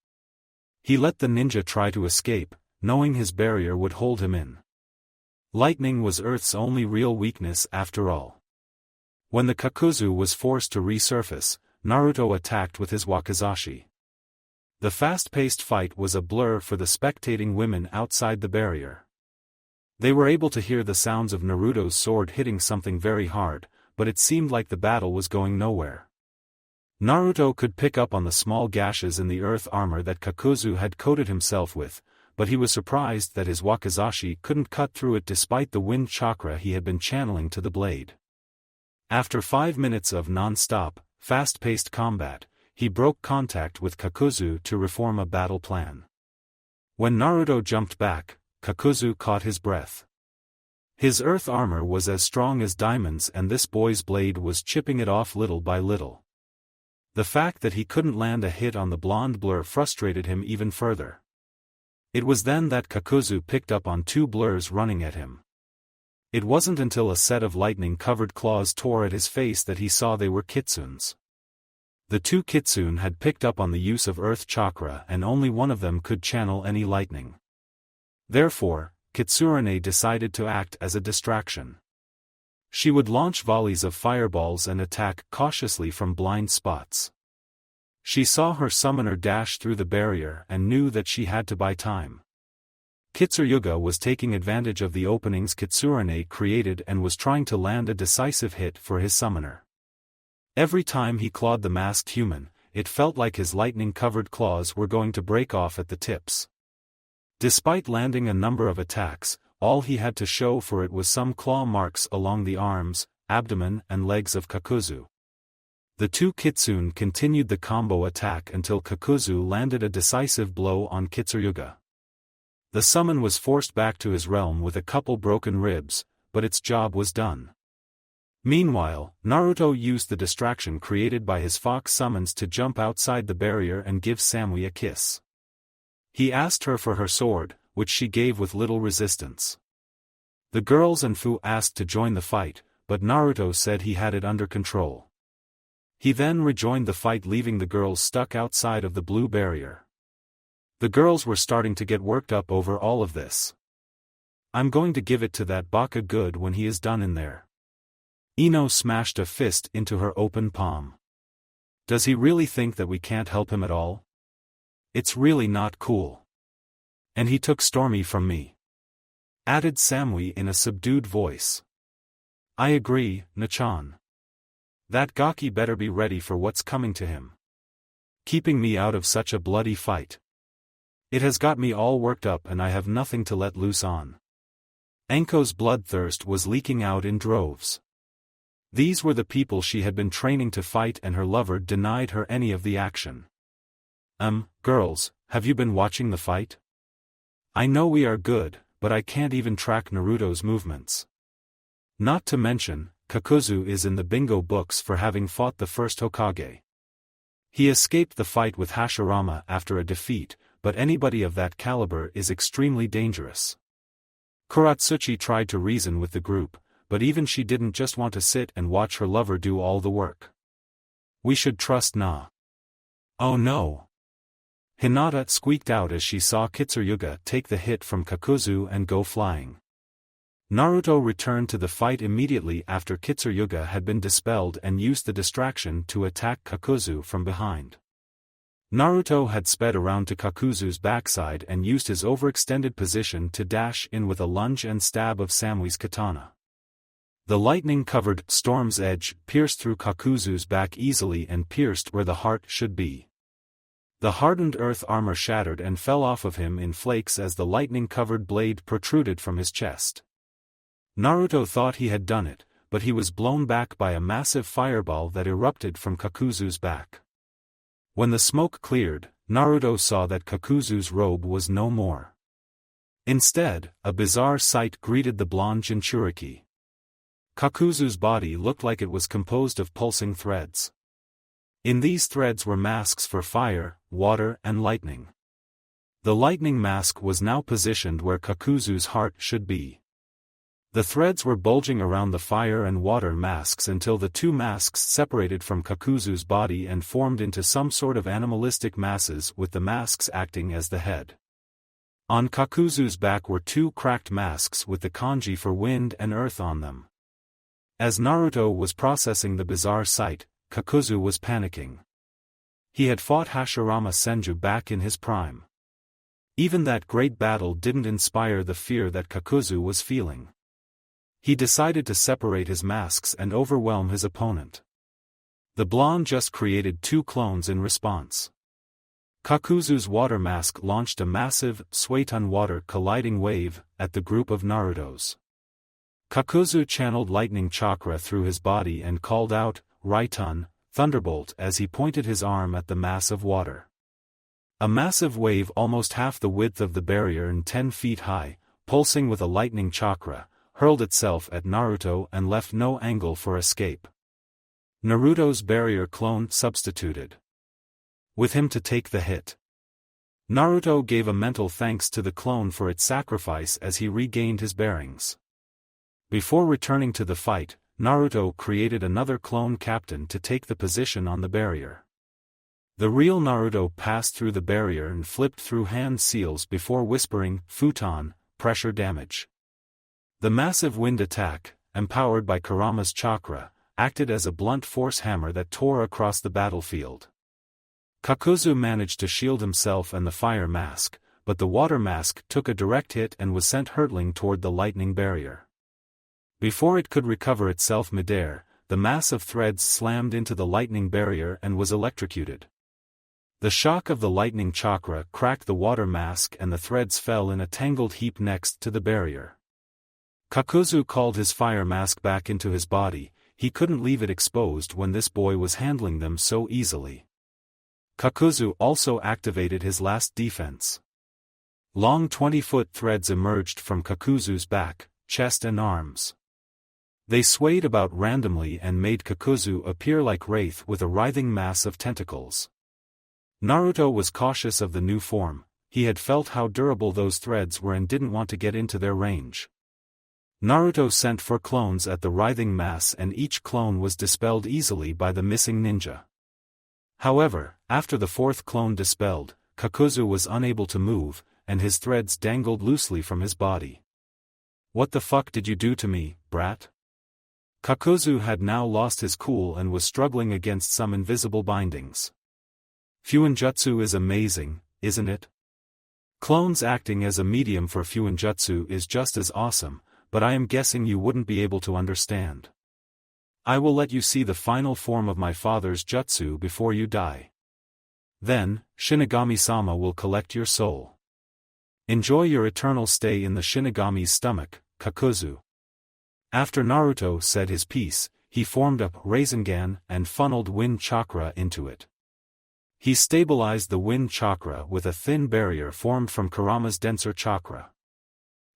[SPEAKER 1] He let the ninja try to escape, knowing his barrier would hold him in. Lightning was Earth's only real weakness after all. When the Kakuzu was forced to resurface, Naruto attacked with his wakizashi. The fast-paced fight was a blur for the spectating women outside the barrier. They were able to hear the sounds of Naruto's sword hitting something very hard, but it seemed like the battle was going nowhere. Naruto could pick up on the small gashes in the earth armor that Kakuzu had coated himself with, but he was surprised that his wakizashi couldn't cut through it despite the wind chakra he had been channeling to the blade. After 5 minutes of non-stop, fast-paced combat, he broke contact with Kakuzu to reform a battle plan. When Naruto jumped back, Kakuzu caught his breath. His earth armor was as strong as diamonds and this boy's blade was chipping it off little by little. The fact that he couldn't land a hit on the blonde blur frustrated him even further. It was then that Kakuzu picked up on 2 blurs running at him. It wasn't until a set of lightning-covered claws tore at his face that he saw they were kitsunes. The two kitsune had picked up on the use of earth chakra and only one of them could channel any lightning. Therefore, Kitsurune decided to act as a distraction. She would launch volleys of fireballs and attack cautiously from blind spots. She saw her summoner dash through the barrier and knew that she had to buy time. Kitsuryuga was taking advantage of the openings Kitsurune created and was trying to land a decisive hit for his summoner. Every time he clawed the masked human, it felt like his lightning-covered claws were going to break off at the tips. Despite landing a number of attacks, all he had to show for it was some claw marks along the arms, abdomen and legs of Kakuzu. The two kitsune continued the combo attack until Kakuzu landed a decisive blow on Kitsuryuga. The summon was forced back to his realm with a couple broken ribs, but its job was done. Meanwhile, Naruto used the distraction created by his fox summons to jump outside the barrier and give Samui a kiss. He asked her for her sword, which she gave with little resistance. The girls and Fu asked to join the fight, but Naruto said he had it under control. He then rejoined the fight, leaving the girls stuck outside of the blue barrier. The girls were starting to get worked up over all of this. "I'm going to give it to that baka good when he is done in there." Ino smashed a fist into her open palm. "Does he really think that we can't help him at all? It's really not cool. And he took Stormy from me," added Samui in a subdued voice. "I agree, Nachan. That Gaki better be ready for what's coming to him. Keeping me out of such a bloody fight. It has got me all worked up and I have nothing to let loose on." Anko's bloodthirst was leaking out in droves. These were the people she had been training to fight and her lover denied her any of the action. Girls, have you been watching the fight? I know we are good, but I can't even track Naruto's movements. Not to mention, Kakuzu is in the bingo books for having fought the first Hokage. He escaped the fight with Hashirama after a defeat, but anybody of that caliber is extremely dangerous. Kuratsuchi tried to reason with the group, but even she didn't just want to sit and watch her lover do all the work. "We should trust Na." "Oh no." Hinata squeaked out as she saw Kitsuryuga take the hit from Kakuzu and go flying. Naruto returned to the fight immediately after Kitsuryuga had been dispelled and used the distraction to attack Kakuzu from behind. Naruto had sped around to Kakuzu's backside and used his overextended position to dash in with a lunge and stab of Samui's katana. The lightning-covered storm's edge pierced through Kakuzu's back easily and pierced where the heart should be. The hardened earth armor shattered and fell off of him in flakes as the lightning-covered blade protruded from his chest. Naruto thought he had done it, but he was blown back by a massive fireball that erupted from Kakuzu's back. When the smoke cleared, Naruto saw that Kakuzu's robe was no more. Instead, a bizarre sight greeted the blonde Jinchuriki. Kakuzu's body looked like it was composed of pulsing threads. In these threads were masks for fire, water and lightning. The lightning mask was now positioned where Kakuzu's heart should be. The threads were bulging around the fire and water masks until the two masks separated from Kakuzu's body and formed into some sort of animalistic masses with the masks acting as the head. On Kakuzu's back were two cracked masks with the kanji for wind and earth on them. As Naruto was processing the bizarre sight, Kakuzu was panicking. He had fought Hashirama Senju back in his prime. Even that great battle didn't inspire the fear that Kakuzu was feeling. He decided to separate his masks and overwhelm his opponent. The blonde just created two clones in response. Kakuzu's water mask launched a massive, sway-ton water colliding wave at the group of Narutos. Kakuzu channeled lightning chakra through his body and called out, "Raiton, Thunderbolt," as he pointed his arm at the mass of water. A massive wave almost half the width of the barrier and 10 feet high, pulsing with a lightning chakra, hurled itself at Naruto and left no angle for escape. Naruto's barrier clone substituted with him to take the hit. Naruto gave a mental thanks to the clone for its sacrifice as he regained his bearings. Before returning to the fight, Naruto created another clone captain to take the position on the barrier. The real Naruto passed through the barrier and flipped through hand seals before whispering, "Futon, pressure damage." The massive wind attack, empowered by Kurama's chakra, acted as a blunt force hammer that tore across the battlefield. Kakuzu managed to shield himself and the fire mask, but the water mask took a direct hit and was sent hurtling toward the lightning barrier. Before it could recover itself midair, the mass of threads slammed into the lightning barrier and was electrocuted. The shock of the lightning chakra cracked the water mask and the threads fell in a tangled heap next to the barrier. Kakuzu called his fire mask back into his body. He couldn't leave it exposed when this boy was handling them so easily. Kakuzu also activated his last defense. Long 20-foot threads emerged from Kakuzu's back, chest and arms. They swayed about randomly and made Kakuzu appear like Wraith with a writhing mass of tentacles. Naruto was cautious of the new form. He had felt how durable those threads were and didn't want to get into their range. Naruto sent for clones at the writhing mass and each clone was dispelled easily by the missing ninja. However, after the fourth clone dispelled, Kakuzu was unable to move, and his threads dangled loosely from his body. "What the fuck did you do to me, brat?" Kakuzu had now lost his cool and was struggling against some invisible bindings. Fuinjutsu is amazing, isn't it? Clones acting as a medium for Fuinjutsu is just as awesome, but I am guessing you wouldn't be able to understand. I will let you see the final form of my father's jutsu before you die. Then, Shinigami-sama will collect your soul. Enjoy your eternal stay in the Shinigami's stomach, Kakuzu. After Naruto said his piece, he formed up Rasengan and funneled wind chakra into it. He stabilized the wind chakra with a thin barrier formed from Kurama's denser chakra.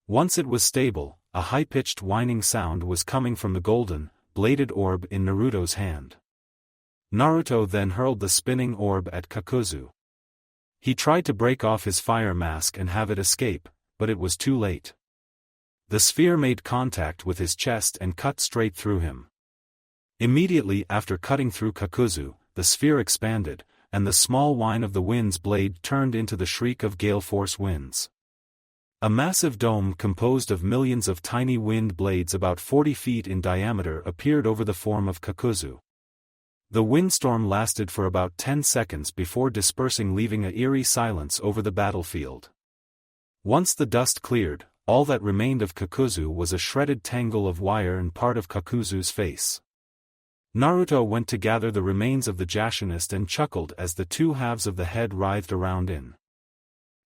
[SPEAKER 1] Once it was stable, a high-pitched whining sound was coming from the golden, bladed orb in Naruto's hand. Naruto then hurled the spinning orb at Kakuzu. He tried to break off his fire mask and have it escape, but it was too late. The sphere made contact with his chest and cut straight through him. Immediately after cutting through Kakuzu, the sphere expanded, and the small whine of the wind's blade turned into the shriek of gale force winds. A massive dome composed of millions of tiny wind blades about 40 feet in diameter appeared over the form of Kakuzu. The windstorm lasted for about 10 seconds before dispersing, leaving an eerie silence over the battlefield. Once the dust cleared, all that remained of Kakuzu was a shredded tangle of wire and part of Kakuzu's face. Naruto went to gather the remains of the Jashinist and chuckled as the two halves of the head writhed around in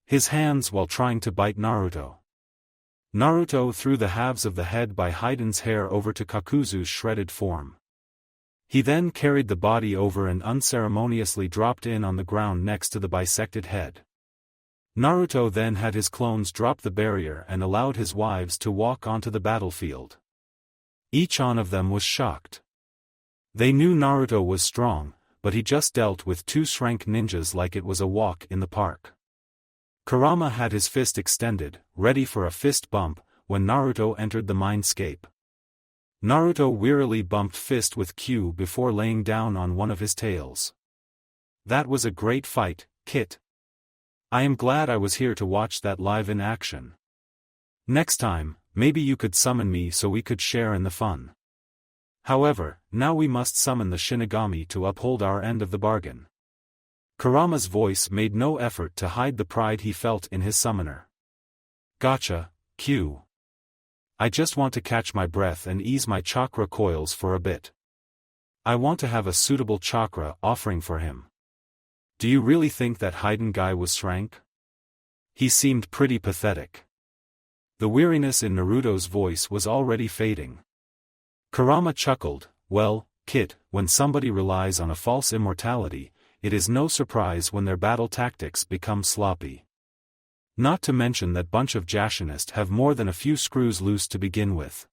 [SPEAKER 1] his hands while trying to bite Naruto. Naruto threw the halves of the head by Hiden's hair over to Kakuzu's shredded form. He then carried the body over and unceremoniously dropped in on the ground next to the bisected head. Naruto then had his clones drop the barrier and allowed his wives to walk onto the battlefield. Each one of them was shocked. They knew Naruto was strong, but he just dealt with two shrank ninjas like it was a walk in the park. Kurama had his fist extended, ready for a fist bump, when Naruto entered the mindscape. Naruto wearily bumped fist with Q before laying down on one of his tails. "That was a great fight, Kit. I am glad I was here to watch that live in action. Next time, maybe you could summon me so we could share in the fun. However, now we must summon the Shinigami to uphold our end of the bargain." Kurama's voice made no effort to hide the pride he felt in his summoner. "Gotcha, Q. I just want to catch my breath and ease my chakra coils for a bit. I want to have a suitable chakra offering for him. Do you really think that Hiden guy was shrank? He seemed pretty pathetic." The weariness in Naruto's voice was already fading. Kurama chuckled, "Well, Kit, when somebody relies on a false immortality, it is no surprise when their battle tactics become sloppy. Not to mention that bunch of Jashinist have more than a few screws loose to begin with.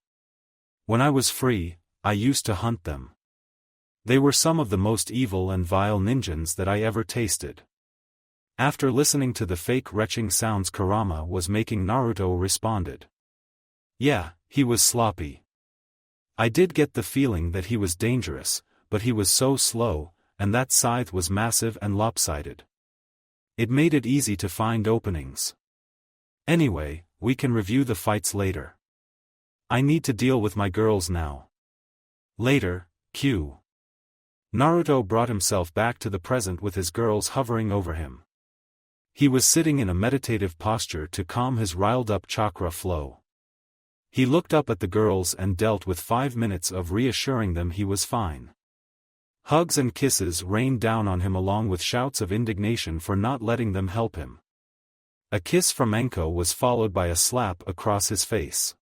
[SPEAKER 1] When I was free, I used to hunt them. They were some of the most evil and vile ninjas that I ever tasted." After listening to the fake retching sounds Kurama was making, Naruto responded, "Yeah, He was sloppy. I did get the feeling that he was dangerous, but he was so slow, and that scythe was massive and lopsided. It made it easy to find openings. Anyway, we can review the fights later. I need to deal with my girls now. Later, Q. Naruto brought himself back to the present with his girls hovering over him. He was sitting in a meditative posture to calm his riled-up chakra flow. He looked up at the girls and dealt with 5 minutes of reassuring them he was fine. Hugs and kisses rained down on him along with shouts of indignation for not letting them help him. A kiss from Enko was followed by a slap across his face.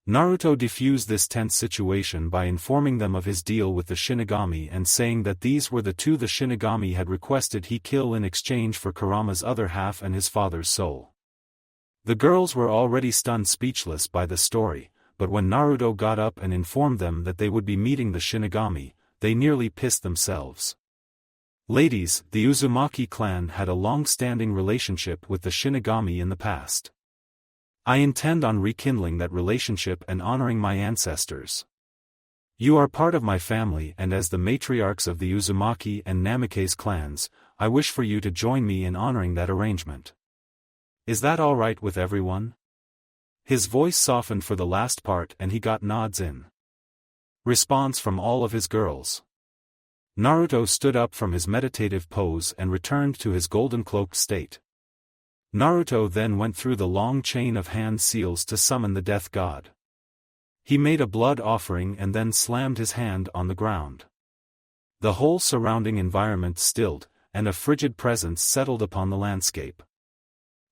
[SPEAKER 1] Naruto diffused this tense situation by informing them of his deal with the Shinigami and saying that these were the two the Shinigami had requested he kill in exchange for Kurama's other half and his father's soul. The girls were already stunned speechless by the story, but when Naruto got up and informed them that they would be meeting the Shinigami, they nearly pissed themselves. Ladies, the Uzumaki clan had a long-standing relationship with the Shinigami in the past. I intend on rekindling that relationship and honoring my ancestors. You are part of my family, and as the matriarchs of the Uzumaki and Namikaze clans, I wish for you to join me in honoring that arrangement. Is that all right with everyone? His voice softened for the last part and he got nods in response from all of his girls. Naruto stood up from his meditative pose and returned to his golden-cloaked state. Naruto then went through the long chain of hand seals to summon the death god. He made a blood offering and then slammed his hand on the ground. The whole surrounding environment stilled, and a frigid presence settled upon the landscape.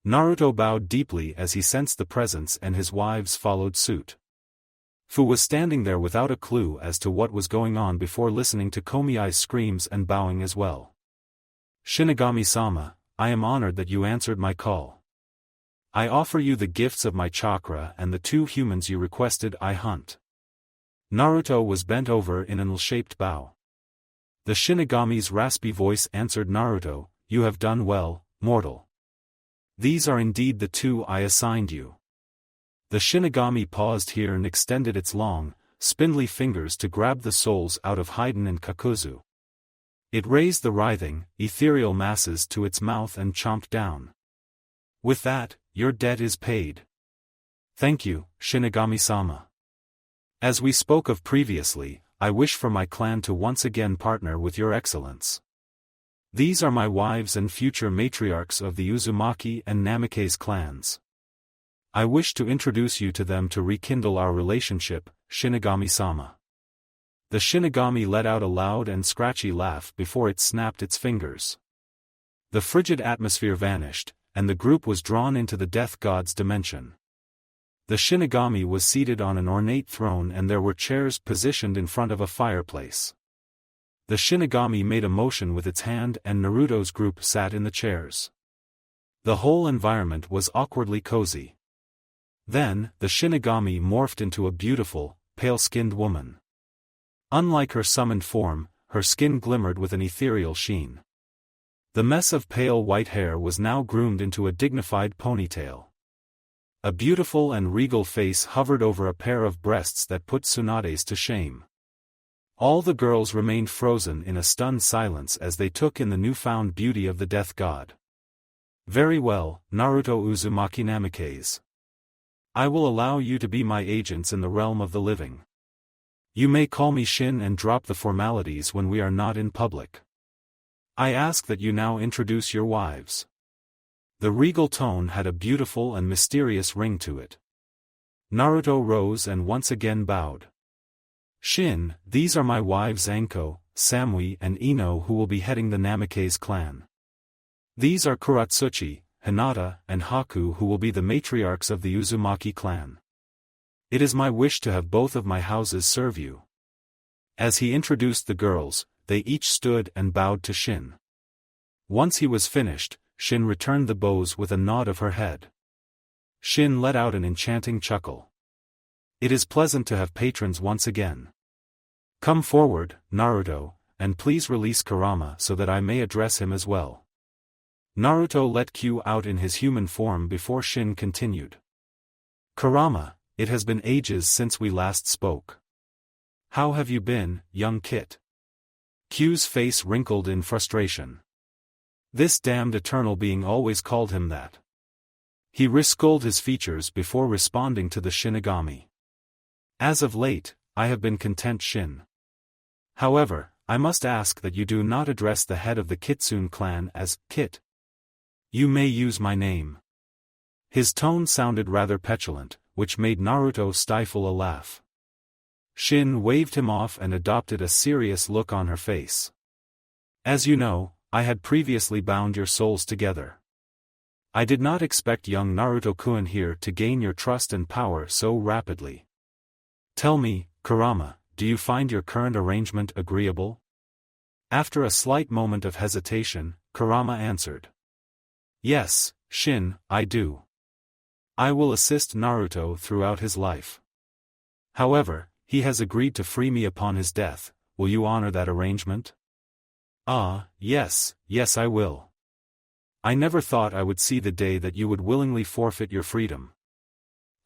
[SPEAKER 1] Naruto bowed deeply as he sensed the presence and his wives followed suit. Fu was standing there without a clue as to what was going on before listening to Komiai's screams and bowing as well. Shinigami-sama, I am honored that you answered my call. I offer you the gifts of my chakra and the 2 humans you requested I hunt. Naruto was bent over in an L-shaped bow. The Shinigami's raspy voice answered Naruto, you have done well, mortal. These are indeed the 2 I assigned you. The Shinigami paused here and extended its long, spindly fingers to grab the souls out of Haiden and Kakuzu. It raised the writhing, ethereal masses to its mouth and chomped down. With that, your debt is paid. Thank you, Shinigami-sama. As we spoke of previously, I wish for my clan to once again partner with your excellence. These are my wives and future matriarchs of the Uzumaki and Namikaze clans. I wish to introduce you to them to rekindle our relationship, Shinigami-sama. The Shinigami let out a loud and scratchy laugh before it snapped its fingers. The frigid atmosphere vanished, and the group was drawn into the death god's dimension. The Shinigami was seated on an ornate throne and there were chairs positioned in front of a fireplace. The Shinigami made a motion with its hand and Naruto's group sat in the chairs. The whole environment was awkwardly cozy. Then, the Shinigami morphed into a beautiful, pale-skinned woman. Unlike her summoned form, her skin glimmered with an ethereal sheen. The mess of pale white hair was now groomed into a dignified ponytail. A beautiful and regal face hovered over a pair of breasts that put Tsunade's to shame. All the girls remained frozen in a stunned silence as they took in the newfound beauty of the death god. Very well, Naruto Uzumaki Namikaze. I will allow you to be my agents in the realm of the living. You may call me Shin and drop the formalities when we are not in public. I ask that you now introduce your wives. The regal tone had a beautiful and mysterious ring to it. Naruto rose and once again bowed. Shin, these are my wives Anko, Samui and Ino who will be heading the Namikaze clan. These are Kuratsuchi, Hinata and Haku who will be the matriarchs of the Uzumaki clan. It is my wish to have both of my houses serve you. As he introduced the girls, they each stood and bowed to Shin. Once he was finished, Shin returned the bows with a nod of her head. Shin let out an enchanting chuckle. It is pleasant to have patrons once again. Come forward, Naruto, and please release Kurama so that I may address him as well. Naruto let Q out in his human form before Shin continued. Kurama, it has been ages since we last spoke. How have you been, young Kit? Q's face wrinkled in frustration. This damned eternal being always called him that. He wrinkled his features before responding to the Shinigami. As of late, I have been content, Shin. However, I must ask that you do not address the head of the Kitsune clan as Kit. You may use my name. His tone sounded rather petulant, which made Naruto stifle a laugh. Shin waved him off and adopted a serious look on her face. As you know, I had previously bound your souls together. I did not expect young Naruto-kun here to gain your trust and power so rapidly. Tell me, Kurama, do you find your current arrangement agreeable? After a slight moment of hesitation, Kurama answered. Yes, Shin, I do. I will assist Naruto throughout his life. However, he has agreed to free me upon his death. Will you honor that arrangement? Ah, yes, I will. I never thought I would see the day that you would willingly forfeit your freedom.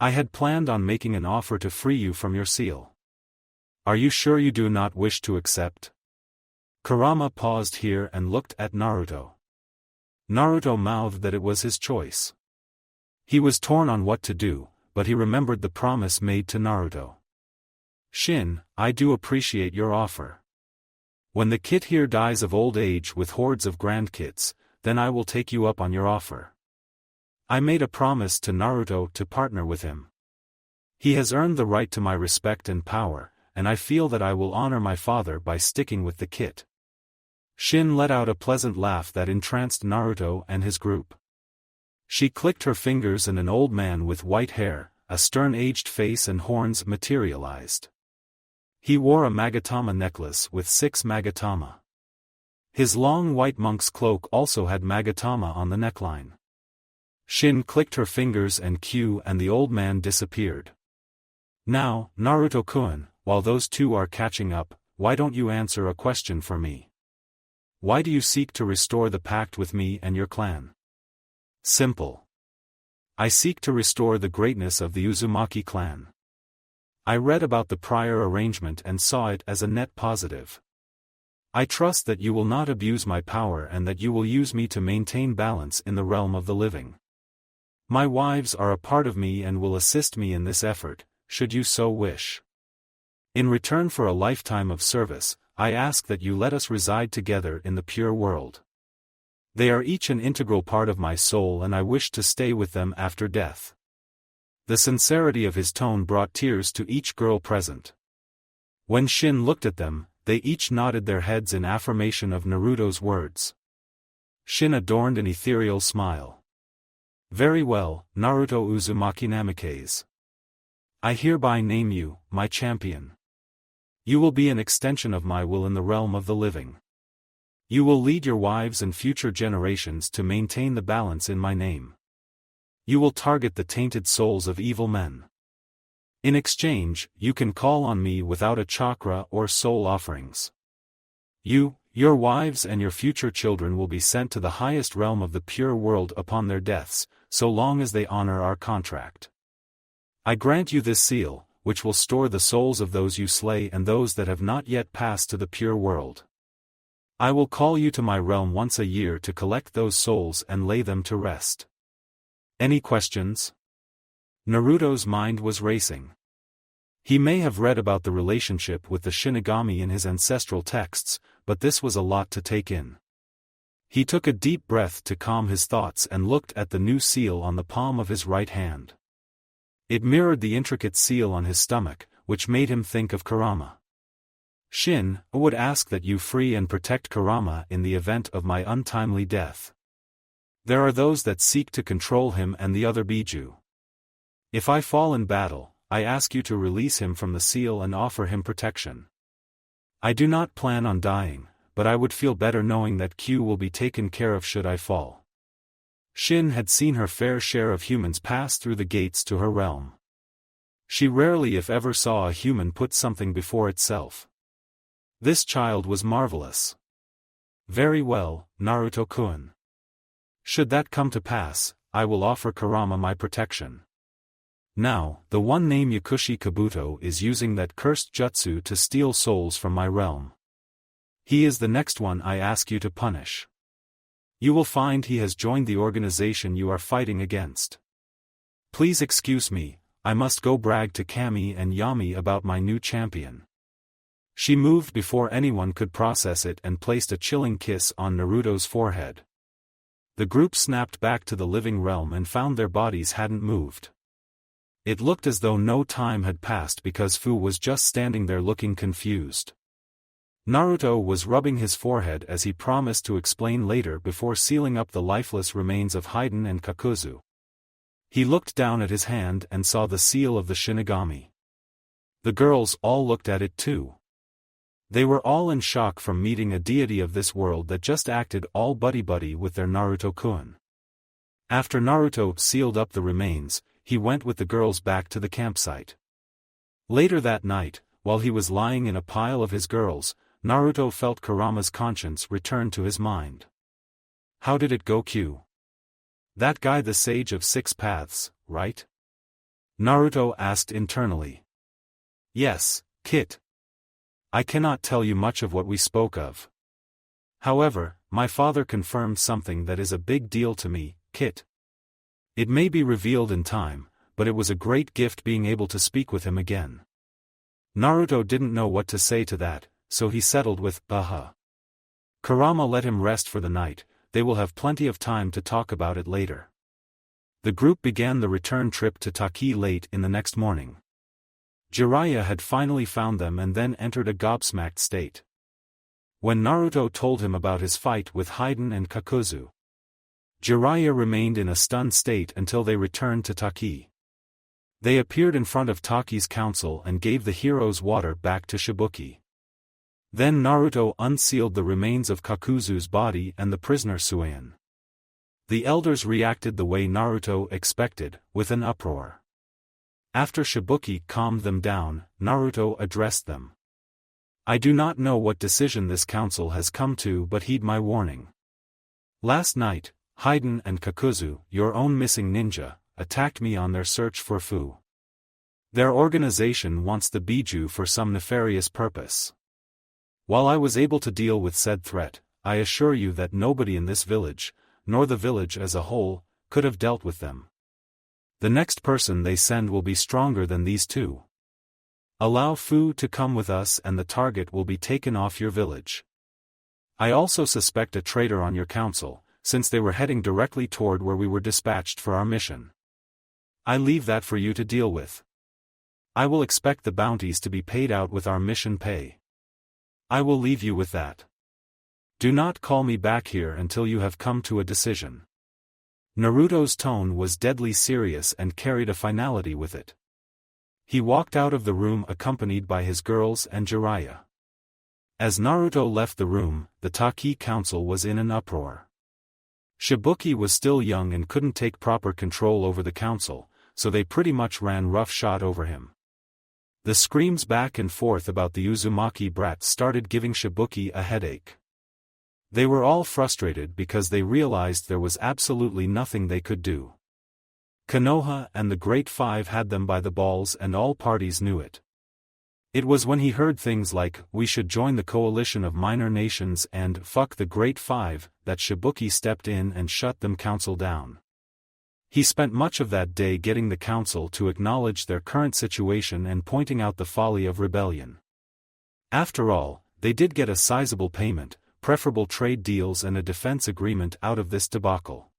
[SPEAKER 1] I had planned on making an offer to free you from your seal. Are you sure you do not wish to accept? Kurama paused here and looked at Naruto. Naruto mouthed that it was his choice. He was torn on what to do, but he remembered the promise made to Naruto. Shin, I do appreciate your offer. When the kid here dies of old age with hordes of grandkids, then I will take you up on your offer. I made a promise to Naruto to partner with him. He has earned the right to my respect and power, and I feel that I will honor my father by sticking with the kid. Shin let out a pleasant laugh that entranced Naruto and his group. She clicked her fingers and an old man with white hair, a stern-aged face and horns materialized. He wore a Magatama necklace with 6 Magatama. His long white monk's cloak also had Magatama on the neckline. Shin clicked her fingers and Q and the old man disappeared. Now, Naruto-kun, while those two are catching up, why don't you answer a question for me? Why do you seek to restore the pact with me and your clan? Simple. I seek to restore the greatness of the Uzumaki clan. I read about the prior arrangement and saw it as a net positive. I trust that you will not abuse my power and that you will use me to maintain balance in the realm of the living. My wives are a part of me and will assist me in this effort, should you so wish. In return for a lifetime of service, I ask that you let us reside together in the pure world. They are each an integral part of my soul and I wish to stay with them after death. The sincerity of his tone brought tears to each girl present. When Shin looked at them, they each nodded their heads in affirmation of Naruto's words. Shin adorned an ethereal smile. Very well, Naruto Uzumaki Namikaze. I hereby name you, my champion. You will be an extension of my will in the realm of the living. You will lead your wives and future generations to maintain the balance in my name. You will target the tainted souls of evil men. In exchange, you can call on me without a chakra or soul offerings. You, your wives and your future children will be sent to the highest realm of the pure world upon their deaths, so long as they honor our contract. I grant you this seal, which will store the souls of those you slay and those that have not yet passed to the pure world. I will call you to my realm once a year to collect those souls and lay them to rest. Any questions? Naruto's mind was racing. He may have read about the relationship with the Shinigami in his ancestral texts, but this was a lot to take in. He took a deep breath to calm his thoughts and looked at the new seal on the palm of his right hand. It mirrored the intricate seal on his stomach, which made him think of Kurama. Shin, I would ask that you free and protect Kurama in the event of my untimely death. There are those that seek to control him and the other Biju. If I fall in battle, I ask you to release him from the seal and offer him protection. I do not plan on dying, but I would feel better knowing that Q will be taken care of should I fall. Shin had seen her fair share of humans pass through the gates to her realm. She rarely if ever saw a human put something before itself. This child was marvelous. Very well, Naruto-kun. Should that come to pass, I will offer Kurama my protection. Now, the one named Yakushi Kabuto is using that cursed jutsu to steal souls from my realm. He is the next one I ask you to punish. You will find he has joined the organization you are fighting against. Please excuse me, I must go brag to Kami and Yami about my new champion. She moved before anyone could process it and placed a chilling kiss on Naruto's forehead. The group snapped back to the living realm and found their bodies hadn't moved. It looked as though no time had passed because Fu was just standing there looking confused. Naruto was rubbing his forehead as he promised to explain later before sealing up the lifeless remains of Hiruzen and Kakuzu. He looked down at his hand and saw the seal of the Shinigami. The girls all looked at it too. They were all in shock from meeting a deity of this world that just acted all buddy-buddy with their Naruto-kun. After Naruto sealed up the remains, he went with the girls back to the campsite. Later that night, while he was lying in a pile of his girls, Naruto felt Kurama's conscience return to his mind. How did it go, Q? That guy the Sage of Six Paths, right? Naruto asked internally. Yes, Kit. I cannot tell you much of what we spoke of. However, my father confirmed something that is a big deal to me, Kit. It may be revealed in time, but it was a great gift being able to speak with him again. Naruto didn't know what to say to that, so he settled with, Kurama let him rest for the night, they will have plenty of time to talk about it later. The group began the return trip to Taki late in the next morning. Jiraiya had finally found them and then entered a gobsmacked state. When Naruto told him about his fight with Hiruzen and Kakuzu, Jiraiya remained in a stunned state until they returned to Taki. They appeared in front of Taki's council and gave the hero's water back to Shibuki. Then Naruto unsealed the remains of Kakuzu's body and the prisoner Suien. The elders reacted the way Naruto expected, with an uproar. After Shibuki calmed them down, Naruto addressed them. I do not know what decision this council has come to, but heed my warning. Last night, Hiruzen and Kakuzu, your own missing ninja, attacked me on their search for Fu. Their organization wants the Biju for some nefarious purpose. While I was able to deal with said threat, I assure you that nobody in this village, nor the village as a whole, could have dealt with them. The next person they send will be stronger than these two. Allow Fu to come with us and the target will be taken off your village. I also suspect a traitor on your council, since they were heading directly toward where we were dispatched for our mission. I leave that for you to deal with. I will expect the bounties to be paid out with our mission pay. I will leave you with that. Do not call me back here until you have come to a decision. Naruto's tone was deadly serious and carried a finality with it. He walked out of the room accompanied by his girls and Jiraiya. As Naruto left the room, the Taki council was in an uproar. Shibuki was still young and couldn't take proper control over the council, so they pretty much ran roughshod over him. The screams back and forth about the Uzumaki brat started giving Shibuki a headache. They were all frustrated because they realized there was absolutely nothing they could do. Konoha and the Great Five had them by the balls and all parties knew it. It was when he heard things like, we should join the coalition of minor nations and fuck the Great Five, that Shibuki stepped in and shut them council down. He spent much of that day getting the council to acknowledge their current situation and pointing out the folly of rebellion. After all, they did get a sizable payment, preferable trade deals and a defense agreement out of this debacle.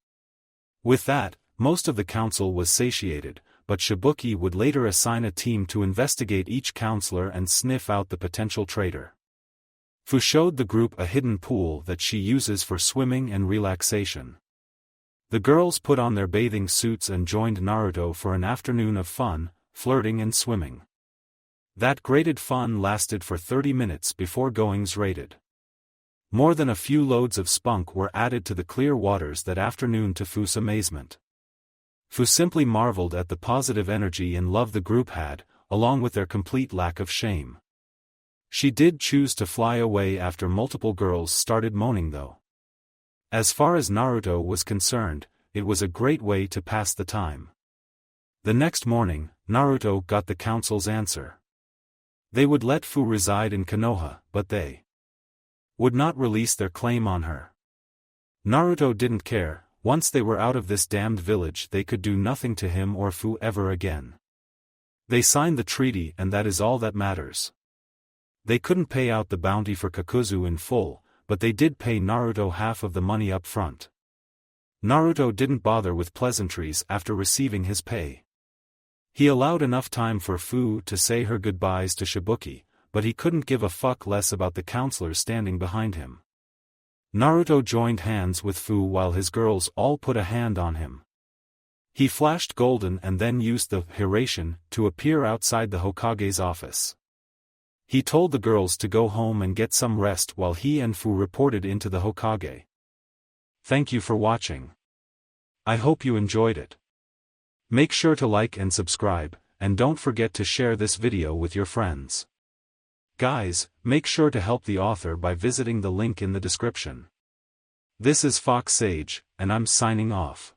[SPEAKER 1] With that, most of the council was satiated, but Shibuki would later assign a team to investigate each counselor and sniff out the potential traitor. Fu showed the group a hidden pool that she uses for swimming and relaxation. The girls put on their bathing suits and joined Naruto for an afternoon of fun, flirting and swimming. That graded fun lasted for 30 minutes before goings rated. More than a few loads of spunk were added to the clear waters that afternoon to Fu's amazement. Fu simply marveled at the positive energy and love the group had, along with their complete lack of shame. She did choose to fly away after multiple girls started moaning though. As far as Naruto was concerned, it was a great way to pass the time. The next morning, Naruto got the council's answer. They would let Fu reside in Konoha, but they would not release their claim on her. Naruto didn't care. Once they were out of this damned village they could do nothing to him or Fu ever again. They signed the treaty and that is all that matters. They couldn't pay out the bounty for Kakuzu in full, but they did pay Naruto half of the money up front. Naruto didn't bother with pleasantries after receiving his pay. He allowed enough time for Fu to say her goodbyes to Shibuki, but he couldn't give a fuck less about the counselors standing behind him. Naruto joined hands with Fu while his girls all put a hand on him. He flashed golden and then used the Hiruzen to appear outside the Hokage's office. He told the girls to go home and get some rest while he and Fu reported into the Hokage. Thank you for watching. I hope you enjoyed it. Make sure to like and subscribe, and don't forget to share this video with your friends. Guys, make sure to help the author by visiting the link in the description. This is Fox Sage, and I'm signing off.